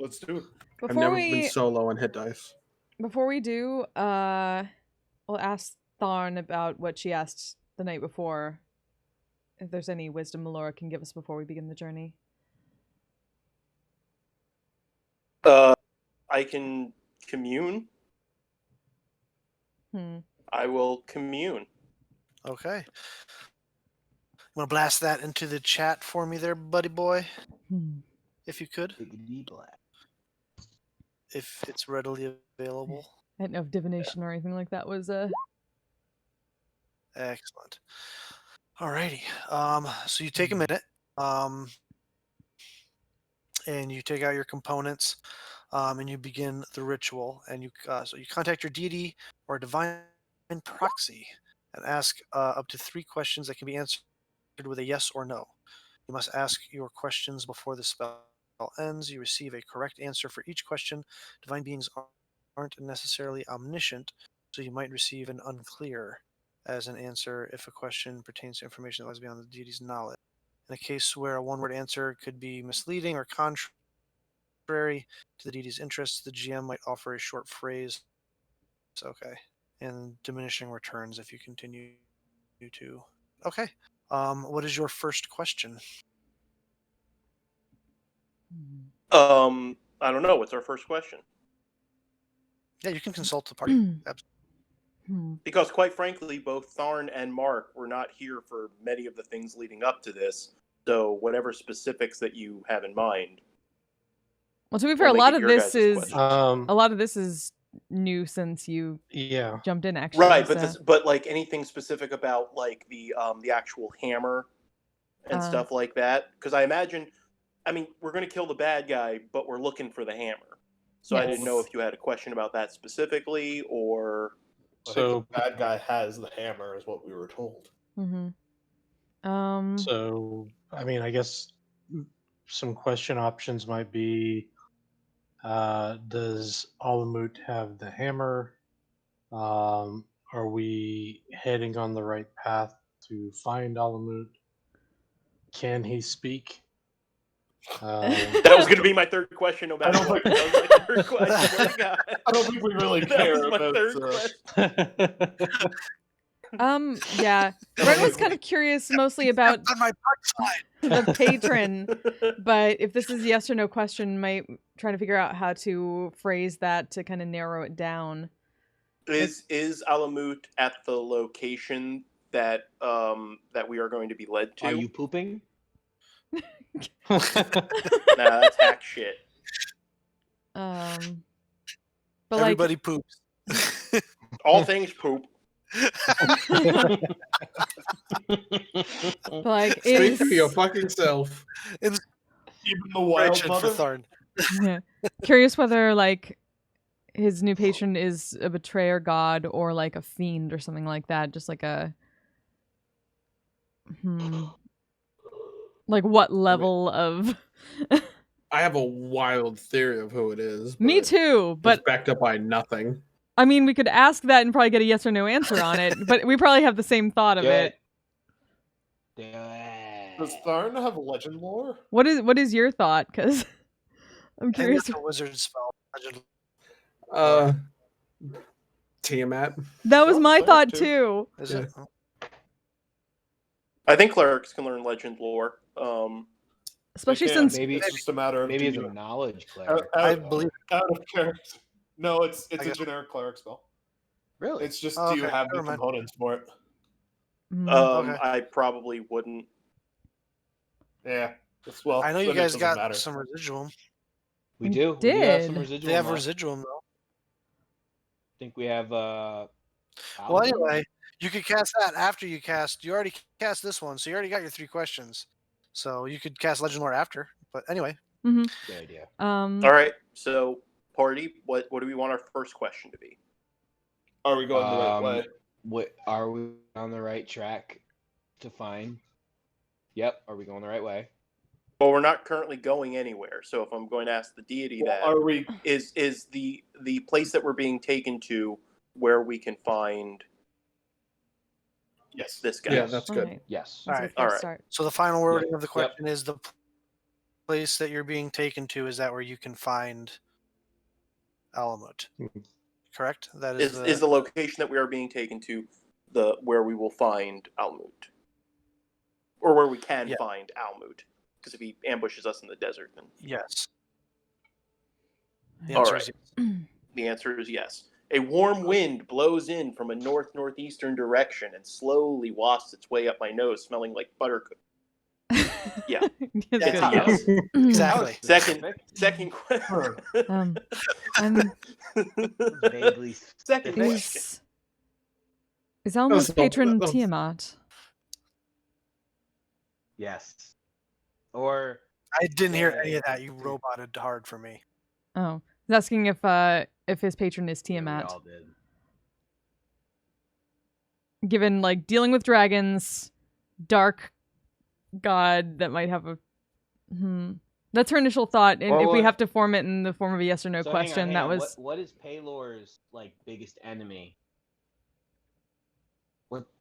D: Let's do it.
E: I've
A: Before
E: never
A: we
E: been so low on hit dice.
A: do, we'll ask Tharn about what she asked the night before. If there's any wisdom Melora can give us before we begin the journey.
H: I can commune. I will commune.
B: Okay. Want to blast that into the chat for me there, buddy boy? If you could. If it's readily available.
A: I didn't know if divination or anything like that was
B: Excellent. Alrighty. So you take a minute, and you take out your components, and you begin the ritual. And you so you contact your deity or divine proxy and ask up to 3 questions that can be answered with a yes or no. You must ask your questions before the spell ends. You receive a correct answer for each question. Divine beings aren't necessarily omniscient, so you might receive an unclear as an answer if a question pertains to information that lies beyond the deity's knowledge. In a case where a one-word answer could be misleading or contrary to the deity's interests, the GM might offer a short phrase. It's okay. And diminishing returns if you continue to. Okay. What is your first question?
H: I don't know. What's our first question?
B: Yeah, you can consult the party. Absolutely.
H: Because quite frankly, both Tharn and Mark were not here for many of the things leading up to this. So whatever specifics that you have in mind.
A: Well, to be fair,
H: We'll
A: a
H: make
A: lot
H: it
A: of
H: your
A: this
H: guys'
A: is
H: questions.
A: a lot of this is new since you
G: Yeah.
A: jumped in, actually.
H: Right, but
A: so-
H: but like anything specific about like the actual hammer and stuff like that, because I imagine, I mean, we're going to kill the bad guy, but we're looking for the hammer. So I didn't know
A: Yes.
H: if you had a question about that specifically, or
D: I
G: So
D: think the bad guy has the hammer, is what we were told.
G: So, I mean, I guess some question options might be, does Alamut have the hammer? Are we heading on the right path to find Alamut? Can he speak?
H: that was going to be my third question. No matter what, that was my third question. What do you got?
D: I don't think we really
H: That
D: care
H: was my
D: about
H: third question.
A: Yeah. Ren was kind of curious mostly about
B: On my
A: the patron, but if this is a yes or no question, might try to figure out how to phrase that to kind of narrow it down.
H: Is Alamut at the location that that we are going to be led to?
F: Are you pooping?
H: Nah, that's hack shit.
A: But
B: Everybody poops.
H: All things poop.
A: like
E: Speak for your
A: is
E: fucking self.
D: Even the wild
B: Richard for
D: mother.
B: Tharn.
A: yeah. Curious whether like his new patron is a betrayer god or like a fiend or something like that, just like a like what level of
E: I have a wild theory of who it is.
A: Me
E: but
A: too, but
E: it's backed up by nothing.
A: I mean, we could ask that and probably get a yes or no answer on it, but we probably have the same thought of
F: Do
A: it.
D: Does Tharn have legend lore?
A: What is your thought? Because I'm
B: And
A: curious.
B: it's a wizard spell.
E: Tiamat.
A: That was
D: Oh,
A: my
D: cleric
A: thought
D: too.
A: too.
B: Is
E: Yeah.
B: it? Oh.
H: I think clerics can learn legend lore.
A: Especially
D: They can.
A: since
F: Maybe
D: It's just a matter of
F: maybe it's
D: teaching
F: a
D: it.
F: knowledge
D: Out,
F: cleric.
B: I believe.
D: out of character. No, it's
B: I
D: a
B: guess-
D: generic cleric spell.
F: Really?
D: It's just,
B: Oh,
D: do you
B: okay,
D: have the
B: never mind.
D: components for it?
B: Okay.
H: I probably wouldn't.
D: Yeah. It's, well,
B: I know you
D: then it
B: guys
D: doesn't
B: got
D: matter.
B: some residuum.
F: we
A: we
F: do. We do have some
A: did.
F: residual.
B: They have
F: left.
B: residuum though.
F: I think we have.
B: Well,
F: Paladin?
B: anyway, you could cast that after you cast. You already cast this one, so you already got your 3 questions. So you could cast Legend Lore after. But anyway,
F: Good idea.
H: All right, so party, what do we want our first question to be?
D: Are we going the right way?
F: What are we on the right track to find? Yep. Are we going the right way?
H: Well, we're not currently going anywhere. So if I'm going to ask the deity
D: Well,
H: that,
D: are we?
H: is the place that we're being taken to where we can find
D: Yes.
H: this guy?
E: Yeah, that's good.
A: Alright,
F: Yes.
A: that's a
B: Alright.
A: good first
H: Alright.
A: start.
B: so the final wording of the
F: Yep.
B: question is the place that you're being taken to is that where you can find Alamut. Correct? That is,
H: Is the location that we are being taken to the where we will find Almut, or where we can
B: Yeah.
H: find Almut? Because if he ambushes us in the desert, then
B: yes. The
H: All
B: answer
H: right.
B: is yes.
H: the answer is yes. A warm wind blows in from a northeastern direction and slowly wafts its way up my nose, smelling like buttercookie. Yeah.
A: That's
H: That's
A: good.
H: yes.
B: Exactly.
H: Second question.
A: I'm
F: Vaguely
H: Second
F: specific.
H: question.
A: is Elmo's
E: That was-
A: patron
E: that was-
A: Tiamat?
F: Yes. Or
B: I didn't hear any of
F: Yeah.
B: that. You roboted hard for me.
A: Oh, I was asking if his patron is
F: yeah, we
A: Tiamat.
F: all did.
A: Given like dealing with dragons, dark god that might have a That's her initial thought, and
F: Or
A: if we
F: what-
A: have to form it in the form of a yes or no
F: So hang on,
A: question,
F: hang
A: that
F: on.
A: was
F: what is Paylor's like biggest enemy?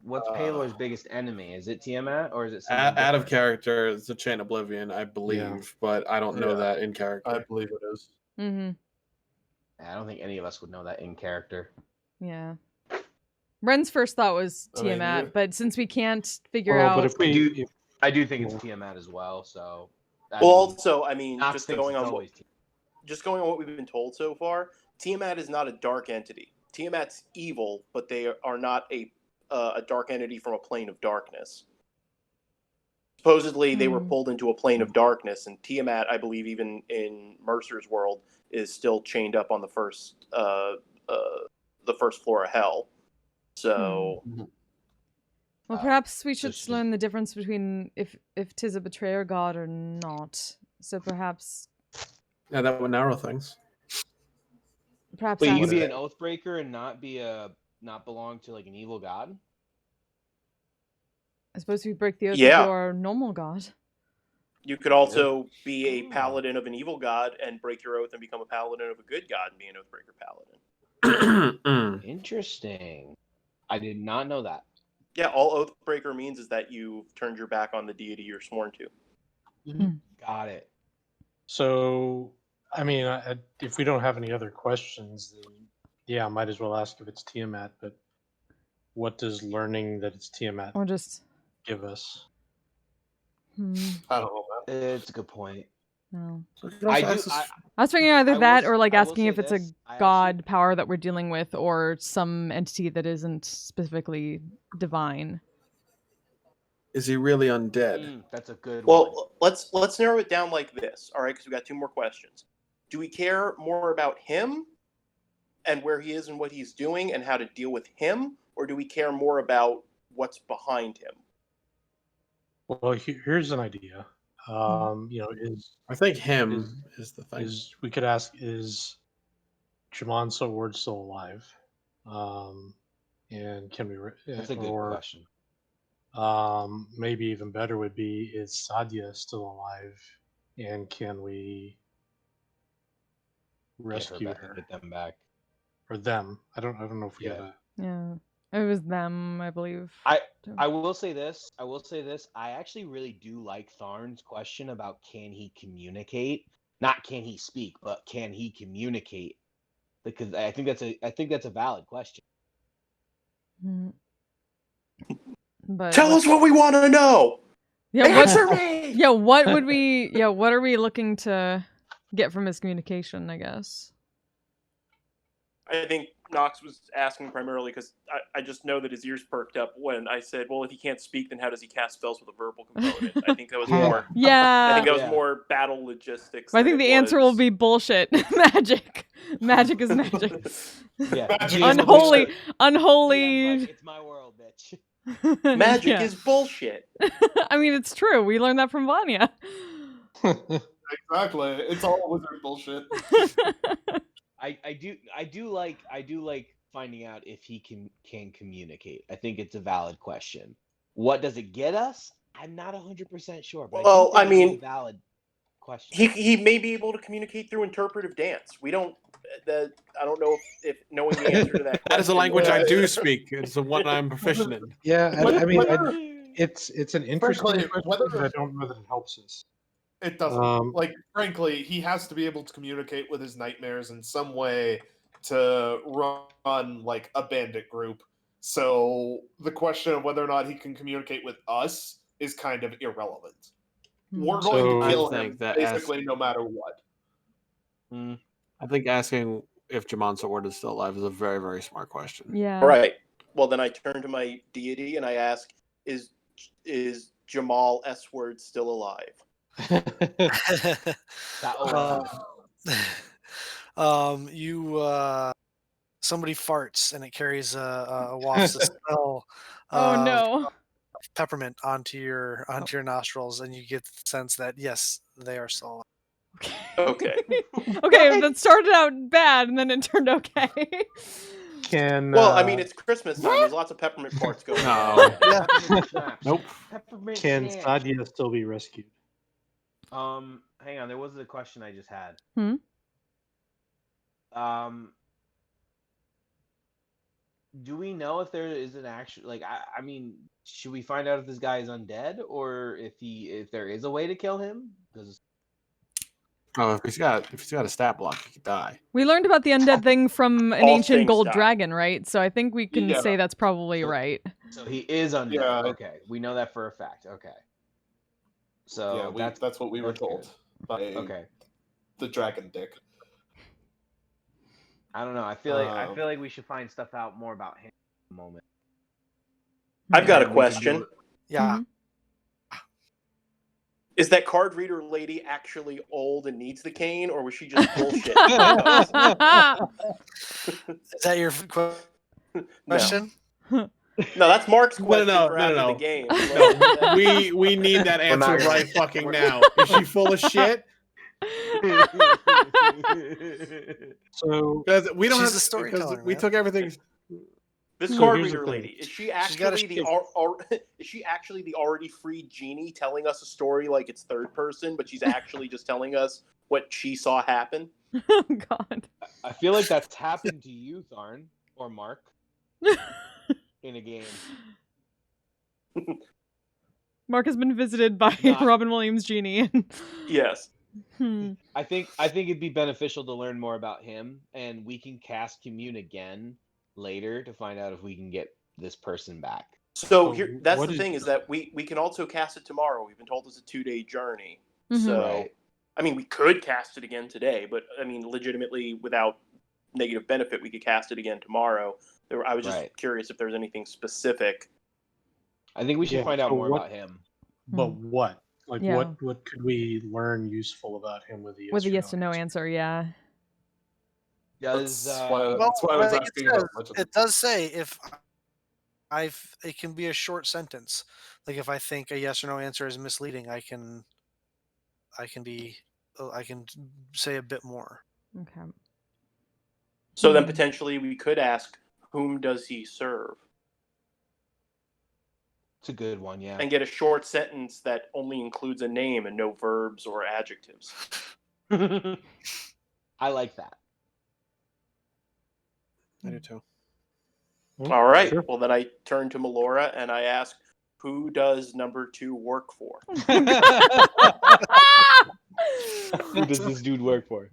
F: What's Paylor's biggest enemy? Is it Tiamat or is it something
E: Out of
F: different?
E: character, it's a Chain Oblivion, I believe, but I don't know
D: Yeah.
E: that in character.
D: I believe it is.
F: I don't think any of us would know that in character.
A: yeah. Ren's first thought was
D: I mean,
A: Tiamat,
D: you-
A: but since we can't figure
G: Well,
A: out,
G: but if we,
F: I do think it's Tiamat as well. So
H: Well, also, I mean,
C: Nox
H: just
C: thinks
H: going
C: it's
H: on what,
C: always
H: just going on what we've been told so far, Tiamat is not a dark entity. Tiamat's evil, but they are not a dark entity from a plane of darkness. Supposedly, they were pulled into a plane of darkness, and Tiamat, I believe, even in Mercer's world, is still chained up on the first floor of hell. So,
A: Well, perhaps we
C: so
A: should
C: she's-
A: learn the difference between if 'tis a betrayer god or not. So perhaps
E: Yeah, that would narrow things.
A: perhaps
F: Wait, you
A: ask-
F: can be an oathbreaker and not belong to like an evil god?
A: I suppose we break the oath
H: Yeah.
A: of your normal god.
H: you could also be a paladin of an evil god and break your oath and become a paladin of a good god and be an oathbreaker paladin.
F: Interesting. I did not know that.
H: Yeah, all oathbreaker means is that you've turned your back on the deity you're sworn to.
F: Got it.
G: So, I mean, if we don't have any other questions, then yeah, I might as well ask if it's Tiamat. But what does learning that it's Tiamat
A: Or just
G: give us?
D: I don't know.
F: It's a good point.
A: no.
F: I
E: I
F: do.
A: I was thinking either
F: I will
A: that
F: s-
A: or like
F: I will
A: asking
F: say
A: if it's a
F: this, I
A: god power that we're dealing with or some entity that isn't specifically divine.
E: Is he really undead?
F: That's a good one.
H: Well, let's narrow it down like this, all right? Because we got two more questions. Do we care more about him and where he is and what he's doing and how to deal with him, or do we care more about what's behind him?
G: Well, here's an idea.
E: I think him is the thing.
G: We could ask, is Jamon Ward still alive? And can we?
F: That's a good question.
G: Maybe even better would be, is Sadia still alive? And can we rescue her?
F: Get them back.
G: Or them? I don't know if we
F: Yeah.
G: gotta.
A: Yeah. It was them, I believe.
F: I will say this. I actually really do like Tharn's question about can he communicate? Not can he speak, but can he communicate? Because I think that's a valid question.
A: But
H: Tell us what we want to know.
A: Yeah,
H: Answer me.
A: Yeah, what would we? Yeah, what are we looking to get from his communication? I guess.
H: I think Nox was asking primarily because I just know that his ears perked up when I said, "Well, if he can't speak, then how does he cast spells with a verbal component?" I think that was more.
A: Yeah.
H: I think that was more battle logistics.
A: I think the answer will be bullshit. Magic. Magic is magic.
F: Yeah.
A: Unholy.
F: Like, it's my world, bitch.
H: Magic is bullshit.
A: I mean, it's true. We learned that from Vanya.
D: Exactly. It's all wizard bullshit.
F: I do like finding out if he can communicate. I think it's a valid question. What does it get us? I'm not 100% sure. But
H: Well,
F: I think
H: I
F: it's
H: mean,
F: a valid question.
H: He may be able to communicate through interpretive dance. We don't. I don't know if knowing the answer to that.
E: That is a
H: question
E: language
H: will-
E: I do speak. It's the one I'm proficient in.
G: Yeah, it's an interesting
D: Frankly,
G: question,
D: whether-
G: but I don't know that it helps us.
D: It doesn't. Frankly, he has to be able to communicate with his nightmares in some way to run like a bandit group. So the question of whether or not he can communicate with us is kind of irrelevant. We're going
G: So-
D: to kill
E: I
D: him
E: think that
D: basically no matter what.
E: I think asking if Jamon Sword is still alive is a very, very smart question.
A: Yeah.
H: All right. Well, then I turn to my deity and I ask, "Is Jamal S. Word still alive?"
B: Somebody farts and it carries a wafts a smell.
A: Oh no.
B: Peppermint onto your nostrils, and you get the sense that yes, they are still alive.
H: Okay.
A: Okay, that started out bad and then it turned okay.
H: Well, I mean, it's Christmas time. There's lots of peppermint parts going on.
E: Nope.
G: Can Sadia still be rescued?
F: Hang on. There was a question I just had. Do we know if there is an actual I mean, should we find out if this guy is undead or if there is a way to kill him? Because
E: if he's got a stat block, he could die.
A: We learned about the undead thing from an
H: All
A: ancient
H: things
A: gold
H: die.
A: dragon, right? So I think we can say that's probably right.
F: so he is undead.
D: Yeah.
F: Okay, we know that for a fact. Okay. So
D: that's what we were
F: that's
D: told by
F: good. Okay.
D: the dragon dick.
F: I don't know. I feel like we should find stuff out more about him at the moment.
H: I've got a
F: And we can
H: question.
F: do-
B: Yeah.
A: Mhm.
H: Is that card reader lady actually old and needs the cane, or was she just bullshit?
B: Is that your question?
H: No, that's Mark's question
E: No,
H: for
E: no,
H: after
E: no.
H: the game.
E: No, we need that
F: We're
E: answer
F: not gonna-
E: right fucking now. Is she full of shit?
G: So
E: Because we don't
B: She's
E: have
B: a storyteller,
E: because we
B: man.
E: took everything.
H: This
G: So
H: card
G: here's the
H: reader
G: thing.
H: lady, is she
B: She's got a
H: actually the
B: shield.
H: is she actually the already freed genie telling us a story like it's third person, but she's actually just telling us what she saw happen?
A: Oh God.
F: I feel like that's happened to you, Tharn, or Mark, in a game.
A: Mark has been visited by
F: Not-
A: Robin Williams' genie.
H: Yes.
F: I think it'd be beneficial to learn more about him, and we can cast Commune again later to find out if we can get this person back.
H: So
G: So
H: that's
G: what
H: the
G: is-
H: thing is that we can also cast it tomorrow. We've been told it's a 2-day journey.
A: Mhm.
H: So
F: Right.
H: I mean, we could cast it again today, but I mean, legitimately, without negative benefit, we could cast it again tomorrow. I was just
F: Right.
H: curious if there's anything specific.
F: I think we should
G: Yeah,
F: find out
G: so
F: more
G: what-
F: about him.
G: But
A: Hmm.
G: what? Like
A: Yeah.
G: what could we learn useful about him with the yes
A: With a
G: or
A: yes
G: no
A: or no answer, yeah.
F: Does
D: That's why I
B: Well,
D: was
B: like
D: asking
B: it,
D: about
B: says,
D: much of
B: it does say if it can be a short sentence. Like if I think a yes or no answer is misleading, I can say a bit more.
A: Okay.
H: So then potentially we could ask, whom does he serve?
F: it's a good one, yeah.
H: And get a short sentence that only includes a name and no verbs or adjectives.
F: I like that.
E: I do too.
H: All right.
G: Sure.
H: Well, then I turn to Melora and I ask, who does number 2 work for?
F: Who does this dude work for?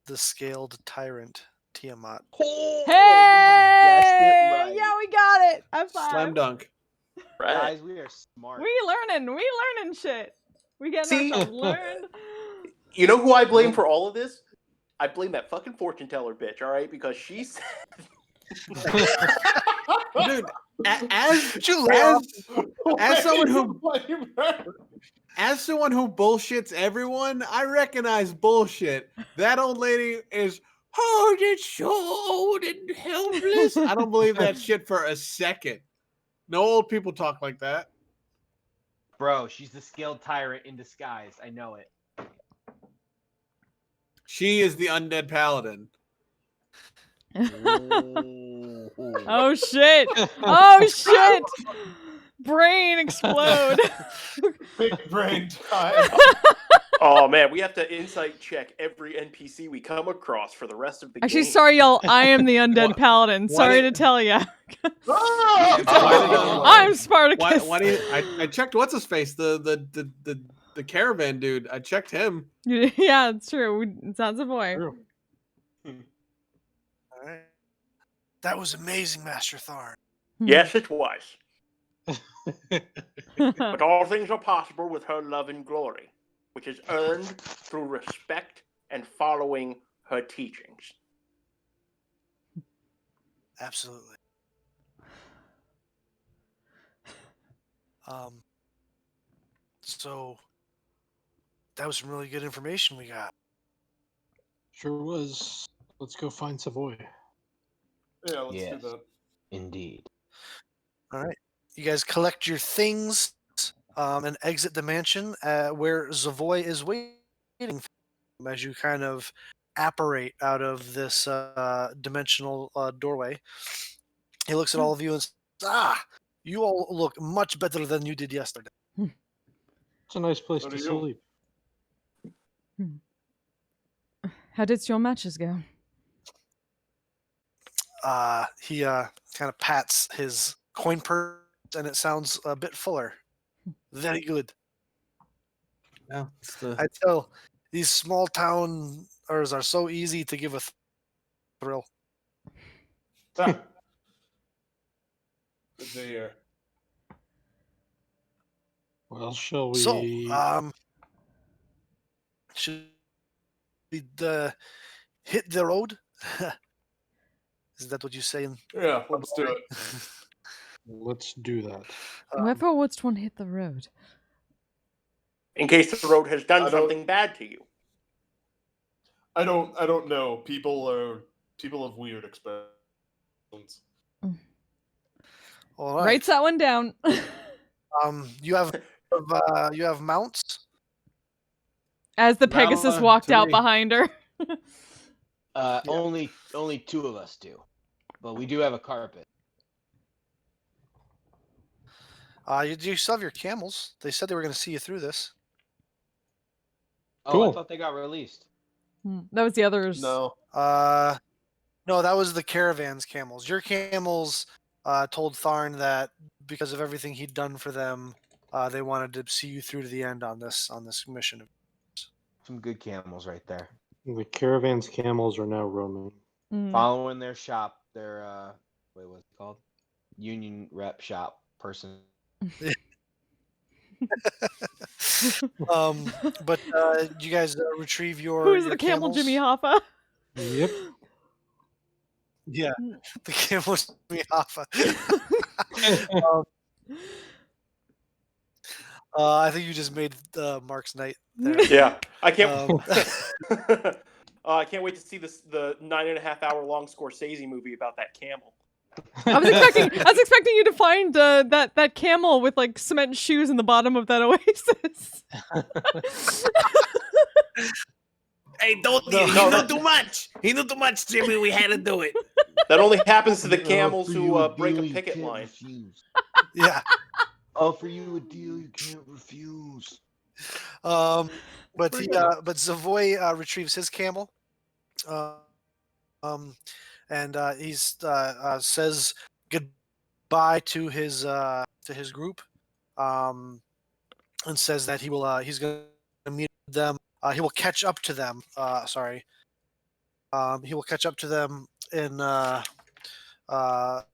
B: The scaled tyrant Tiamat.
F: Oh,
A: Hey!
F: we guessed it right.
A: Yeah, we got it. High five.
E: Slam dunk.
H: Right.
F: Guys, we are smart.
A: We learning shit. We getting
H: See?
A: ourselves learned.
H: You know who I blame for all of this? I blame that fucking fortune teller bitch, all right? Because she said...
E: Dude, as someone who bullshits everyone, I recognize bullshit. That old lady is hard and old and helpless. I don't believe that shit for a second. No old people talk like that.
F: Bro, she's the skilled tyrant in disguise. I know it.
E: She is the undead paladin.
A: Oh shit! Oh shit! Brain explode.
D: Big brain time.
H: Oh, man, we have to insight check every NPC we come across for the rest of the
A: Actually,
H: game.
A: sorry, y'all. I am the undead paladin.
E: why
A: Sorry
E: did-
A: to tell ya.
E: Oh!
A: I'm Spartacus.
E: Why do you, I checked what's his face, the caravan dude. I checked him.
A: Yeah, it's true. It's not Savoy.
G: True.
B: All right. That was amazing, Master Tharn.
H: Yes, it was. But all things are possible with her love and glory, which is earned through respect and following her teachings.
B: Absolutely. So that was some really good information we got.
G: Sure was. Let's go find Savoy.
D: Yeah, let's
F: Yes.
D: do that.
F: Indeed.
B: All right. You guys collect your things and exit the mansion where Zavoy is waiting as you kind of apparate out of this dimensional doorway. He looks at all of you and says, you all look much better than you did yesterday.
G: It's a nice place
D: So
G: to
D: do you.
G: sleep.
A: How did your matches go?
B: He kind of pats his coin purse and it sounds a bit fuller. Very good.
E: Yeah, it's the
B: I tell these small towners are so easy to give a thrill.
D: Ah. Good to hear.
G: Well, shall we?
B: So, should we hit the road? Is that what you're saying?
D: Yeah, let's do it.
G: Let's do that.
A: Whoever wants one hit the road.
H: In case the road has done
D: I don't-
H: something bad to you.
D: I don't know. People have weird expressions.
B: All right.
A: Writes that one down.
B: You have mounts.
A: As the
E: Valor
A: Pegasus walked
E: to
A: out
E: me.
A: behind her.
F: Only two of us do, but we do have a carpet.
B: You still have your camels. They said they were going to see you through this.
F: Oh,
G: Cool.
F: I thought they got released.
A: That was the others.
D: No.
B: No, that was the caravan's camels. Your camels told Tharn that because of everything he'd done for them, they wanted to see you through to the end on this mission.
F: Some good camels right there.
G: The caravan's camels are now roaming.
F: Following their shop, their wait, what's it called? Union rep shop person.
B: But you guys retrieve your.
A: Who's
B: your
A: the camel,
B: camels?
A: Jimmy Hoffa?
G: Yep.
B: Yeah, the camel Jimmy Hoffa. I think you just made Mark's night there.
H: Yeah, I can't. I can't wait to see the 9.5 hour long Scorsese movie about that camel.
A: I was expecting you to find that camel with like cement shoes in the bottom of that oasis.
I: Hey, don't
H: No,
I: he
H: no,
I: knew too much. He knew too much, Jimmy. We had to do it.
H: That only happens to the camels
F: For
H: who
F: you
H: break a
F: deal you
H: picket
F: can't
H: line.
F: refuse.
B: Yeah.
F: Offer you a deal you can't refuse.
B: But Zavoy retrieves his camel. And he says goodbye to his group, and says that he's going to meet them. He will catch up to them. He will catch up to them in Fasara,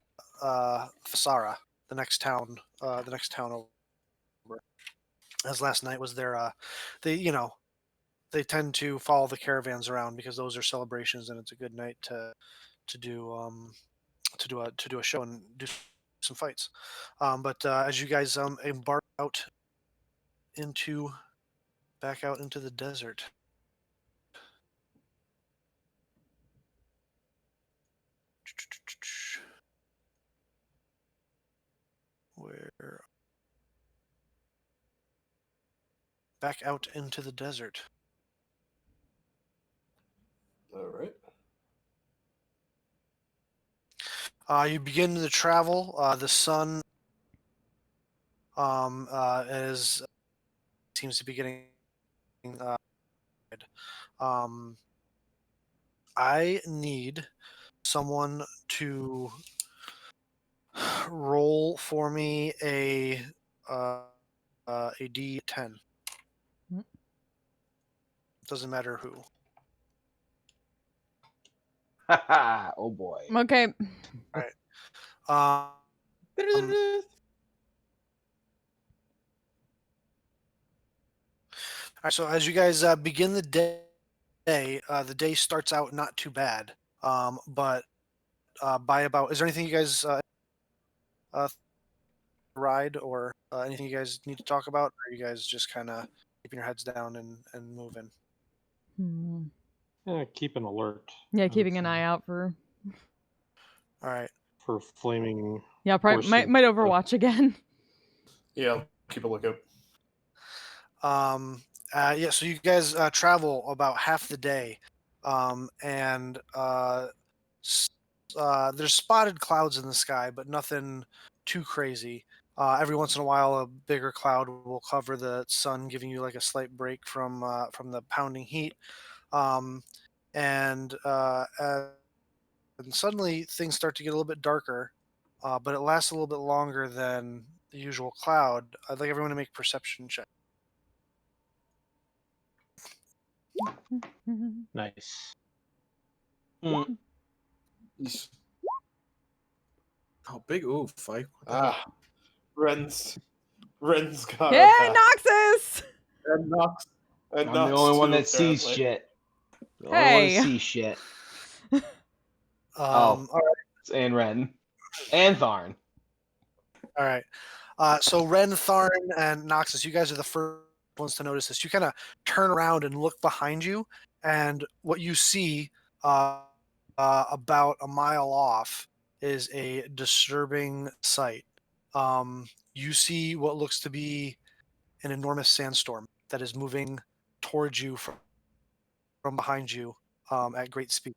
B: the next town over. As last night was their, they tend to follow the caravans around because those are celebrations and it's a good night to do a show and do some fights. But as you guys embark back out into the desert. Where back out into the desert.
D: All right.
B: You begin the travel. The sun is seems to be getting. I need someone to roll for me a D10. Doesn't matter who.
F: Oh boy.
A: Okay.
B: All right, so as you guys begin the day, the day starts out not too bad. But by about, is there anything you guys ride or anything you guys need to talk about? Or are you guys just kind of keeping your heads down and moving?
G: Yeah, keep an alert.
A: Yeah, keeping an eye out for.
B: All right.
G: For flaming.
A: Yeah, probably might Overwatch again.
D: Yeah, keep a lookout.
B: Yeah, so you guys travel about half the day, and there's spotted clouds in the sky, but nothing too crazy. Every once in a while, a bigger cloud will cover the sun, giving you like a slight break from the pounding heat. And suddenly things start to get a little bit darker, but it lasts a little bit longer than the usual cloud. I'd like everyone to make perception check.
G: Nice.
D: Yes.
E: Oh, big oof, Fike.
D: Ren's Ren's got
A: Hey,
D: our back.
A: Noxus!
D: And Nox. And
F: I'm the
D: Nox
F: only one
D: too,
F: that sees
D: apparently.
F: shit. The only one
A: Hey.
F: that sees shit.
B: All right.
F: And Ren. And Tharn.
B: All right. So Ren, Tharn, and Noxus, you guys are the first ones to notice this. You kind of turn around and look behind you, and what you see about a mile off is a disturbing sight. You see what looks to be an enormous sandstorm that is moving towards you from behind you at great speed.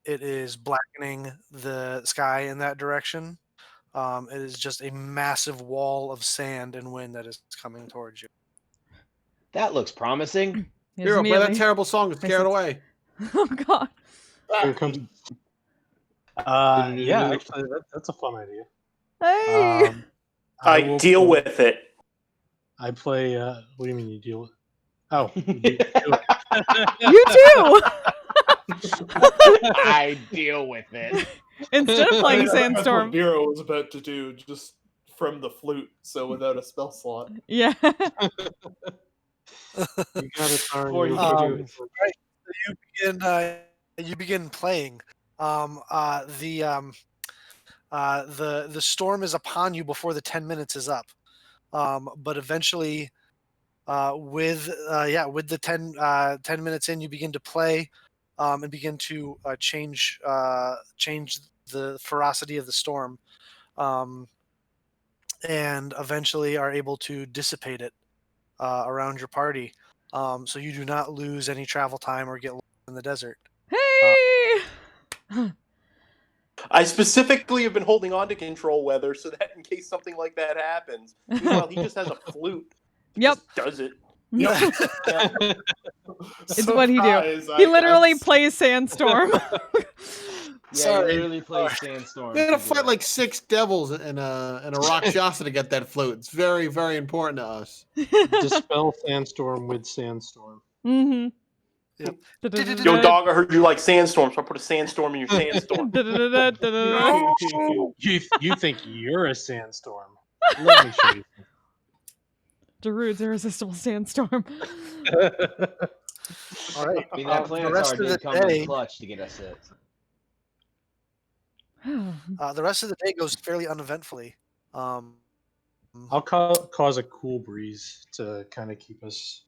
B: It is blackening the sky in that direction. It is just a massive wall of sand and wind that is coming towards you.
F: That looks promising.
A: Yes,
E: Hero, play that
A: immediately.
E: terrible song and scare it away.
A: Oh god.
G: Here comes. Yeah, actually, that's a fun idea.
A: Hey.
H: I
G: will
H: deal
G: play-
H: with it.
G: I play. What do you mean you deal with? Oh, you do it.
A: You too.
F: I deal with it.
A: Instead of playing
D: That's what
A: Sandstorm.
D: Hero was about to do, just from the flute, so without a spell slot.
A: Yeah.
G: You got it, Tarn.
F: Before you
G: You
F: can
G: do
F: do
G: it.
B: You begin playing. The storm is upon you before the 10 minutes is up. But eventually, with the 10 minutes in, you begin to play and begin to change the ferocity of the storm, and eventually are able to dissipate it around your party, so you do not lose any travel time or get lost in the desert.
A: Hey.
H: I specifically have been holding on to control weather so that in case something like that happens. Meanwhile, he just has a flute. He
A: Yep.
H: just does it.
A: It's what he do.
D: Surprise,
A: He literally
D: guess.
A: plays Sandstorm.
F: Yeah,
B: Sorry.
F: he literally plays Sandstorm.
E: You gotta
F: to do
E: fight
F: it.
E: like 6 devils in a Rakshasa to get that flute. It's very, very important to us.
G: Dispel Sandstorm with Sandstorm.
A: Mm-hmm.
B: Yep.
H: Yo, dog, I heard you like sandstorm, so I put a sandstorm in your sandstorm.
G: You think you're a sandstorm? Let me show you.
A: Darude's irresistible sandstorm.
B: All right.
F: I mean, that
B: the rest
F: Planetar
B: of the
F: did come in
B: day,
F: clutch to get us it.
B: the rest of the day goes fairly uneventfully.
G: I'll cause a cool breeze to kind of keep us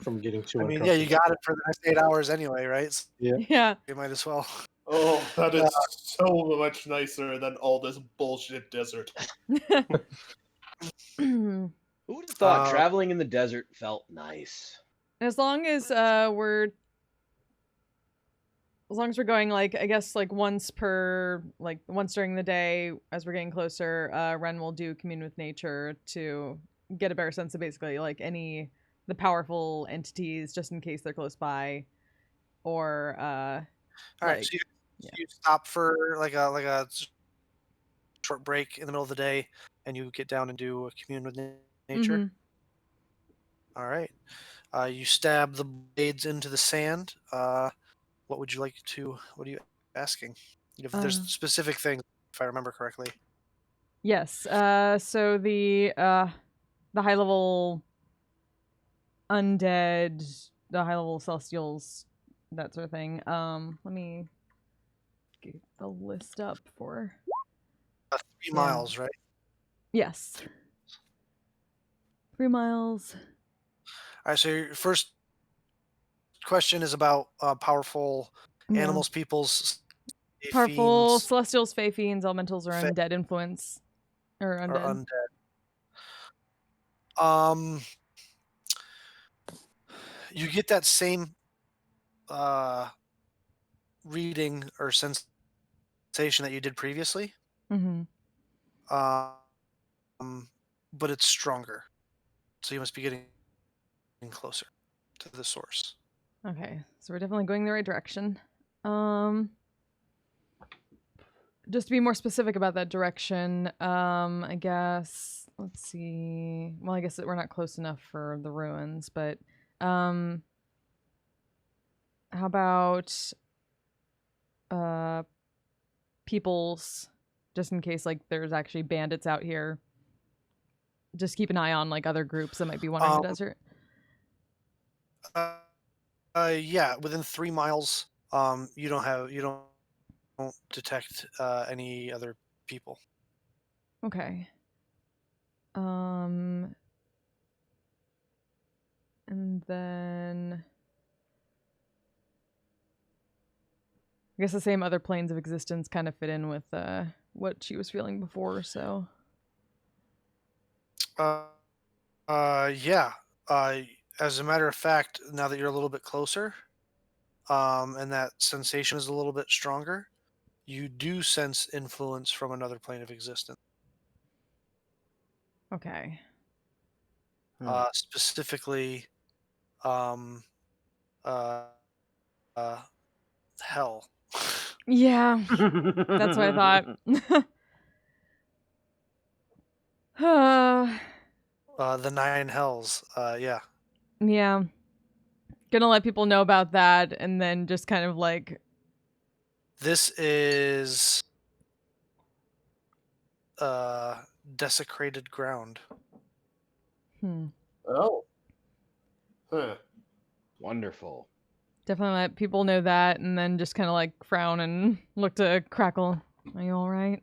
G: from getting too
B: I mean,
G: uncomfortable.
B: yeah, you got it for the next 8 hours anyway, right? So
A: Yeah.
B: you might as well.
D: Oh, that is so much nicer than all this bullshit desert.
F: Who would have thought traveling in the desert felt nice?
A: As long as we're going, like, I guess, like once during the day as we're getting closer, Ren will do commune with nature to get a better sense of basically like the powerful entities, just in case they're close by, or
B: All right, so you stop for like a short break in the middle of the day, and you get down and do a commune with nature.
A: Mhm.
B: All right. You stab the blades into the sand. What would you like to? What are you asking? There's specific things, if I remember correctly.
A: Yes. So the high level undead, the high level celestials, that sort of thing. Let me get the list up for
B: 3 miles, right?
A: Yes. 3 miles.
B: All right. So your first question is about powerful animals, peoples,
A: Powerful
B: fiends,
A: celestials, fae fiends, elementals, or
B: Fae-
A: undead influence, or
B: or
A: undead.
B: undead. You get that same reading or sensation that you did previously,
A: Mm-hmm.
B: but it's stronger. So you must be getting closer to the source.
A: Okay, so we're definitely going the right direction. Just to be more specific about that direction, I guess, let's see. Well, I guess that we're not close enough for the ruins, but how about peoples, just in case like there's actually bandits out here. just keep an eye on like other groups that might be wandering the desert?
B: Yeah, within 3 miles, you don't detect any other people.
A: Okay. And then I guess the same other planes of existence kind of fit in with what she was feeling before, so.
B: Yeah. As a matter of fact, now that you're a little bit closer, and that sensation is a little bit stronger, you do sense influence from another plane of existence.
A: Okay.
B: Specifically, um, uh, uh, hell.
A: Yeah, that's what I thought.
B: The 9 hells. Yeah.
A: Yeah. Gonna let people know about that and then just kind of like.
B: This is desecrated ground.
D: Oh. Huh.
F: Wonderful.
A: Definitely let people know that and then just kind of like frown and look to Crackle. Are you alright?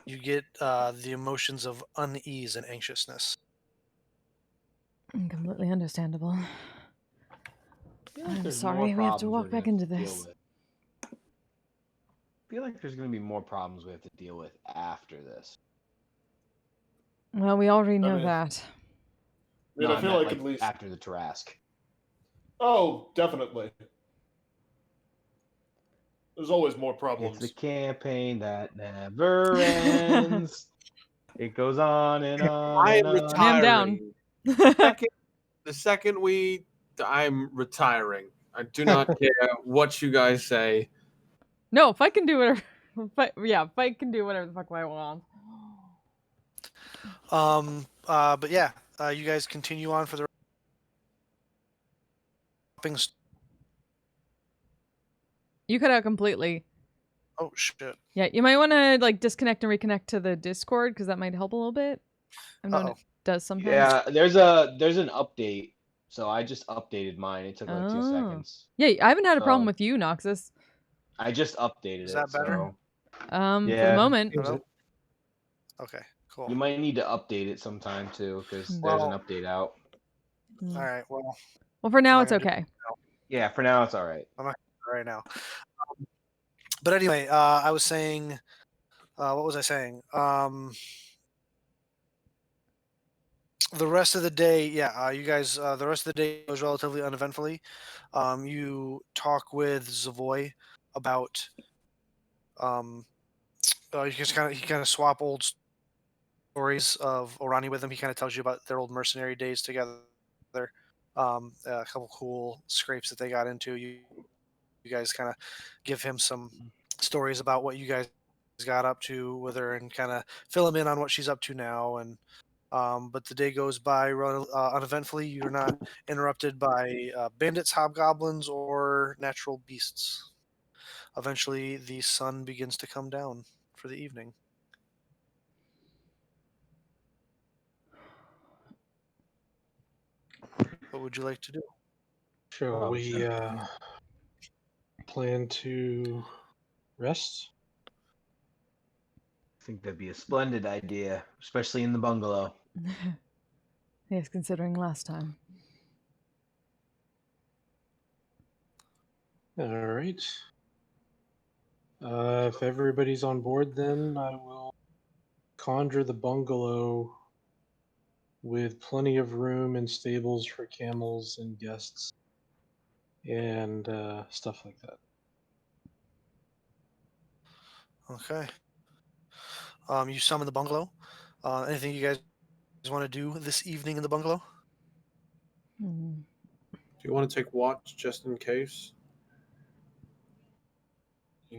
B: You get the emotions of unease and anxiousness.
A: Completely understandable.
F: I feel like
A: I'm
F: there's
A: sorry
F: more
A: we have to
F: problems
A: walk
F: we're
A: back
F: gonna
A: into
F: have to deal
A: this.
F: with. I feel like there's going to be more problems we have to deal with after this.
A: Well, we already know
D: mean-
A: that.
D: I mean,
F: No,
D: I feel
F: meant,
D: like at least.
F: after the Tarask.
D: Oh, definitely. There's always more
F: It's
D: problems.
F: the campaign that never ends. It goes on and on
E: I
F: and
E: am
F: on.
A: Man down.
E: retiring. The second I'm retiring. I do not care what you guys say.
A: No, Fight can do whatever. Fight can do whatever the fuck I want.
B: But yeah, you guys continue on for the.
A: You cut out completely.
B: Oh shit.
A: Yeah, you might want to like disconnect and reconnect to the Discord because that might help a little bit. I know it does sometimes.
F: Yeah, there's an update. So I just updated mine. It took like 2 seconds.
A: Yeah, I haven't had a problem
F: So-
A: with you, Noxus.
F: I just updated
B: Is that better?
F: So
A: For the moment.
B: Hello? Okay, cool.
F: you might need to update it sometime too, because there's
B: Well-
F: an update out.
B: All right. Well,
A: for now
B: I'm
A: it's
B: not gonna do
A: okay.
F: Yeah, for now it's all right.
B: I'm not right now. But anyway, I was saying, what was I saying? The rest of the day, yeah, you guys, the rest of the day goes relatively uneventfully. You talk with Zavoy about, you just he kind of swap old stories of Orani with him. He kind of tells you about their old mercenary days together. A couple cool scrapes that they got into. You guys kind of give him some stories about what you guys got up to with her and kind of fill him in on what she's up to now. And but the day goes by uneventfully. You're not interrupted by bandits, hobgoblins, or natural beasts. Eventually, the sun begins to come down for the evening. What would you like to do?
G: Shall we plan to rest?
F: I think that'd be a splendid idea, especially in the bungalow.
A: Yes, considering last time.
G: All right. If everybody's on board, then I will conjure the bungalow with plenty of room and stables for camels and guests and stuff like that.
B: Okay. You summon the bungalow. Anything you guys want to do this evening in the bungalow?
A: Hmm.
E: Do you want to take watch just in case?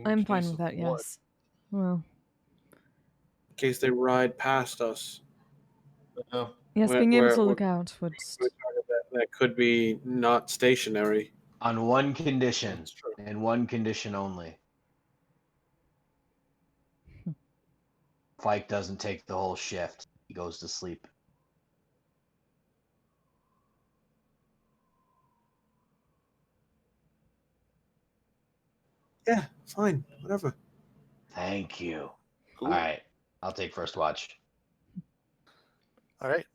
A: I'm fine with that, yes. Well,
E: In case they ride past us.
A: yes, being able to look out would.
E: That could be not stationary.
F: On one condition, and one condition only. Fike doesn't take the whole shift. He goes to sleep.
E: Yeah, fine, whatever.
F: Thank you.
H: Cool.
F: All right, I'll take first watch.
B: All right.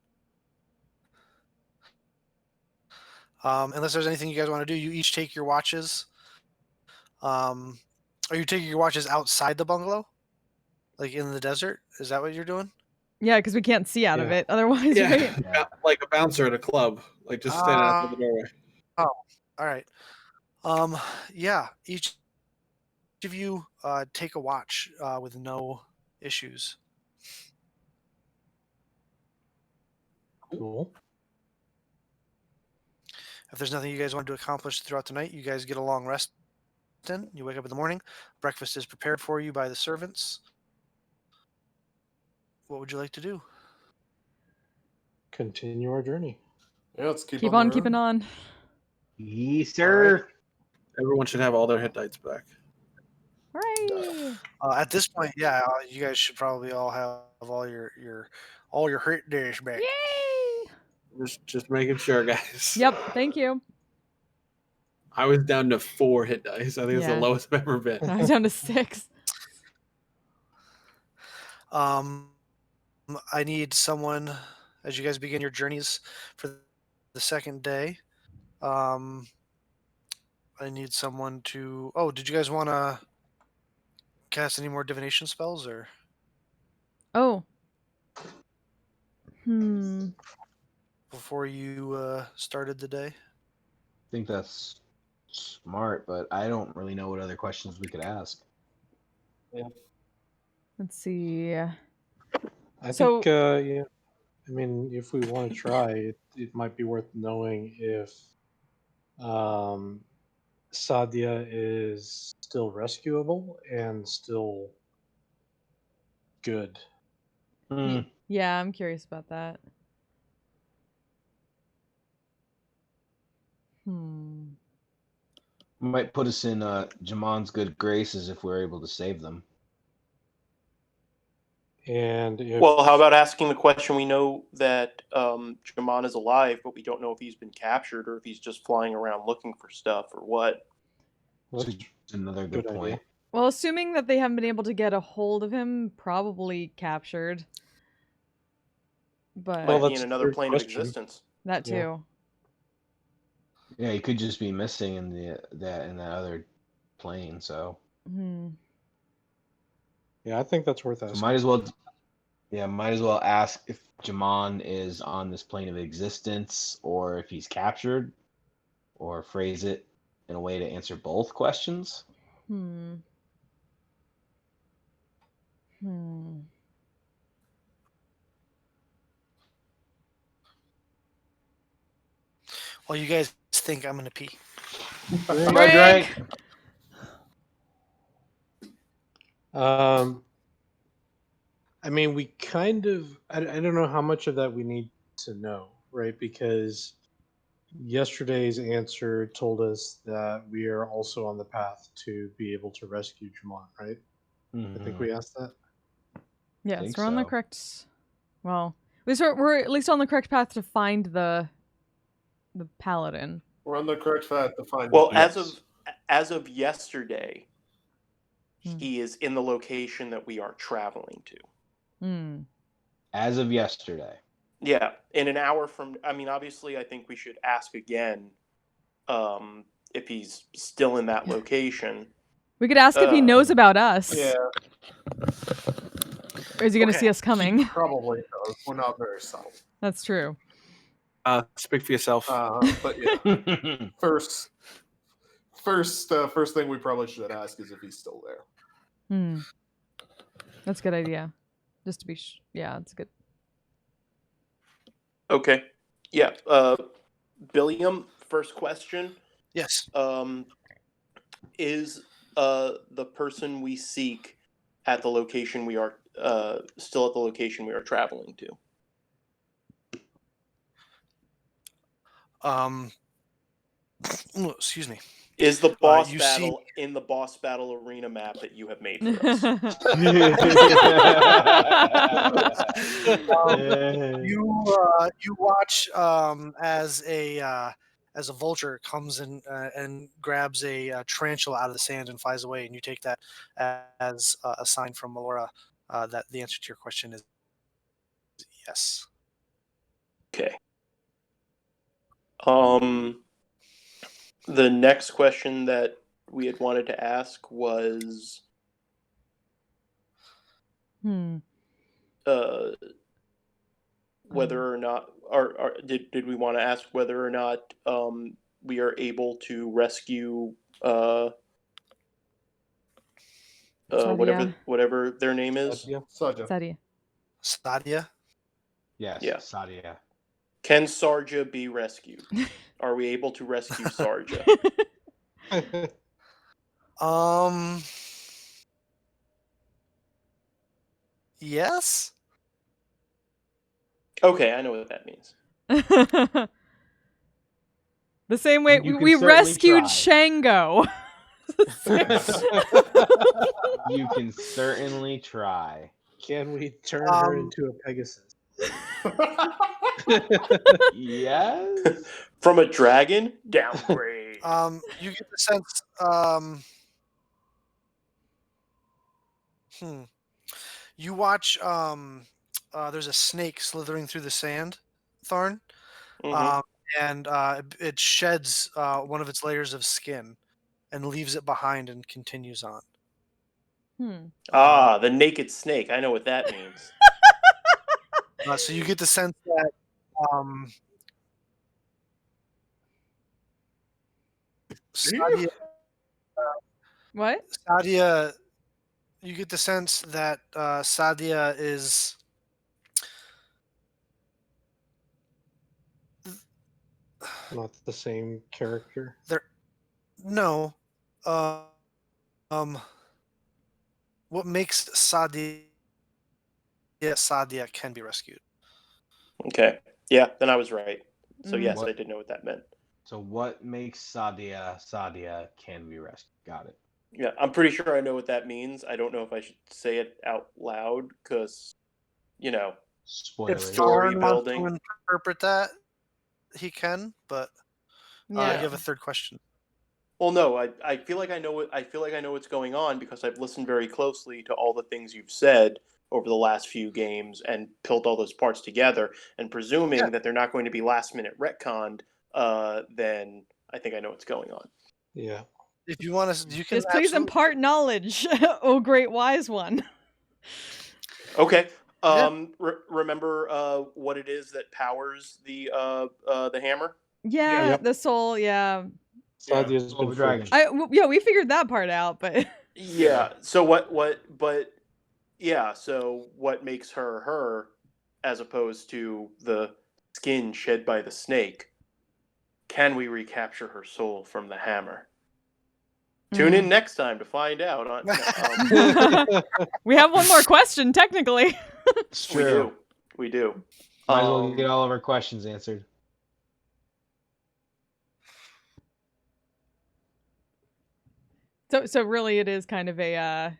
B: Unless there's anything you guys want to do, you each take your watches. Are you taking your watches outside the bungalow, like in the desert? Is that what you're doing?
A: Yeah, because we can't see out of
G: Yeah.
A: it otherwise,
E: Yeah,
A: right?
F: Yeah.
E: like a bouncer at a club, like just standing outside the doorway.
B: Oh, all right. Yeah, each of you take a watch with no issues.
G: Cool.
B: If there's nothing you guys want to accomplish throughout the night, you guys get a long rest in. You wake up in the morning. Breakfast is prepared for you by the servants. What would you like to do?
G: Continue our journey.
D: Yeah, let's keep
A: Keep
D: on
A: on
D: the
A: keeping
D: road.
A: on.
F: Yes, sir.
E: Everyone should have all their hit dice back.
A: Hooray!
B: At this point, yeah, you guys should probably all have all your hit days back.
A: Yay!
E: Just making sure, guys.
A: Yep, thank you.
E: I was down to 4 hit dice. I think it's the
A: Yeah.
E: lowest I've ever been.
A: I was down to 6.
B: I need someone as you guys begin your journeys for the second day. I need someone to. Oh, did you guys want to cast any more divination spells or
A: Oh.
B: before you started the day?
F: I think that's smart, but I don't really know what other questions we could ask.
A: Let's see.
G: I
A: So-
G: think, yeah. I mean, if we want to try, it might be worth knowing if Sadia is still rescuable and still good.
A: Yeah, I'm curious about that.
F: Might put us in Jamon's good graces if we're able to save them.
G: And if,
H: Well, how about asking the question? We know that Jamon is alive, but we don't know if he's been captured or if he's just flying around looking for stuff or what.
G: that's
F: Another good
G: good
F: point.
G: idea.
A: Well, assuming that they haven't been able to get a hold of him, probably captured. But
G: Well,
H: Might be
G: that's
H: in
G: a
H: another
G: fair
H: plane of
G: question.
H: existence.
A: that too.
G: Yeah.
F: Yeah, he could just be missing in that other plane. So
G: Yeah, I think that's worth asking.
F: might as well ask if Jamon is on this plane of existence or if he's captured, or phrase it in a way to answer both questions.
B: Well, you guys think I'm gonna pee.
A: Frank!
G: I mean, we kind of. I don't know how much of that we need to know, right? Because yesterday's answer told us that we are also on the path to be able to rescue Jamon, right? I think we asked that.
A: Yes,
F: Think
A: we're on the
F: so.
A: correct. Well, we're at least on the correct path to find the paladin.
D: We're on the correct path to find.
H: Well,
F: Yes.
H: as of yesterday, he is in the location that we are traveling to.
F: As of yesterday.
H: Yeah, in an hour from. I mean, obviously, I think we should ask again if he's still in that location.
A: We could ask if he knows about us.
D: Yeah,
A: Or is he going to
B: Okay.
A: see us coming?
D: probably does. We're not very subtle.
A: That's true.
E: Speak for yourself.
D: But yeah, first thing we probably should ask is if he's still there.
A: That's a good idea. Just to be yeah, it's good.
H: Okay. Yeah. Billiam, first question.
B: Yes.
H: Is the person we seek at the location we are still at the location we are traveling to?
B: Excuse me.
H: Is the boss
B: you
H: battle in the boss battle arena map that you have made for us?
B: You watch as a vulture comes in and grabs a tarantula out of the sand and flies away, and you take that as a sign from Melora that the answer to your question is yes.
H: Okay. The next question that we had wanted to ask was whether or not, or did we want to ask whether or not we are able to rescue
A: Sadia.
H: whatever their name is.
A: Sadia.
B: Sadia?
C: Yes,
H: Yeah.
C: Sadia.
H: Can Sarja be rescued? Are we able to rescue Sarja?
B: Yes.
H: Okay, I know what that means.
A: The same way
F: You can
A: we
F: certainly
A: rescued
F: try.
A: Shango.
F: You can certainly try.
G: Can we turn her into a Pegasus?
F: Yes.
H: From a dragon? Downgrade.
B: You get the sense. You watch. There's a snake slithering through the sand, Tharn, and it sheds one of its layers of skin, and leaves it behind and continues on.
H: The naked snake. I know what that means.
B: So you get the sense that Sadia,
A: What?
B: Sadia, you get the sense that Sadia is
G: Not the same character.
B: No. What makes Sadia can be rescued?
H: Okay. Yeah, then I was right. So
A: Mm.
H: yes,
C: What?
H: I did know what that meant.
C: So what makes Sadia can be rescued? Got it.
H: Yeah, I'm pretty sure I know what that means. I don't know if I should say it out loud because,
C: Spoilers.
B: If
H: Story
B: Thorn wants
H: building.
B: to interpret that, he can. But you
A: Yeah.
B: have a third question.
H: Well, no, I feel like I know what I feel like I know what's going on because I've listened very closely to all the things you've said over the last few games and pulled all those parts together. And presuming that they're not going to be last minute retconned, then I think I know what's going on.
G: Yeah.
B: If you want to, you can
A: Just please
B: absolutely-
A: impart knowledge, oh great wise one.
H: Okay. Remember what it is that powers the hammer?
A: Yeah,
G: Yep.
A: the soul. Yeah,
G: Sadia's
C: Soul of
G: been
C: a dragon.
G: forged.
A: we figured that part out, but
H: Yeah. So so what makes her her as opposed to the skin shed by the snake? Can we recapture her soul from the hammer? Tune in next time to find out.
A: we have one more question technically.
C: It's
H: We
C: true.
H: do.
C: Might as well get all of our questions answered.
A: So really, it is kind of a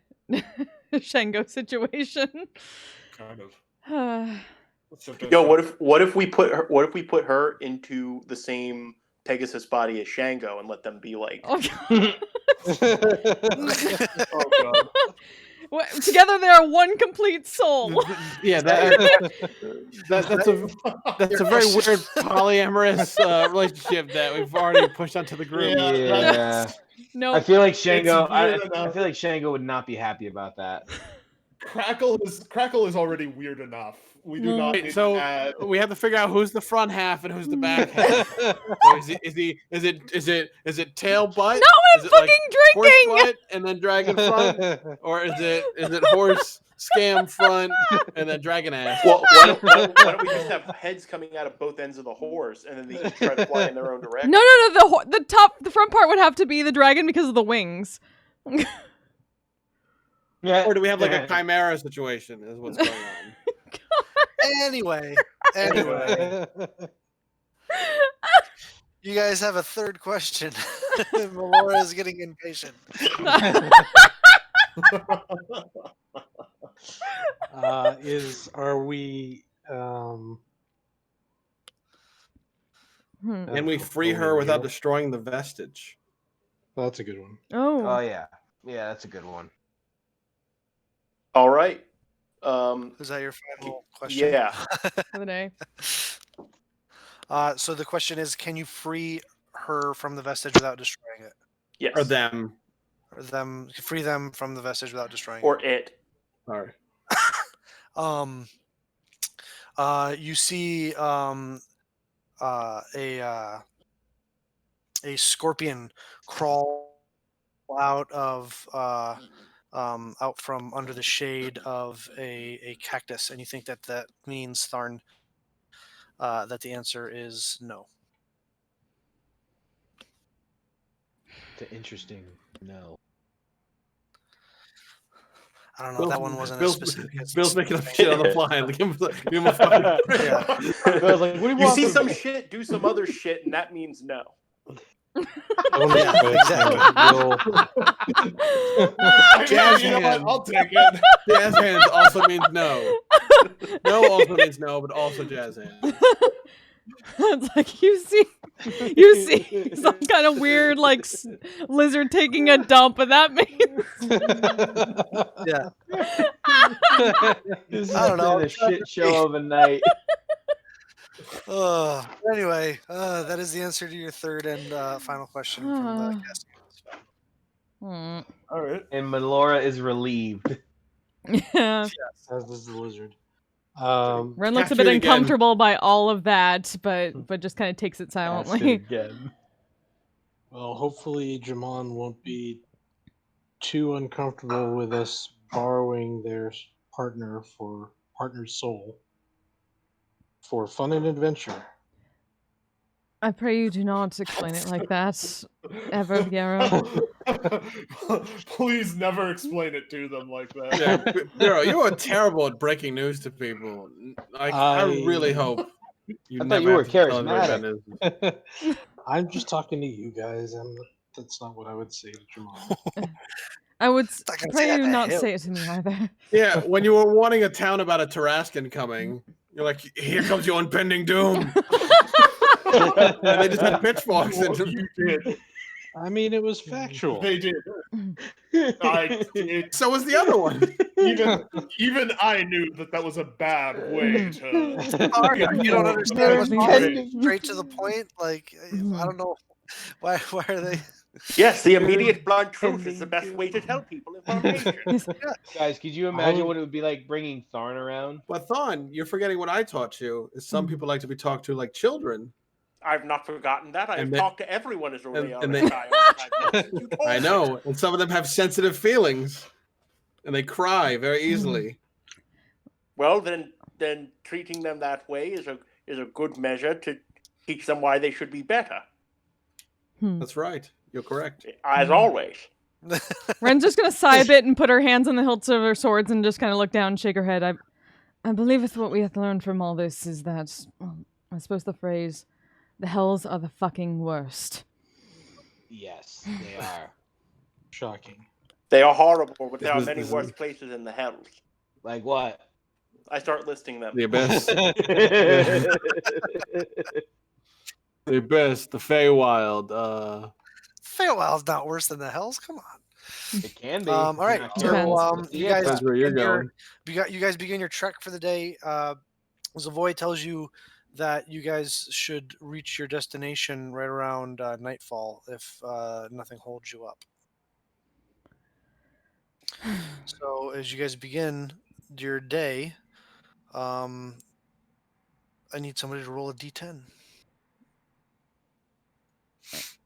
A: Shango situation.
D: Kind of.
H: Yo, what if we put her into the same Pegasus body as Shango and let them be like
A: Oh,
D: Oh god.
A: together they are one complete soul.
E: Yeah, that's a very weird polyamorous relationship that we've already pushed onto the group.
C: Yeah.
A: No,
C: I feel like Shango.
D: It's
C: I
D: weird
C: feel
D: enough.
C: like Shango would not be happy about that.
D: Crackle is already weird enough. We do not
E: Wait,
D: need
E: so
D: to add.
E: we have to figure out who's the front half and who's the back half. So is it tail butt?
A: No, I'm
E: Is it
A: fucking
E: horse
A: drinking.
E: butt and then dragon front, or is it horse scam front and then dragon ass?
H: Well, why don't we just have heads coming out of both ends of the horse, and then they each try to fly in their own direction?
A: No. The front part would have to be the dragon because of the wings.
C: Yeah.
E: Or do we have like a chimera situation? Is what's going on?
B: Anyway, you guys have a third question. Melora is getting impatient.
G: Are we?
E: Can we free her without destroying the vestige?
G: Well, that's a good one.
F: Oh yeah, that's a good one.
H: All right.
B: Is that your final question?
H: Yeah.
A: For the day.
B: So the question is, can you free her from the vestige without destroying it?
H: Yes.
E: Or them?
B: Or them? Free them from the vestige without destroying
H: Or it.
E: Sorry.
B: You see a scorpion crawl out of out from under the shade of a cactus, and you think that means, Tharn, that the answer is no.
F: It's an interesting no.
B: I don't know. That one wasn't
E: Bill's,
B: as specific. As
E: Bill's making up shit on the fly. Give him a fucking
B: Yeah.
F: Bill's like, what do you
H: You
F: want
H: see
F: from
H: some
F: me?
H: shit, do some other shit, and that means no.
E: Jazz
D: You know what?
E: hands.
D: I'll take it.
E: Jazz hands also means no. No also means no, but also jazz hands.
A: It's like you see some kind of weird like lizard taking a dump, and that means
B: Yeah.
F: This
B: I don't know.
F: a shit show of a night.
B: Anyway, that is the answer to your third and final question from the casting.
D: All right.
F: And Melora is relieved.
A: Yeah.
G: As is the lizard.
A: Ren looks a
E: Capture
A: bit
E: it again.
A: uncomfortable by all of that, but just kind of takes it silently.
F: Again.
G: Well, hopefully Jamon won't be too uncomfortable with us borrowing their partner's soul for fun and adventure.
A: I pray you do not explain it like that, ever, Piero.
D: Please never explain it to them like that.
E: Yeah, Biro, you are terrible at breaking news to people. I really hope you
F: I
E: never
F: thought you were
E: have to tell anybody
F: charismatic.
E: that news.
G: I'm just talking to you guys, and that's not what I would say to Jamon.
A: I would
B: Not gonna say
A: pray
B: that
A: you
B: to
A: not
B: him.
A: say it to me either.
E: Yeah, when you were warning a town about a Tarascan coming, you're like, here comes your impending doom. And they just had pitchforks.
D: Well,
E: And
D: you did.
G: I mean, it was factual.
D: They did.
E: so was the other one.
D: Even I knew that was a bad way to.
B: Sorry, you don't understand what's
A: Impending.
B: straight to the point. Like, I don't know why are they?
H: Yes, the immediate blunt truth is the best way to tell people information.
F: Guys, could you imagine what it would be like bringing Tharn around?
E: But Thon, you're forgetting what I taught you. Is some people like to be talked to like children.
H: I've not forgotten that. I've
E: And they-
H: talked to everyone as a
E: and-
H: they are
E: and
H: a
E: they-
H: child. You told
E: I
H: me.
E: know, and some of them have sensitive feelings, and they cry very easily.
H: Well, then treating them that way is a good measure to teach them why they should be better.
E: That's right. You're correct.
H: As always.
A: Ren's just gonna sigh a bit and put her hands on the hilts of her swords and just kind of look down and shake her head. I believe with what we have learned from all this is that, well, I suppose the phrase, the hells are the fucking worst.
F: Yes, they are.
G: Shocking.
H: They are horrible, but there are
E: This is-
H: many
E: this is-
H: worse places in the hells.
F: Like what?
H: I start listing them.
E: The abyss. The abyss. The Feywild.
B: Feywild's not worse than the hells. Come on.
F: It can be.
B: All right.
F: Not
A: Depends.
F: terrible.
B: So you guys,
E: Depends where you're going.
B: you guys begin your trek for the day. Zavoy tells you that you guys should reach your destination right around nightfall if nothing holds you up. So as you guys begin your day, I need somebody to roll a d10.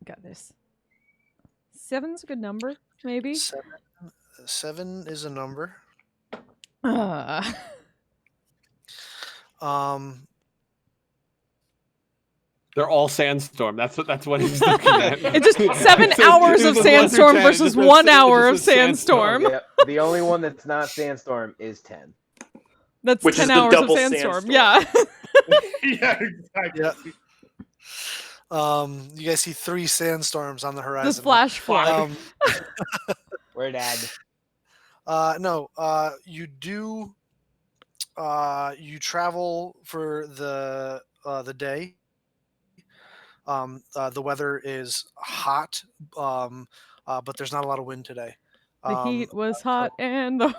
A: Got this. 7's a good number, maybe.
B: Seven is a number.
E: They're all sandstorm. That's what he's looking at.
A: It's just 7
E: So
A: hours
E: it
A: of
E: was 1 through
A: sandstorm
E: 10, it
A: versus
E: just says-
A: 1
E: it just
A: hour of
E: says sandstorm.
A: sandstorm.
F: Yep. The only one that's not sandstorm is 10.
A: That's
H: Which
A: 10
H: is the
A: hours of
H: double
A: sandstorm.
H: sandstorm.
A: Yeah.
D: Yeah, exactly.
B: You guys see 3 sandstorms on the horizon.
A: Just flash flood.
B: Um,
F: We're dead.
B: no, you do. You travel for the day. The weather is hot, but there's not a lot of wind today.
A: The heat was hot and the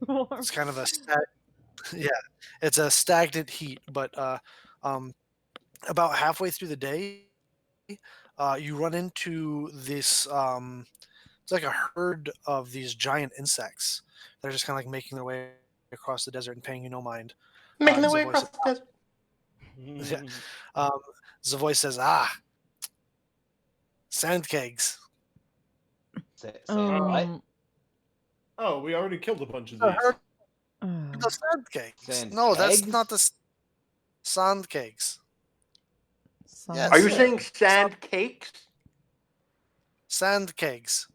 A: warm.
B: It's kind of a yeah, it's a stagnant heat. But about halfway through the day, you run into this. It's like a herd of these giant insects. They're just kind of like making their way across the desert and paying you no mind.
H: Making their
B: There's a
H: way
B: voice
H: across the desert.
B: Yeah. The voice says, sand kegs.
F: Say what?
D: Oh, we already killed a bunch of
B: I
D: these.
B: heard the sand kegs.
F: Sand
B: No, that's
F: kegs?
B: not the sand kegs. Yes.
H: Are you saying sand cakes?
B: Sand kegs.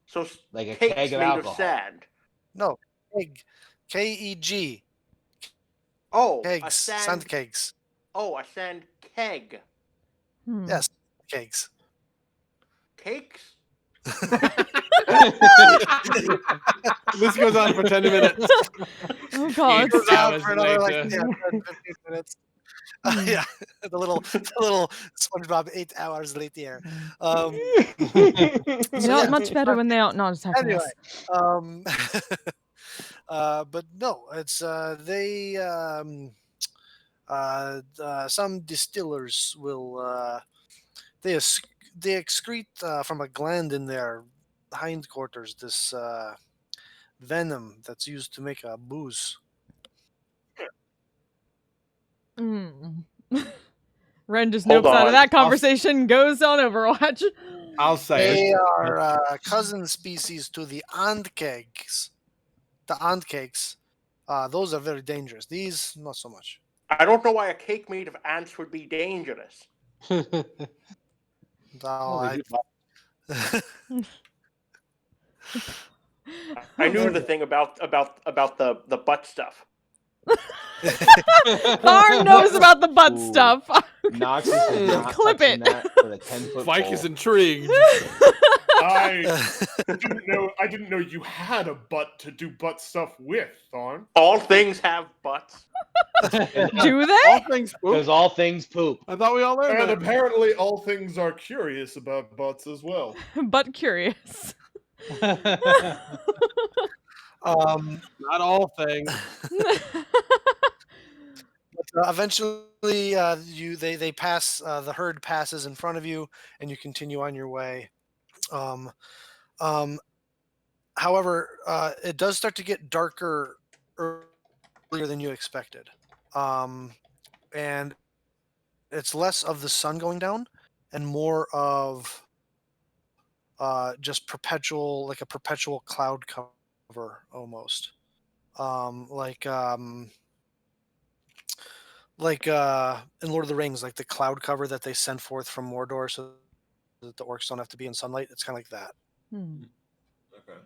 H: So
F: Like a
H: cakes
F: keg of
H: made
F: alcohol.
H: of sand.
B: No, keg. Keg.
H: Oh,
B: Kegs.
H: a sand.
B: Sand kegs.
H: Oh, a sand keg.
A: Hmm.
B: Yes, kegs.
H: Cakes?
E: This goes on for 10 minutes.
A: Oh god.
B: It goes on
E: hours
B: for another like
E: later.
B: 10, 15 minutes. Yeah, the little SpongeBob 8 hours later.
A: You know, much better when they don't not attack
B: Anyway,
A: us.
B: but no, it's some distillers will they excrete from a gland in their hindquarters this venom that's used to make a booze.
A: Ren just
H: Hold
A: nopes out
H: on.
A: of that conversation, goes on Overwatch.
E: I'll say
B: They
E: it.
B: are cousin species to the antkegs. The antkegs, those are very dangerous. These, not so much.
H: I don't know why a cake made of ants would be dangerous.
B: I
H: knew the thing about the butt stuff.
A: Thorn knows about the butt
F: Ooh.
A: stuff.
F: Noxus is not
A: Clip
F: touching
A: it.
F: that with a 10-foot
E: Mike
F: pole.
E: is intrigued.
D: I didn't know you had a butt to do butt stuff with, Thorn.
H: All things have butts.
A: Do they?
E: All things poop.
F: Because all things poop.
E: I thought we all learned
D: And
E: that.
D: apparently all things are curious about butts as well.
A: Butt curious.
E: Not all things.
B: Eventually, they pass. The herd passes in front of you, and you continue on your way. However, it does start to get darker earlier than you expected, and it's less of the sun going down and more of just a perpetual cloud cover almost, like in Lord of the Rings, like the cloud cover that they send forth from Mordor so that the orcs don't have to be in sunlight. It's kind of like that.
D: Okay.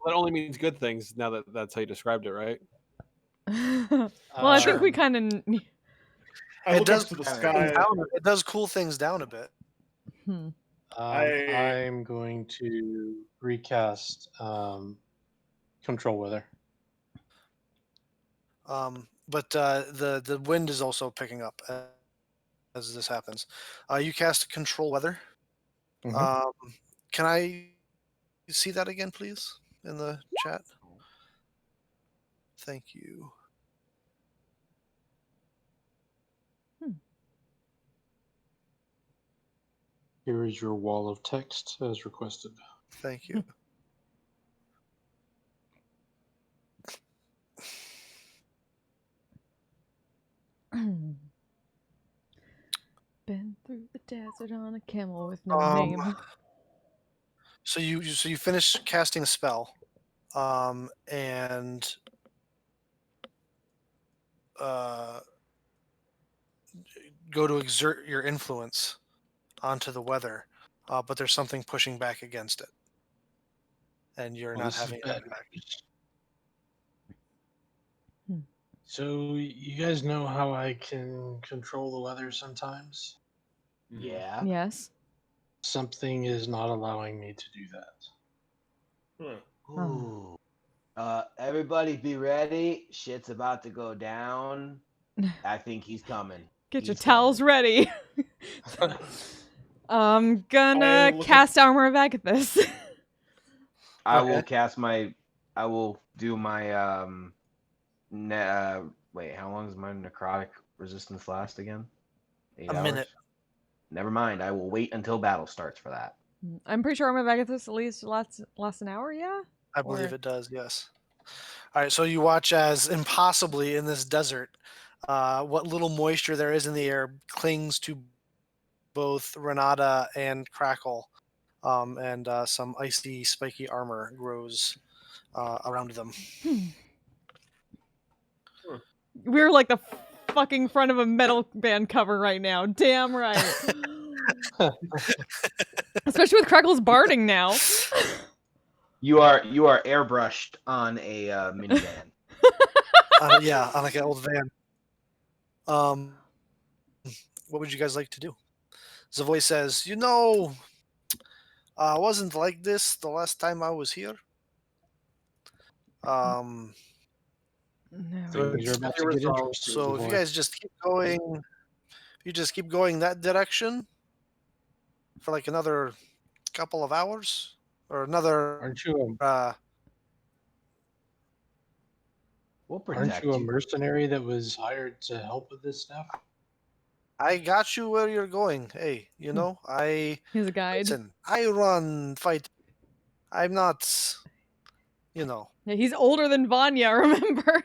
E: That only means good things now that that's how you described it, right?
A: Well, I think we kind of.
D: I look up to the sky.
B: It does cool things down a bit.
G: I'm going to recast control weather.
B: But the wind is also picking up as this happens. You cast control weather.
G: Mhm.
B: Can I see that again, please, in the chat? Thank you.
G: Here is your wall of text as requested.
B: Thank you.
A: Been through the desert on a camel with no name.
B: So you finish casting a spell, and go to exert your influence onto the weather, but there's something pushing back against it, and you're
G: Well,
B: not
G: this is
B: having
G: bad
B: it back.
G: So you guys know how I can control the weather sometimes?
F: Yeah.
A: Yes.
G: Something is not allowing me to do that.
F: Ooh. Everybody be ready. Shit's about to go down. I think he's coming.
A: Get your
F: He's
A: towels
F: coming.
A: ready. I'm gonna
D: I look
A: cast Armor of Agathis.
F: I
E: Okay.
F: will cast my. I will do my. Wait, how long does my necrotic resistance last again? 8
B: A
F: hours?
B: minute.
F: Never mind. I will wait until battle starts for that.
A: I'm pretty sure Armor of Agathis at least lasts an hour, yeah?
B: I believe
A: Or-
B: it does, yes. All right, so you watch as impossibly in this desert, what little moisture there is in the air clings to both Renata and Crackle, and some icy, spiky armor grows around them.
A: We're like the fucking front of a metal band cover right now. Damn right. Especially with Crackle's barding now.
F: You are airbrushed on a minivan.
B: Yeah, on like an old van. What would you guys like to do? The voice says, I wasn't like this the last time I was here.
A: No.
E: So
G: Things are
E: it's
G: about to get
E: resolved.
G: interesting.
B: So if you
G: boy.
B: guys just keep going, that direction for like another couple of hours or another
G: Aren't you
F: We'll
G: aren't
F: protect
G: you a
F: you.
G: mercenary that was hired to help with this stuff?
B: I got you where you're going. Hey,
A: He's a guide.
B: listen, I run fight. I'm not,
A: Yeah, he's older than Vanya, remember?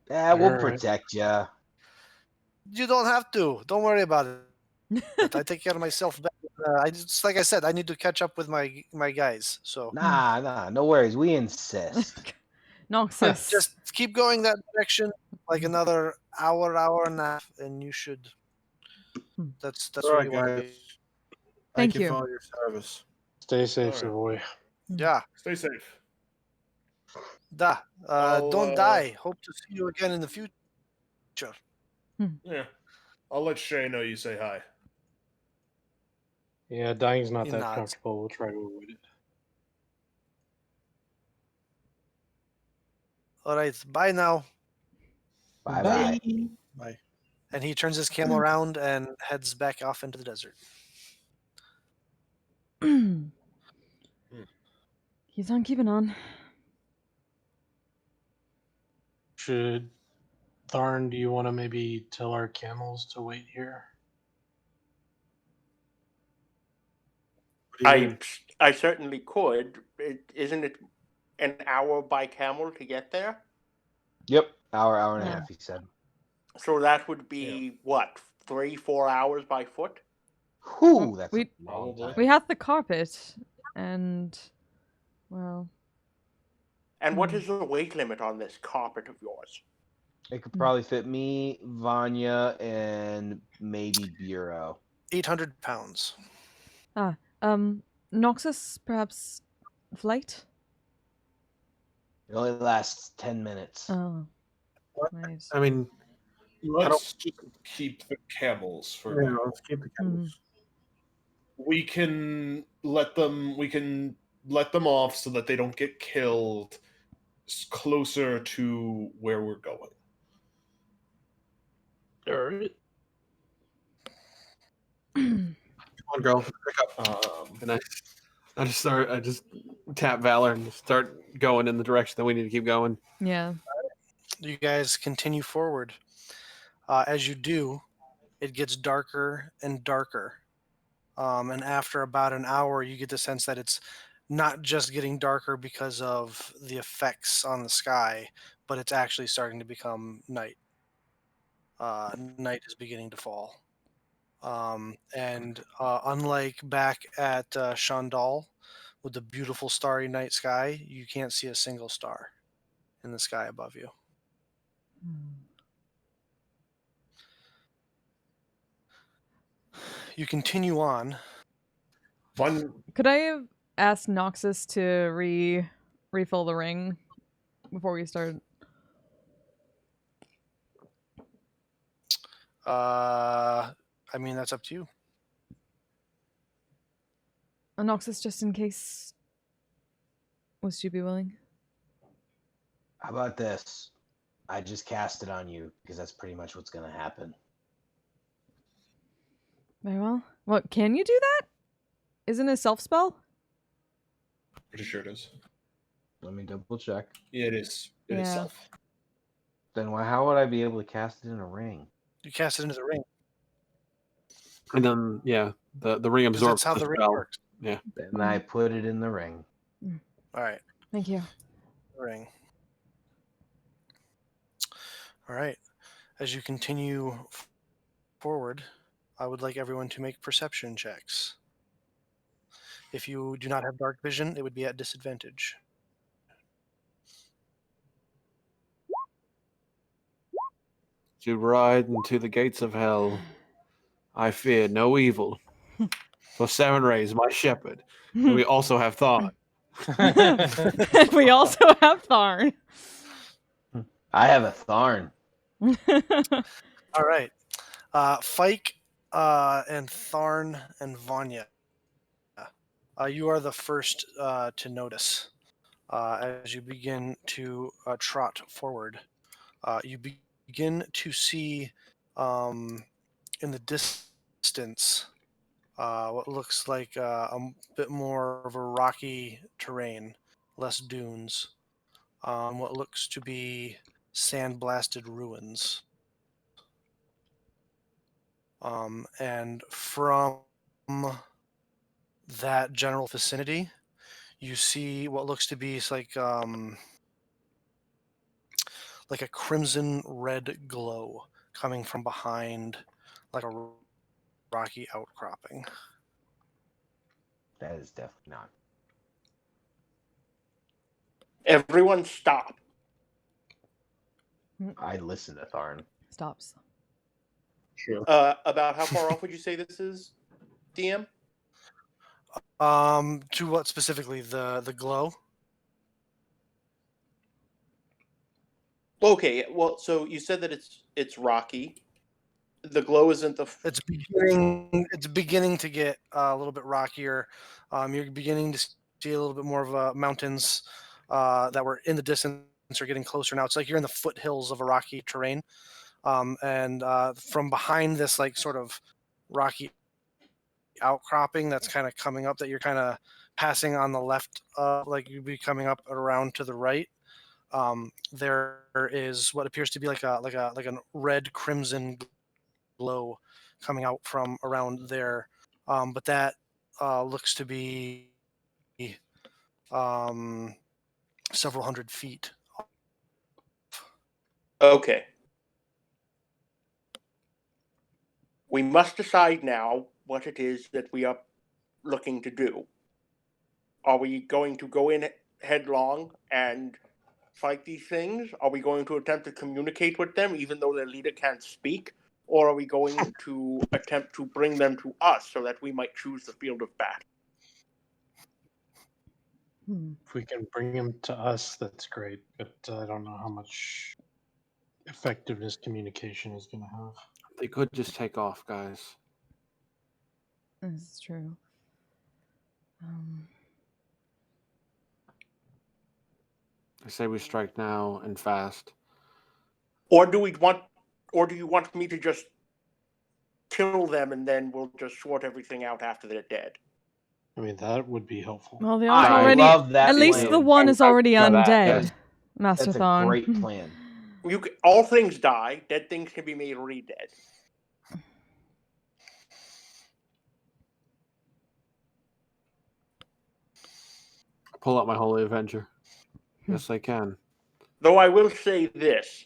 F: Yeah, we'll
G: Alright.
F: protect you.
B: you don't have to. Don't worry about it. I take care of myself. I just, like I said, I need to catch up with my guys. So
F: Nah, no worries. We insist.
A: Noxus.
B: just keep going that direction, like another hour and a half, and you should. That's
E: All
B: where
E: right,
B: you want to
E: guys.
B: be.
A: Thank
E: you
A: you.
E: for all your service.
G: Stay safe,
D: Alright.
G: Savoy.
B: Yeah.
D: Stay safe.
B: Da. Don't die. Hope to see you again in the future.
D: Yeah. I'll let Shay know you say hi.
G: Yeah, dying's not
B: He
G: that
B: nods.
G: comfortable. We'll try to avoid it.
B: All right. Bye now.
F: Bye.
E: Bye.
B: And he turns his camel around and heads back off into the desert.
A: Keeps on keeping on.
G: Should Tharn, do you want to maybe tell our camels to wait here?
E: What do you mean?
H: I certainly could. Isn't it an hour by camel to get there?
F: Yep. Hour and a
A: Yeah.
F: half, he said.
H: So that would be what, 3-4 hours by foot?
F: Whew, that's
A: we-
F: a long
D: Probably.
F: time.
A: We have the carpet, and, well,
H: And what is the weight limit on this carpet of yours?
F: It could probably fit me, Vanya, and maybe Bureau.
B: 800 pounds.
A: Noxus, perhaps flight?
F: It only lasts 10 minutes.
A: Oh,
E: What?
A: nice.
E: I mean,
D: Let's just keep the camels for now.
E: let's keep the camels.
D: We can let them off so that they don't get killed closer to where we're going.
G: Alright.
E: Come on, girl. Pick up. And I just tap Valor and just start going in the direction that we need to keep going.
A: Yeah.
B: You guys continue forward. As you do, it gets darker and darker. And after about an hour, you get the sense that it's not just getting darker because of the effects on the sky, but it's actually starting to become night. Night is beginning to fall. And unlike back at Shandal, with the beautiful starry night sky, you can't see a single star in the sky above you. You continue on.
A: Could I have asked Noxus to refill the ring before we start?
B: I mean, that's up to you.
A: Anoxis, just in case. Would you be willing?
F: How about this? I just cast it on you because that's pretty much what's going to happen.
A: Very well. What, can you do that? Isn't it a self spell?
E: Pretty sure it is.
F: Let me double check.
E: Yeah, it is. It is
A: Yeah.
E: self.
F: Then how would I be able to cast it in a ring?
B: You cast it into the ring.
E: And then, yeah, the ring
B: 'Cause
E: absorbs
B: that's how
E: the
B: the ring
E: spell.
B: works.
E: Yeah.
F: Then I put it in the ring.
B: All right.
A: Thank you.
B: Ring. All right. As you continue forward, I would like everyone to make perception checks. If you do not have dark vision, it would be at disadvantage.
E: To ride into the gates of hell, I fear no evil. For Samurai is my shepherd. And we also have Thought.
A: We also have Tharn.
F: I have a Tharn.
B: All right. Fike and Tharn and Vanya. You are the first to notice as you begin to trot forward. You begin to see in the distance what looks like a bit more of a rocky terrain, less dunes, what looks to be sand-blasted ruins. And from that general vicinity, you see what looks to be like a crimson red glow coming from behind like a rocky outcropping.
F: That is definitely not.
H: Everyone stop.
F: I listen to Tharn.
A: Stops.
E: Sure.
H: About how far off would you say this is, DM?
B: To what specifically? The glow?
H: Okay, well, so you said that it's rocky. The glow isn't the.
B: It's beginning to get a little bit rockier. You're beginning to see a little bit more of mountains that were in the distance are getting closer now. It's like you're in the foothills of a rocky terrain, and from behind this like sort of rocky outcropping that's kind of coming up that you're kind of passing on the left, like you'd be coming up around to the right. There is what appears to be like a red crimson glow coming out from around there, but that looks to be several hundred feet.
H: Okay. We must decide now what it is that we are looking to do. Are we going to go in headlong and fight these things? Are we going to attempt to communicate with them even though their leader can't speak? Or are we going to attempt to bring them to us so that we might choose the field of battle?
G: If we can bring him to us, that's great. But I don't know how much effectiveness communication is going to have.
E: They could just take off, guys.
A: This is true.
E: I say we strike now and fast.
H: Or do you want me to just kill them and then we'll just sort everything out after they're dead?
G: I mean, that would be helpful.
A: Well, the
F: I
A: already.
F: love that
A: At least
F: plan.
A: the one is already
F: No,
A: undead.
F: that's
A: Master
F: That's a
A: Thon.
F: great plan.
H: All things die. Dead things can be made re-dead.
E: Pull out my Holy Avenger. Yes, I can.
H: Though I will say this: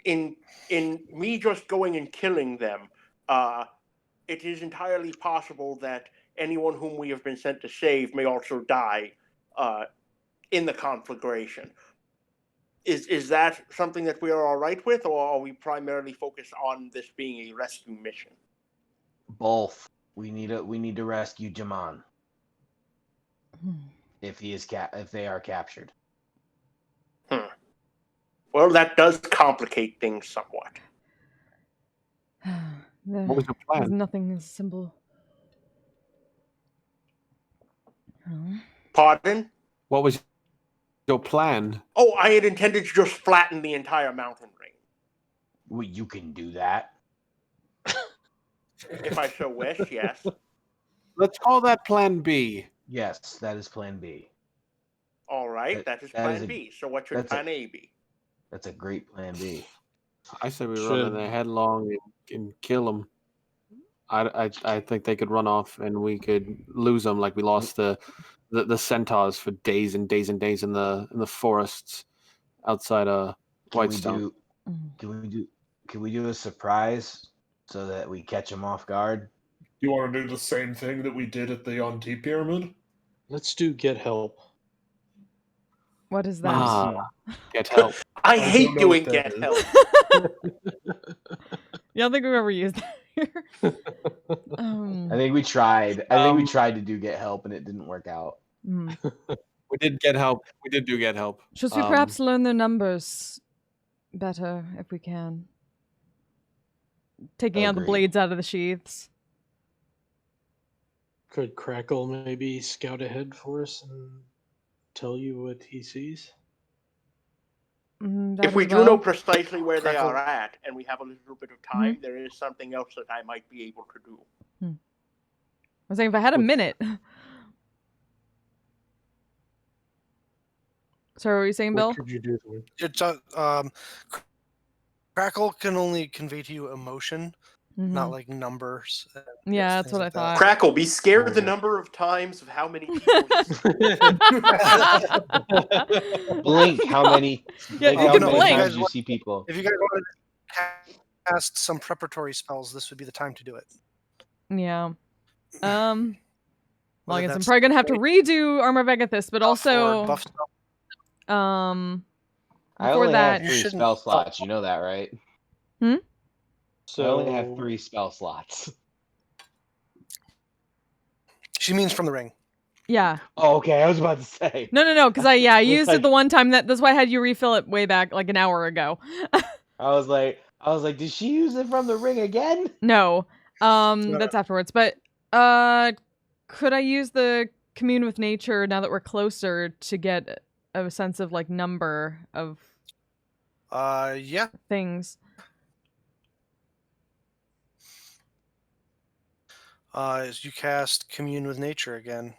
H: in me just going and killing them, it is entirely possible that anyone whom we have been sent to save may also die in the conflagration. Is that something that we are all right with, or are we primarily focused on this being a rescue mission?
F: Both. We need to rescue Jaman if they are captured.
H: Well, that does complicate things somewhat.
E: What was your
A: There's
E: plan?
A: nothing as simple. Oh.
H: Pardon?
E: What was your plan?
H: Oh, I had intended to just flatten the entire mountain range,
F: Well, you can do that.
H: if I so wish. Yes.
E: Let's call that Plan B.
F: Yes, that is Plan B.
H: All right, that is
F: that is
H: Plan
F: a-
H: B. So what should
F: that's a-
H: Plan A be?
F: That's a great Plan B.
E: I say we run in there headlong and kill them. I think they could run off and we could lose them like we lost the centaurs for days and days and days in the forests outside Whitestone.
F: Can we do a surprise so that we catch them off guard?
D: You want to do the same thing that we did at the T Pyramid?
G: Let's do get help.
A: What is that?
E: Get help.
H: I
D: don't
H: hate
D: know
H: doing
D: what that
H: get
D: is.
H: help.
A: Yeah, I don't think we've ever used that here.
F: I think we tried. I think we tried to do get help and it didn't work out.
A: Hmm.
E: We did get help. We did do get help.
A: Should we perhaps learn their numbers better if we can? Taking out the
F: Agreed.
A: blades out of the sheaths.
G: Could Crackle maybe scout ahead for us and tell you what he sees?
H: If we do know precisely where they are at, and we have a little bit of time,
A: Mm-hmm.
H: there is something else that I might be able to do.
A: I was saying if I had a minute. Sorry, what were you saying, Bill?
G: What could you do?
B: It's Crackle can only convey to you emotion, not like numbers.
A: Yeah, that's what I thought.
H: Crackle, be scared the number of times of how many people.
F: Blink how many?
A: Yeah,
F: Blink
A: you
F: how
A: can
F: many
A: blink.
F: times you see people?
B: If you guys wanted to cast some preparatory spells, this would be the time to do it.
A: Yeah. Well, I
B: Whether
A: guess I'm
B: that's
A: probably gonna have to redo Armor of Agathis, but
B: buff or
A: also
B: buff spell.
F: I
A: before
F: only
A: that,
F: have 3 spell slots. You know that, right?
G: So
F: I only have 3 spell slots.
B: She means from the ring.
A: yeah.
F: Oh, okay. I was about to say.
A: No, because I used
F: like-
A: it the one time that's why I had you refill it way back like an hour ago.
F: I was like, did she use it from the ring again?
A: No. That's afterwards. But could I use the commune with nature now that we're closer to get a sense of like number of
B: Yeah.
A: things?
B: As you cast commune with nature again.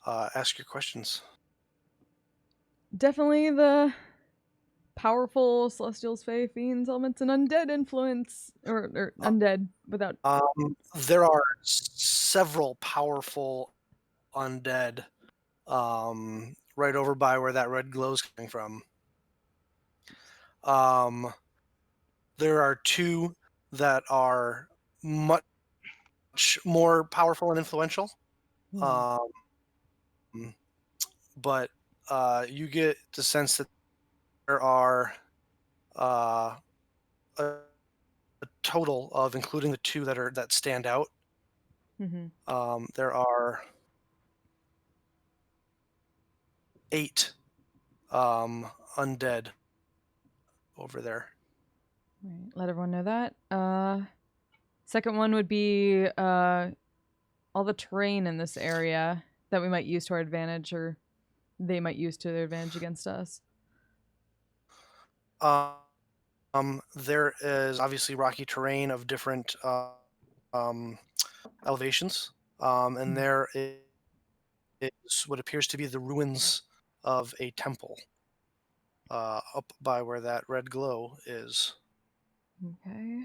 B: Ask your questions.
A: Definitely the powerful celestials, fae, fiends, elements, and undead influence, or undead without.
B: There are several powerful undead right over by where that red glow's coming from. There are 2 that are much more powerful and influential. But you get the sense that there are a total of, including the 2 that stand out. There are 8 undead over there.
A: Right, let everyone know that. Second one would be all the terrain in this area that we might use to our advantage, or they might use to their advantage against us.
B: There is obviously rocky terrain of different elevations, and there is what appears to be the ruins of a temple up by where that red glow is.
A: Okay.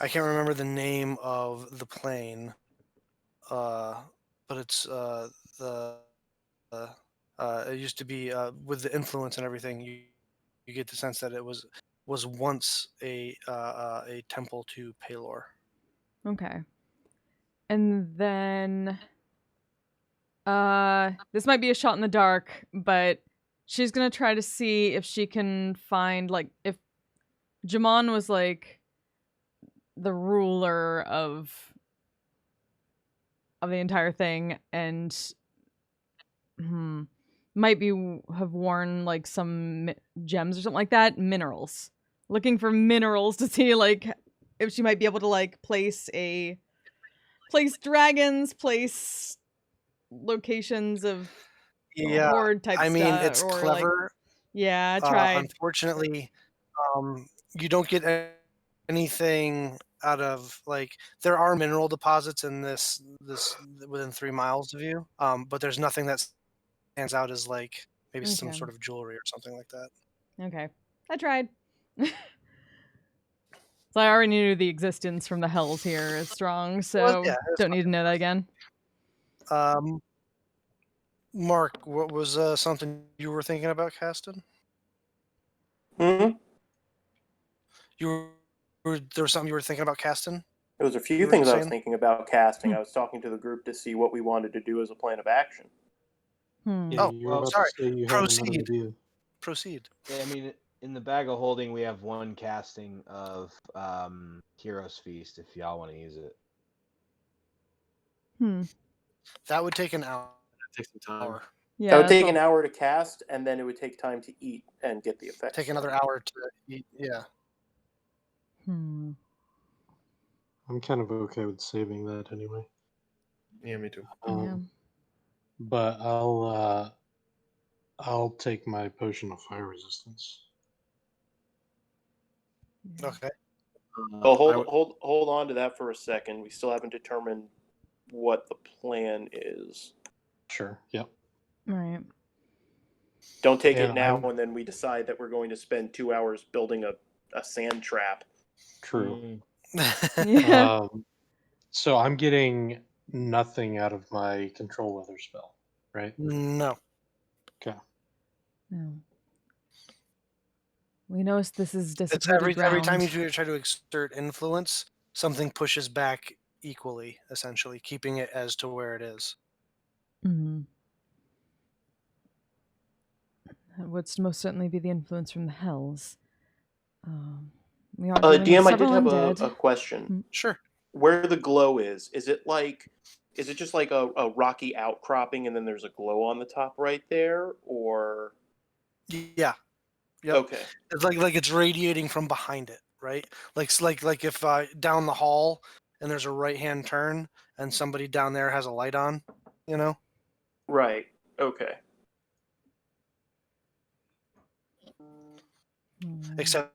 B: I can't remember the name of the plane, but it's it used to be with the influence and everything. You get the sense that it was once a temple to Palor.
A: Okay. And then this might be a shot in the dark, but she's gonna try to see if she can find, like, if Jamon was like the ruler of the entire thing, and might have worn like some gems or something like that. Minerals, looking for minerals to see like if she might be able to like place dragons, place locations of
B: Yeah,
A: horde type
B: I mean,
A: stuff,
B: it's
A: or like,
B: clever.
A: yeah, I tried.
B: Unfortunately, you don't get anything out of, like, there are mineral deposits in this within 3 miles of you, but there's nothing that stands out as, like, maybe some
A: Okay.
B: sort of jewelry or something like that.
A: Okay, I tried. So I already knew the existence from the hells here is strong, so
B: yeah, it's
A: don't need to know that again.
B: Mark, what was something you were thinking about casting?
H: Hmm?
B: There was something you were thinking about casting?
H: There was a few
B: You were
H: things I was
B: saying?
H: thinking about casting. I was talking to the group to see what we wanted to do as a plan of action.
G: Yeah,
B: Oh,
G: you were
F: well,
G: about
B: sorry.
G: to say you had another
B: Proceed.
G: idea.
B: Proceed.
F: I mean, in the bag of holding, we have one casting of Hero's Feast. If y'all want to use it.
B: That would take an hour.
E: Take some time.
A: Yeah,
H: That would
A: that's
H: take
A: all.
H: an hour to cast, and then it would take time to eat and get the effects.
B: Take another hour to eat. Yeah.
A: Hmm.
G: I'm kind of okay with saving that anyway.
D: Yeah, me too.
A: Yeah.
G: But I'll take my potion of fire resistance.
B: Okay.
H: Well,
E: I would-
H: hold on to that for a second. We still haven't determined what the plan is.
G: Sure. Yep.
A: Right.
H: Don't take
G: And
H: it now,
G: I'm-
H: and then we decide that we're going to spend 2 hours building a sand trap.
G: True.
A: Yeah.
G: So I'm getting nothing out of my control weather spell, right?
B: No.
G: Okay.
A: No. We know this is
B: It's
A: dissipated
B: every time
A: ground.
B: you try to exert influence, something pushes back equally, essentially, keeping it as to where it is.
A: Mhm. That would most certainly be the influence from the hells. We are dealing with
H: DM, I did
A: several
H: have
A: undead.
H: a question.
B: Sure.
H: Where the glow is it just like a rocky outcropping and then there's a glow on the top right there, or
B: Yeah. Yep.
H: okay.
B: It's like it's radiating from behind it, right? Like if down the hall and there's a right-hand turn and somebody down there has a light on, you know?
H: Right. Okay.
B: Except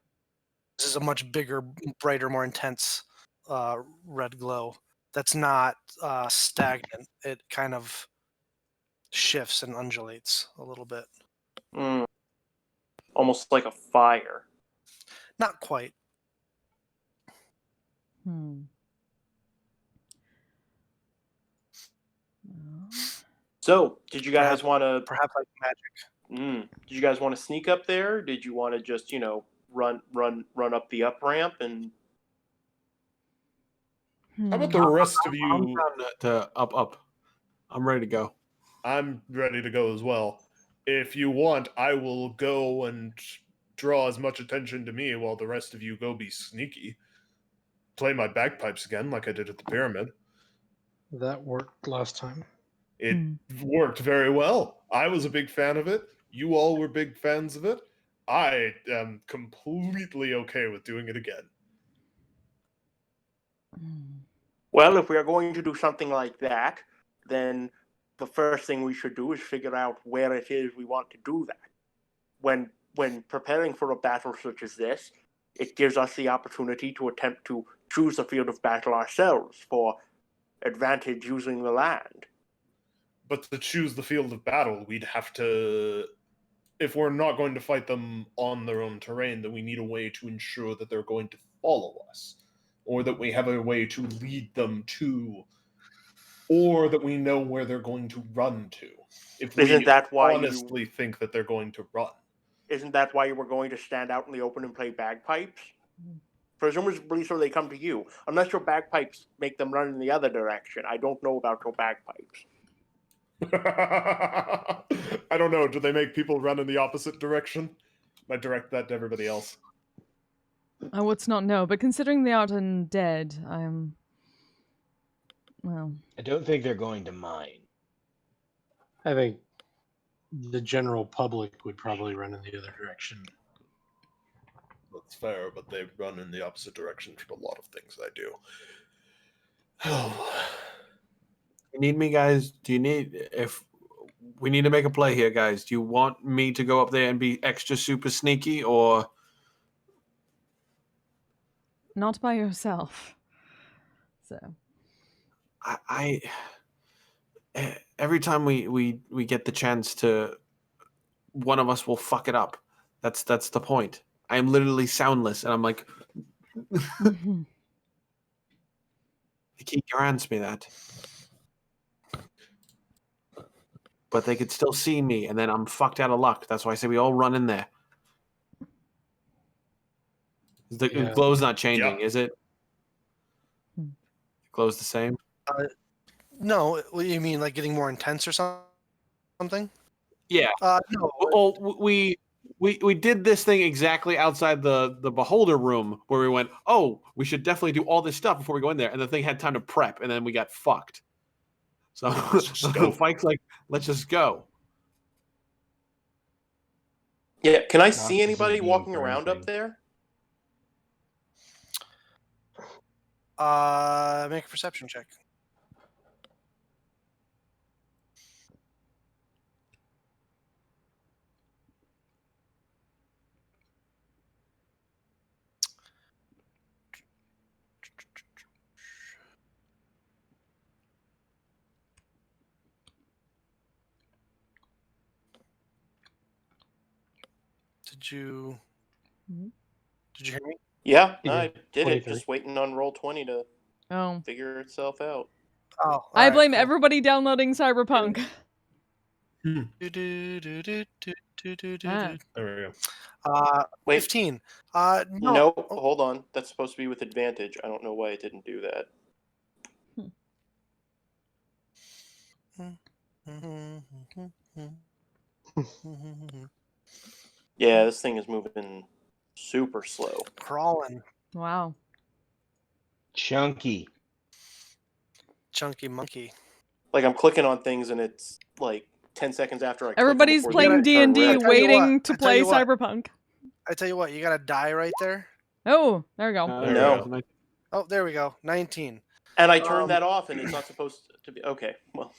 B: this is a much bigger, brighter, more intense red glow. That's not stagnant. It kind of shifts and undulates a little bit.
H: Almost like a fire.
B: Not quite.
H: So, did you guys
B: Perhaps-
H: want to?
B: Perhaps like magic.
H: Did you guys want to sneak up there? Did you want to just run up the up ramp and?
D: How about the rest of
E: I'm
D: you?
E: down to up. I'm ready to go.
D: I'm ready to go as well. If you want, I will go and draw as much attention to me while the rest of you go be sneaky. Play my bagpipes again, like I did at the pyramid.
G: That worked last time.
D: It worked very well. I was a big fan of it. You all were big fans of it. I am completely okay with doing it again.
H: Well, if we are going to do something like that, then the first thing we should do is figure out where it is we want to do that. When preparing for a battle such as this, it gives us the opportunity to attempt to choose the field of battle ourselves for advantage using the land.
D: But to choose the field of battle, we'd have to... If we're not going to fight them on their own terrain, then we need a way to ensure that they're going to follow us. Or that we have a way to lead them to... Or that we know where they're going to run to. If we
H: Isn't that why
D: honestly think that they're going to run.
H: Isn't that why you were going to stand out in the open and play bagpipes? Presumably so they come to you. Unless your bagpipes make them run in the other direction. I don't know about your bagpipes.
D: I don't know. Do they make people run in the opposite direction? I direct that to everybody else.
A: I would not know, but considering they are undead, well,
F: I don't think they're going to mine.
G: I think the general public would probably run in the other direction.
D: That's fair, but they run in the opposite direction from a lot of things I do. Oh.
E: You need me, guys? Do you need if we need to make a play here, guys? Do you want me to go up there and be extra super sneaky, or
A: not by yourself. So
E: I every time we get the chance to, one of us will fuck it up. That's the point. I am literally soundless, and I'm like,
A: Mhm.
E: they keep grants me that, but they could still see me, and then I'm fucked out of luck. That's why I say we all run in there. The
G: Yeah.
E: glow's not changing,
D: Yeah.
E: is it?
A: Hmm.
E: Glow's the same.
B: No, what you mean, like getting more intense or something?
E: Yeah.
B: No.
E: Well, we did this thing exactly outside the beholder room where we went, oh, we should definitely do all this stuff before we go in there, and the thing had time to prep, and then we got fucked. So
D: just go.
E: Fike's like, let's just go.
H: Yeah, can I
F: Noxus
H: see
F: is
H: anybody
F: being
H: walking
F: for
H: around up
F: anything.
H: there?
B: Make a perception check. Did you hear me?
H: Yeah,
G: You
H: I did it.
G: 23.
H: Just waiting on Roll20 to
A: Oh,
H: figure itself out.
B: Oh,
A: I
B: alright,
A: blame
B: cool.
A: everybody downloading Cyberpunk. Ah.
D: There we go.
H: Wait.
B: 15.
H: No,
B: No.
H: hold on. That's supposed to be with advantage. I don't know why it didn't do that. Yeah, this thing is moving super slow.
B: Crawling.
A: Wow.
F: Chunky.
B: Chunky monkey.
H: Like, I'm clicking on things and it's like 10 seconds after I click them
A: Everybody's
H: before
A: playing
H: they turn
A: D&D,
H: red.
B: I tell you
A: waiting
B: what,
A: to
B: I tell
A: play
B: you what.
A: Cyberpunk.
B: I tell you what, you got to die right there.
A: Oh, there we go.
E: There we
H: No.
E: go.
B: Oh, there we go. 19.
H: And I turned that off, and it's not supposed to be. Okay, well,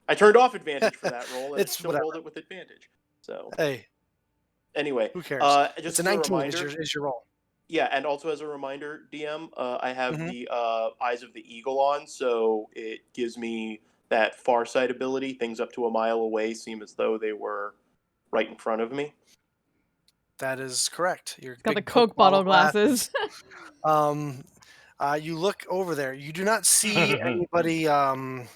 H: I turned off advantage for that roll, and
B: It's
H: it still
B: whatever.
H: rolled it with advantage. So
B: Hey,
H: anyway,
B: who cares?
H: just
B: It's a
H: as a
B: 19
H: reminder,
B: is your roll.
H: yeah, and also as a reminder, DM, I have
B: Mhm.
H: the Eyes of the Eagle on, so it gives me that far sight ability. Things up to a mile away seem as though they were right in front of me.
B: That is correct. Your
A: Got the
B: big
A: Coke bottle glasses.
B: You look over there. You do not see anybody. You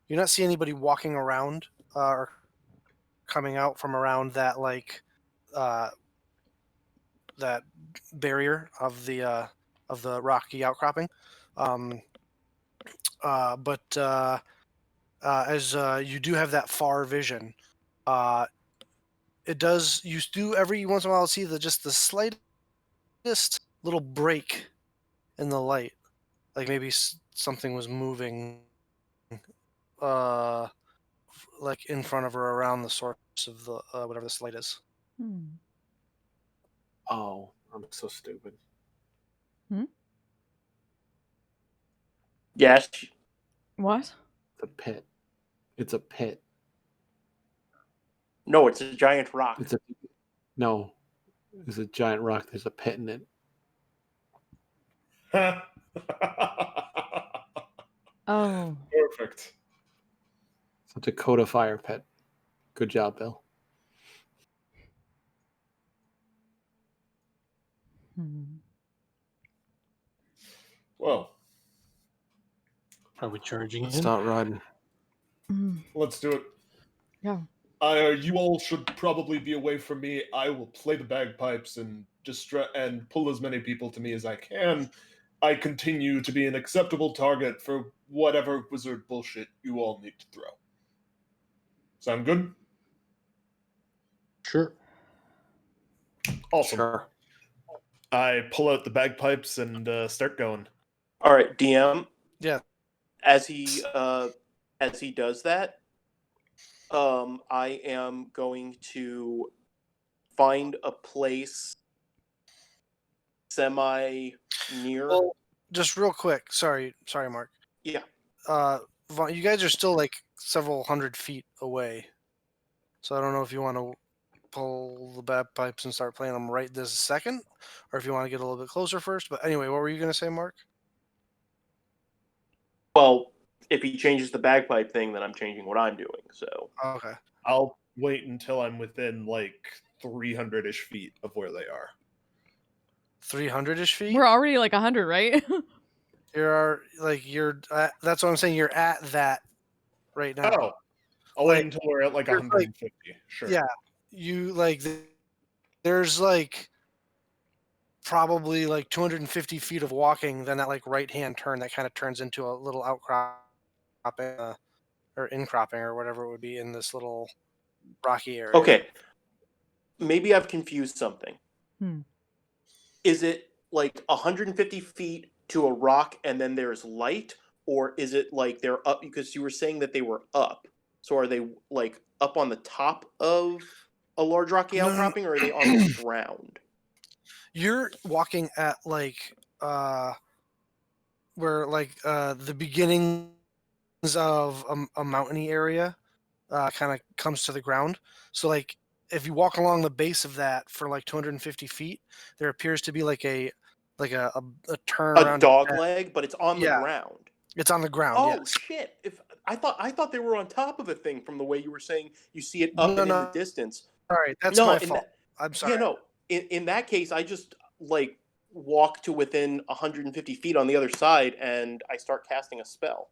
B: do not see anybody walking around or coming out from around that that barrier of the rocky outcropping. But as you do have that far vision, it does. You do every once in a while see just the slightest little break in the light, like maybe something was moving, like in front of her around the source of the whatever this light is.
E: Oh, I'm so stupid.
H: Yes.
A: What?
E: It's a pit. It's a pit.
H: No, it's a giant rock.
E: No. It's a giant rock. There's a pit in it.
A: Oh.
D: Perfect.
E: It's a Dakota fire pit. Good job, Bill.
D: Well,
G: Are we charging in?
E: Start riding.
D: let's do it.
A: Yeah.
D: You all should probably be away from me. I will play the bagpipes and and pull as many people to me as I can. I continue to be an acceptable target for whatever wizard bullshit you all need to throw. Sound good?
G: Sure.
D: Awesome.
E: Sure.
D: I pull out the bagpipes and start going.
H: All right, DM.
B: Yeah.
H: As he does that, I am going to find a place semi near.
B: Well, just real quick. Sorry, Mark.
H: Yeah.
B: Vaughn, you guys are still like several hundred feet away, so I don't know if you want to pull the bagpipes and start playing them right this second, or if you want to get a little bit closer first. But anyway, what were you going to say, Mark?
H: Well, if he changes the bagpipe thing, then I'm changing what I'm doing. So
B: Okay.
D: I'll wait until I'm within like 300-ish feet of where they are.
B: 300-ish feet?
A: We're already like 100, right?
B: You're that's what I'm saying. You're at that right now.
D: Oh, I'll wait until we're at like
B: you're,
D: 150. Sure.
B: Yeah. You there's like probably like 250 feet of walking, then that like right hand turn that kind of turns into a little outcrop or incropping or whatever it would be in this little rocky area.
H: okay, maybe I've confused something.
A: Hmm.
H: Is it like 150 feet to a rock and then there's light, or is it like they're up? Because you were saying that they were up. So are they like up on the top of a large rocky
B: No.
H: outcropping, or are they on the ground?
B: You're walking at like where like the beginnings of a mountainy area kind of comes to the ground. So like if you walk along the base of that for like 250 feet, there appears to be like a turn
H: A
B: around
H: dog leg, but it's on the
B: Yeah.
H: ground.
B: It's on the ground.
H: Oh
B: yes.
H: shit! If I thought they were on top of a thing from the way you were saying you see it up
B: No,
H: and in
B: no.
H: the distance.
B: All right, that's
H: No,
B: my
H: in
B: fault. I'm sorry.
H: Yeah, no. In that case, I just like walk to within 150 feet on the other side, and I start casting a spell.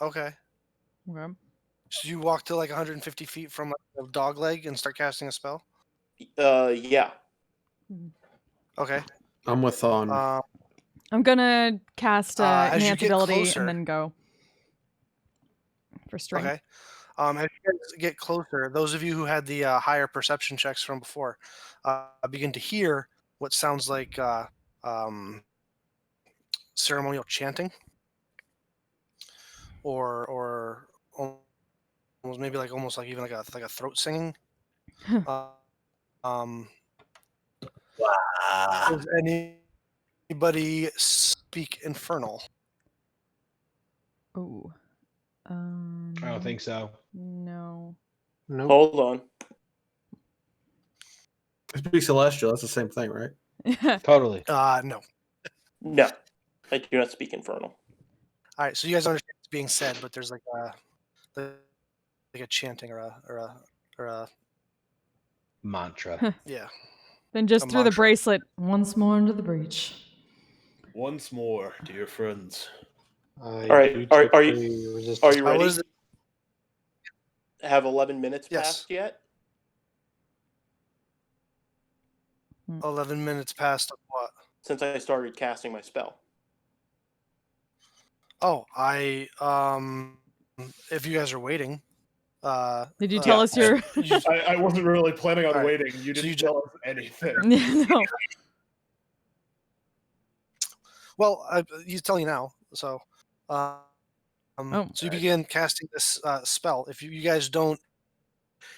B: Okay.
A: Okay.
B: So you walk to like 150 feet from like, a dog leg and start casting a spell?
H: Yeah.
B: Okay.
E: I'm with Thon.
A: I'm gonna cast
B: as you
A: enhance
B: get
A: ability
B: closer-
A: and then go for strength.
B: Okay. As you guys get closer, those of you who had the higher perception checks from before begin to hear what sounds like ceremonial chanting, or almost maybe like almost like even like a throat singing. Does anybody speak Infernal?
A: Ooh.
C: I don't think so.
A: No.
G: Nope.
H: Hold on.
E: Speak Celestial. That's the same thing, right?
C: Totally.
B: No.
H: No, I do not speak Infernal.
B: All right, so you guys understand what's being said, but there's like a chanting or a
C: Mantra.
B: yeah.
A: Then just
B: A
A: through the
B: mantra.
A: bracelet once more into the breach.
D: Once more, dear friends.
G: I
H: All right,
G: do
H: are
G: take
H: you-
G: the resistance.
H: Are you
B: What
H: ready?
B: is it?
H: Have 11 minutes
B: Yes.
H: passed yet?
B: 11 minutes past of what?
H: Since I started casting my spell.
B: Oh, if you guys are waiting.
A: Did you tell us your?
D: I wasn't really planning on
B: All right.
D: waiting. You
B: So
D: didn't
B: you
D: tell us anything.
A: No.
B: Well, he's telling you now. So,
A: Oh.
B: so you begin casting this spell. If you guys don't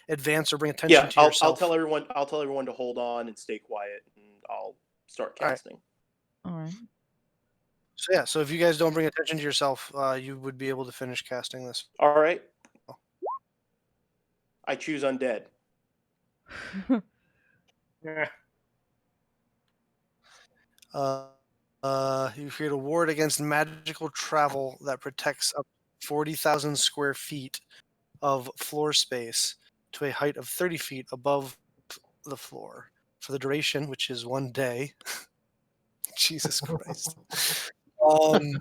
B: advance or bring attention
H: Yeah,
B: to
H: I'll
B: yourself,
H: tell everyone. I'll tell everyone to hold on and stay quiet, and I'll start
B: All right.
H: casting.
A: All right.
B: So yeah, so if you guys don't bring attention to yourself, you would be able to finish casting this.
H: All right. I choose undead.
D: Yeah.
B: You create a ward against magical travel that protects up 40,000 square feet of floor space to a height of 30 feet above the floor for the duration, which is 1 day. Jesus Christ. You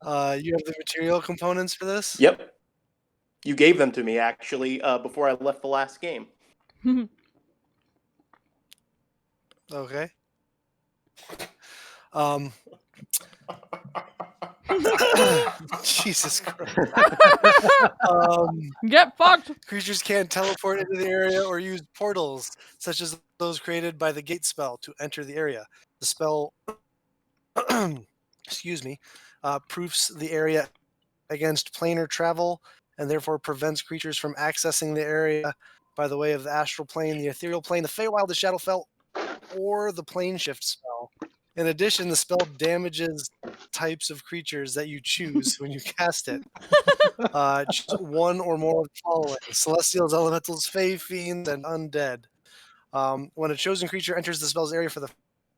B: have the material components for this?
H: Yep. You gave them to me actually before I left the last game.
B: Okay. Jesus Christ.
A: Get fucked.
B: Creatures can't teleport into the area or use portals, such as those created by the gate spell, to enter the area. The spell, excuse me, proofs the area against planar travel and therefore prevents creatures from accessing the area by the way of the astral plane, the ethereal plane, the Feywild, the Shadowfell, or the plane shift spell. In addition, the spell damages types of creatures that you choose when you cast it. Choose one or more of the following: celestials, elementals, fey, fiends, and undead. When a chosen creature enters the spell's area for the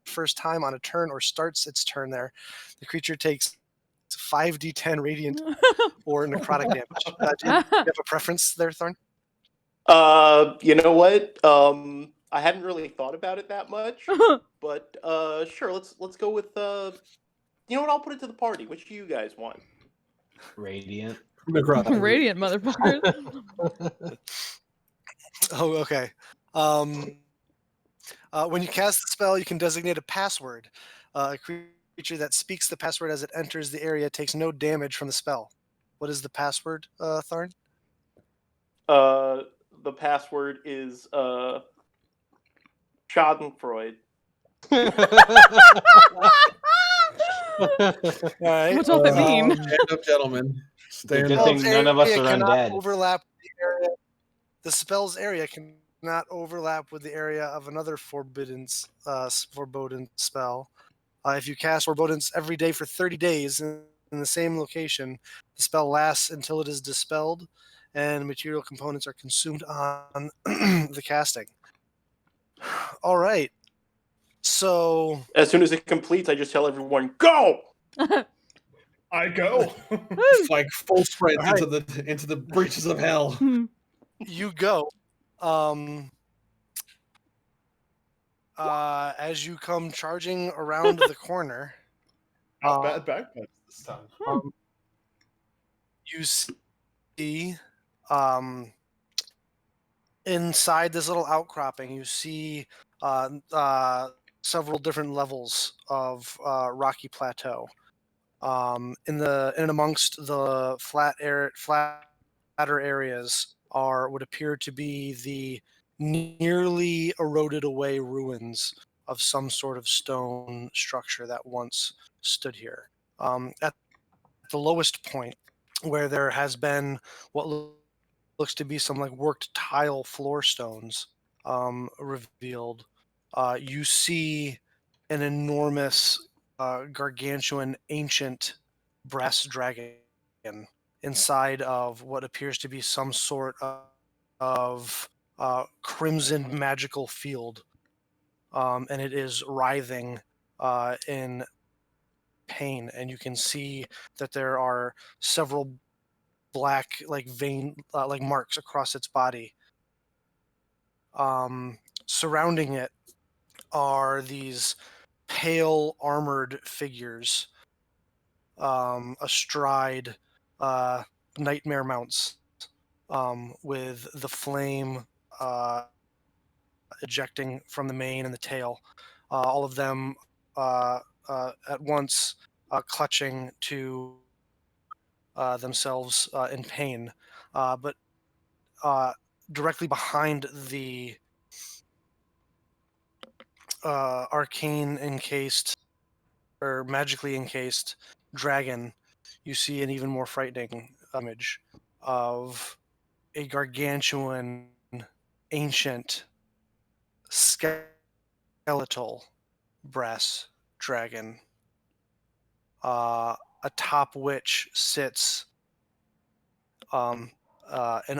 B: first time on a turn or starts its turn there, the creature takes 5d10 radiant or necrotic damage. Do you have a preference there, Thorn?
H: You know what? I haven't really thought about it that much, but sure. Let's go with you know what? I'll put it to the party. Which do you guys want?
C: Radiant.
A: Radiant motherfuckers.
B: Oh, okay. When you cast the spell, you can designate a password. A creature that speaks the password as it enters the area takes no damage from the spell. What is the password, Tharn?
H: The password is Schadenfreude.
B: All right.
A: What's all that mean?
E: Stand up, gentlemen. Stand
F: Good
E: up.
F: thing none of us
B: Area
F: are
B: cannot
F: undead.
B: overlap with the area. The spell's area cannot overlap with the area of another forbidden spell. If you cast Forebodance every day for 30 days in the same location, the spell lasts until it is dispelled and material components are consumed on the casting. All right. So
H: As soon as it completes, I just tell everyone, go!
D: I go.
E: It's like full sprint
B: All right.
E: into the breaches of hell.
B: you go. As you come charging around the corner,
D: Not bad bagpipes this time.
B: you see inside this little outcropping, you see several different levels of rocky plateau. In amongst the flatter areas are what appear to be the nearly eroded away ruins of some sort of stone structure that once stood here. At the lowest point, where there has been what looks to be some like worked tile floor stones revealed, you see an enormous, gargantuan, ancient brass dragon inside of what appears to be some sort of crimson magical field, and it is writhing in pain, and you can see that there are several black vein marks across its body. Surrounding it are these pale armored figures astride nightmare mounts, with the flame ejecting from the mane and the tail, all of them at once clutching to themselves in pain. But directly behind the arcane encased or magically encased dragon, you see an even more frightening image of a gargantuan, ancient, skeletal brass dragon, atop which sits an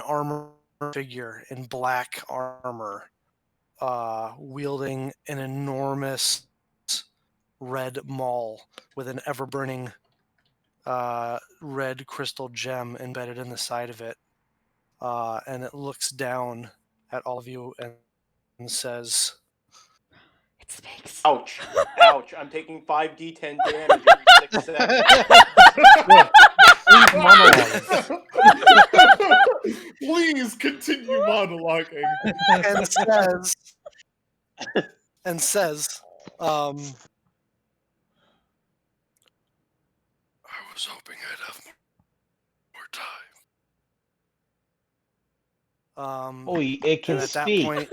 B: armored figure in black armor, wielding an enormous red maul with an ever-burning red crystal gem embedded in the side of it. And it looks down at all of you and says,
A: It speaks.
H: Ouch. Ouch. I'm taking 5d10 damage every 6 seconds.
G: Please monologue.
D: Please continue monologuing.
B: and says, was hoping I'd have more time.
F: Oh, it can
B: And at that
F: speak.
B: point,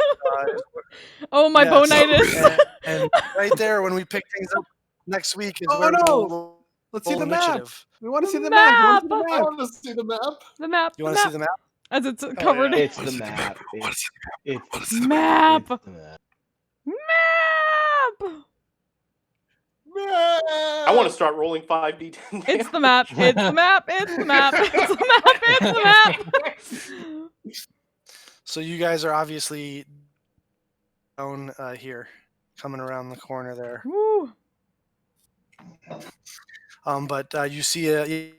A: Oh, my
B: yes,
A: bonitis.
B: and right there, when we pick things up next week, is
E: Oh,
B: where
E: no.
B: we'll
E: Let's see
B: roll
E: the map.
B: initiative.
E: We want to see
A: The
E: the map. We want to see the
A: map.
D: I
E: map.
D: want to see the map.
A: The map.
B: You want to see the map?
A: As it's covered.
D: yeah.
F: It's the map. It's
A: Map.
F: it's the map.
A: Map.
H: I want to start rolling 5d10.
A: It's the map. It's the map. It's the map. It's the map. It's the map.
B: So you guys are obviously down here, coming around the corner there.
A: Woo.
B: But you see an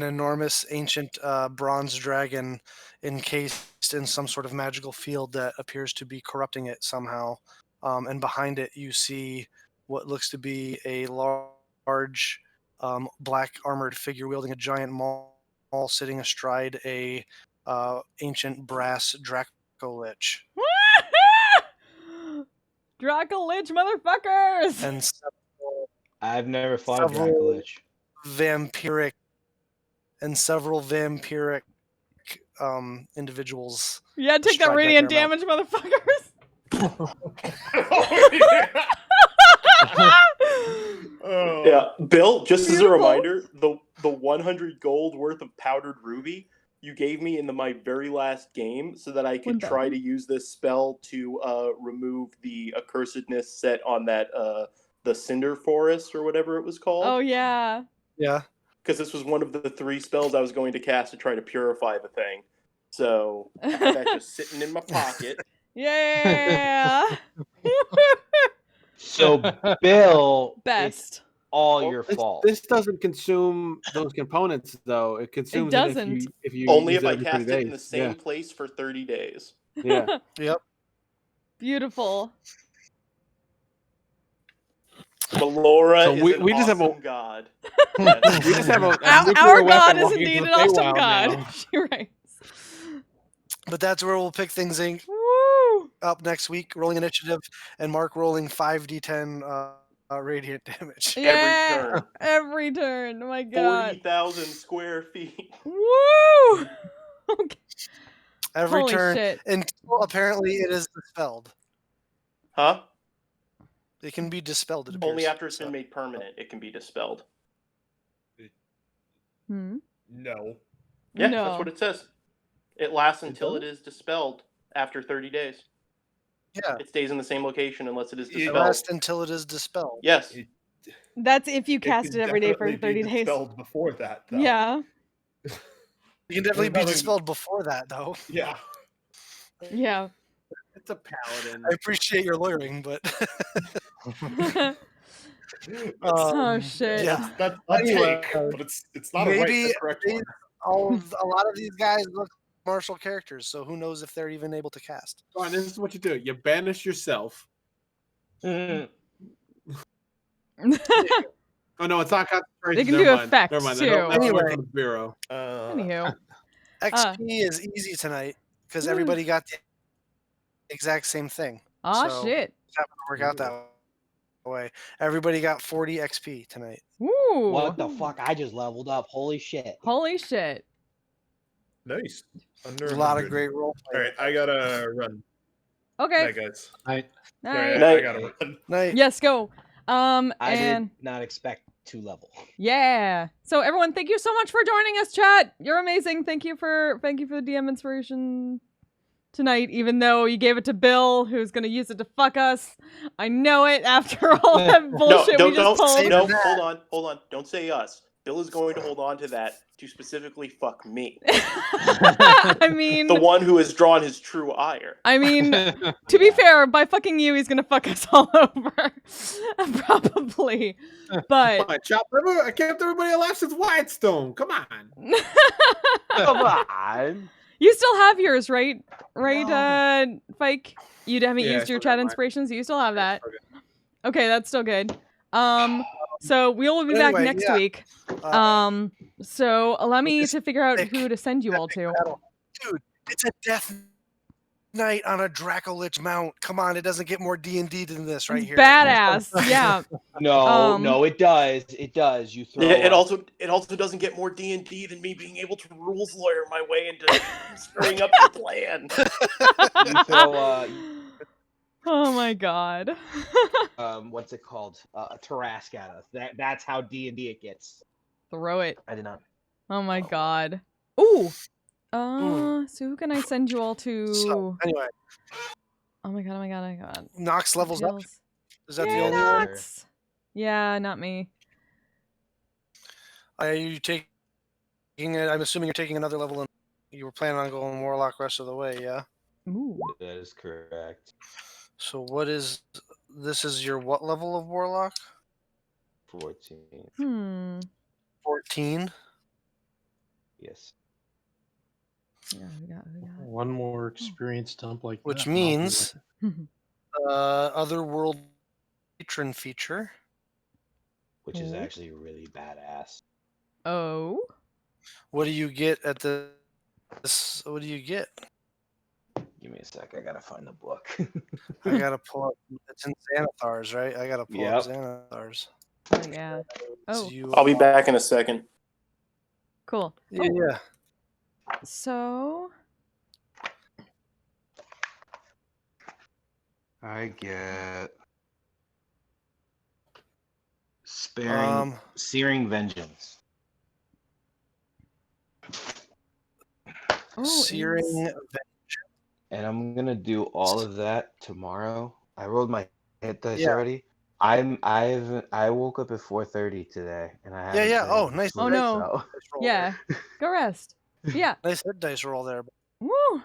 B: enormous ancient bronze dragon encased in some sort of magical field that appears to be corrupting it somehow. And behind it, you see what looks to be a large black armored figure wielding a giant maul, sitting astride a ancient brass Draco-Lich.
A: Draco-Lich motherfuckers.
B: And
F: I've never fought a
B: several
F: Draco-Lich.
B: several vampiric individuals.
A: Yeah, take that
B: stride back
A: radiant
B: their mouth.
A: damage, motherfuckers.
D: Oh.
H: Yeah, Bill. Just as a
A: Beautiful.
H: reminder, the 100 gold worth of powdered ruby you gave me in my very last game, so that I could try to use this spell to remove the accursedness set on that the Cinder Forest or whatever it was called.
A: Oh yeah.
B: Yeah.
H: Because this was one of the 3 spells I was going to cast to try to purify the thing. So I have that just sitting in my pocket.
A: Yeah.
F: So, Bill, it's
A: Best.
F: all your fault.
E: This doesn't consume those components, though. It consumes it
A: doesn't.
E: if you
H: Only
E: use
H: if I
E: every
H: cast
E: 30
H: it in the
E: days.
H: same place for 30 days.
E: Yeah.
B: Yep.
A: Beautiful.
H: Melora
E: So
H: is
E: we-
H: an
E: we just have a-
H: awesome god.
E: We just have a
A: Our
E: nuclear
A: god
E: weapon
A: is
E: walking
A: indeed
E: into
A: an
E: the
A: awesome
E: Feywild
A: god.
E: now.
A: She writes.
B: But that's where we'll pick things
A: Woo!
B: up next week. Rolling initiative, and Mark rolling 5d10 radiant damage.
A: Yeah.
H: turn.
A: Every turn. Oh my god.
H: 40,000 square feet.
A: Woo! Okay.
B: Every
A: Holy
B: turn,
A: shit.
B: until apparently it is dispelled.
H: Huh?
B: It can be dispelled. It appears.
H: Only after it's
B: So-
H: been made permanent, it can be dispelled.
A: Hmm.
D: No.
H: Yeah,
A: No.
H: that's what it says. It lasts until it
D: doesn't?
H: is dispelled after 30 days.
B: Yeah.
H: It stays in the same location unless it is
D: It
B: It
H: dispelled.
B: lasts until it is dispelled.
H: Yes.
D: It-
A: That's if you cast
D: could
A: it every day for
D: definitely
A: 30
D: be
A: days.
D: dispelled before that, though.
A: Yeah.
B: You can definitely be
D: nothing-
B: dispelled before that, though.
D: Yeah.
A: Yeah.
E: It's a paladin.
B: I appreciate your lawyering, but
A: Oh shit.
B: yeah.
D: That's a
B: Anyway,
D: take, but it's not a right
B: maybe
D: the correct one.
B: a lot of these guys look martial characters, so who knows if they're even able to cast.
E: Fine, this is what you do. You banish yourself.
F: Mm.
E: Oh no, it's not concentration.
A: They can
E: Never
A: do
E: mind.
A: effects,
E: Never mind.
A: too.
E: That's
B: Anyway.
E: for the bureau.
A: Anywho.
B: XP is easy tonight because everybody got the exact same thing.
A: Aw
B: So-
A: shit.
B: It happened to work out that way. Everybody got 40 XP tonight.
A: Woo.
F: What the fuck? I just leveled up. Holy shit.
A: Holy shit.
D: Nice. Under
B: There's a lot of
D: 100.
B: great role
D: All right, I gotta run.
A: Okay.
D: Night, guys.
G: Night.
A: Night.
D: Sorry, I gotta run.
B: Night.
A: Yes, go.
F: I
A: And
F: did not expect 2 level.
A: yeah. So everyone, thank you so much for joining us, chat. You're amazing. Thank you for the DM inspiration tonight, even though you gave it to Bill, who's gonna use it to fuck us. I know it after all that bullshit we just pulled.
H: No, hold on. Don't say us. Bill is going to hold on to that to specifically fuck me.
A: I mean,
H: The one who has drawn his true ire.
A: I mean, to be fair, by fucking you, he's gonna fuck us all over. Probably. But
E: Fine, chop. I kept everybody alive since Whitestone. Come on.
F: Come on.
A: you still have yours, right? Right, Fike? You haven't
E: Yeah, I
A: used your
E: still
A: chat
E: got mine.
A: inspirations? You still have that. Okay, that's still good. So we'll be back
B: Anyway,
A: next
B: yeah.
A: week. So allow me to figure out who to send you all to.
B: Dude, it's a death Knight on a Dracolich mount. Come on, it doesn't get more D&D than this right here.
A: Badass. Yeah.
F: No, it does. It does. You throw.
H: Yeah, it also doesn't get more D&D than me being able to rules lawyer my way into screwing up the plan.
F: You throw.
A: Oh my god.
F: What's it called? A Tarask at us. That's how D&D it gets.
A: Throw it.
F: I did not.
A: Oh my god. Ooh.
B: Ooh.
A: So who can I send you all to?
B: So, anyway,
A: Oh my god, oh my god, oh my god.
B: Nox levels up.
A: Details.
B: Is that
A: Yay,
B: the only one?
A: Nox! Yeah, not me.
B: Are you taking it? I'm assuming you're taking another level, and you were planning on going Warlock rest of the way, yeah?
A: Ooh.
F: That is correct.
B: So what is... This is your what level of Warlock?
F: 14.
B: 14?
F: Yes.
A: Yeah, who got?
G: One more experience dump like
B: Which
G: that, and I'll be
B: means... Otherworld patron feature.
F: Which is
A: Oh.
F: actually really badass.
A: Oh.
B: What do you get at the... This, what do you get?
F: Give me a sec. I gotta find the book.
B: I gotta pull up... It's in Xanathar's, right? I gotta pull up
F: Yep.
B: Xanathar's.
A: Oh yeah. Oh,
H: I'll be back in a second.
A: cool.
B: Yeah, yeah.
A: So
F: I get Searing Vengeance.
B: Searing Vengeance.
F: And I'm gonna do all of that tomorrow. I rolled my hit dice
B: Yeah.
F: already. I woke up at 4:30 today, and I haven't
B: Yeah.
F: been
B: Oh,
F: able to
B: nice.
A: Oh
F: sleep,
A: no.
F: so-
B: Dice roll
A: Yeah. Go rest. Yeah.
B: there. Nice hit dice roll there.
A: Woo.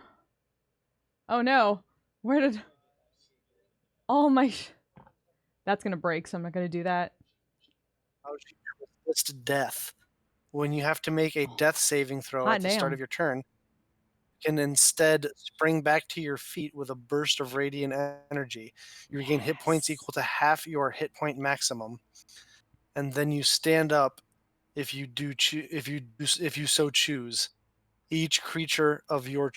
A: Oh no. Where did? Oh my. That's gonna break, so I'm not gonna do that.
B: How would you resist death? When you have to make a death saving throw
A: Hot
B: at the start
A: damn.
B: of your turn, you can instead spring back to your feet with a burst of radiant energy. You regain hit points equal to half your hit point maximum, and then you stand up if you so choose. Each creature of your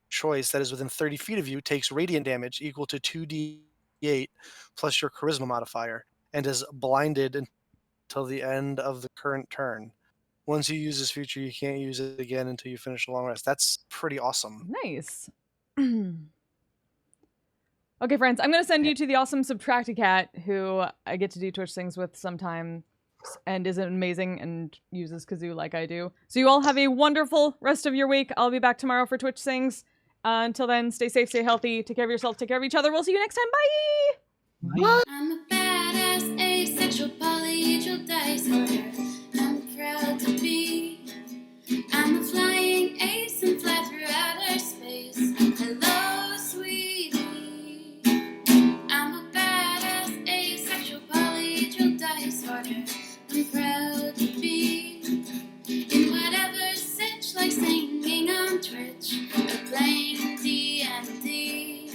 B: choice that is within 30 feet of you takes radiant damage equal to 2d8 plus your charisma modifier, and is blinded until the end of the current turn. Once you use this feature, you can't use it again until you finish a long rest. That's pretty awesome.
A: Nice. Okay, friends, I'm going to send you to the awesome Subtracticat, who I get to do Twitch things with sometimes and is amazing and uses Kazoo like I do. So you all have a wonderful rest of your week. I'll be back tomorrow for Twitch things. Until then, stay safe, stay healthy, take care of yourself, take care of each other. We'll see you next time. Bye!
J: I'm a badass asexual polyhedral dice holder. I'm proud to be. I'm a flying ace and fly through outer space. Hello, sweetie. I'm a badass asexual polyhedral dice holder. I'm proud to be in whatever sitch, like singing on Twitch or playing D&D.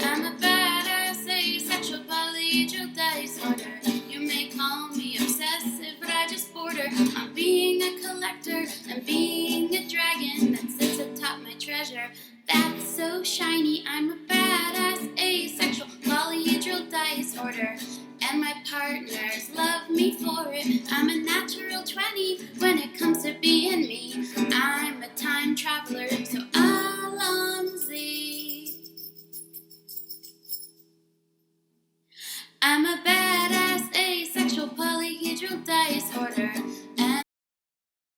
J: I'm a badass asexual polyhedral dice holder. You may call me obsessive, but I just border on being a collector and being a dragon that sits atop my treasure. That's so shiny. I'm a badass asexual polyhedral dice holder, and my partners love me for it. I'm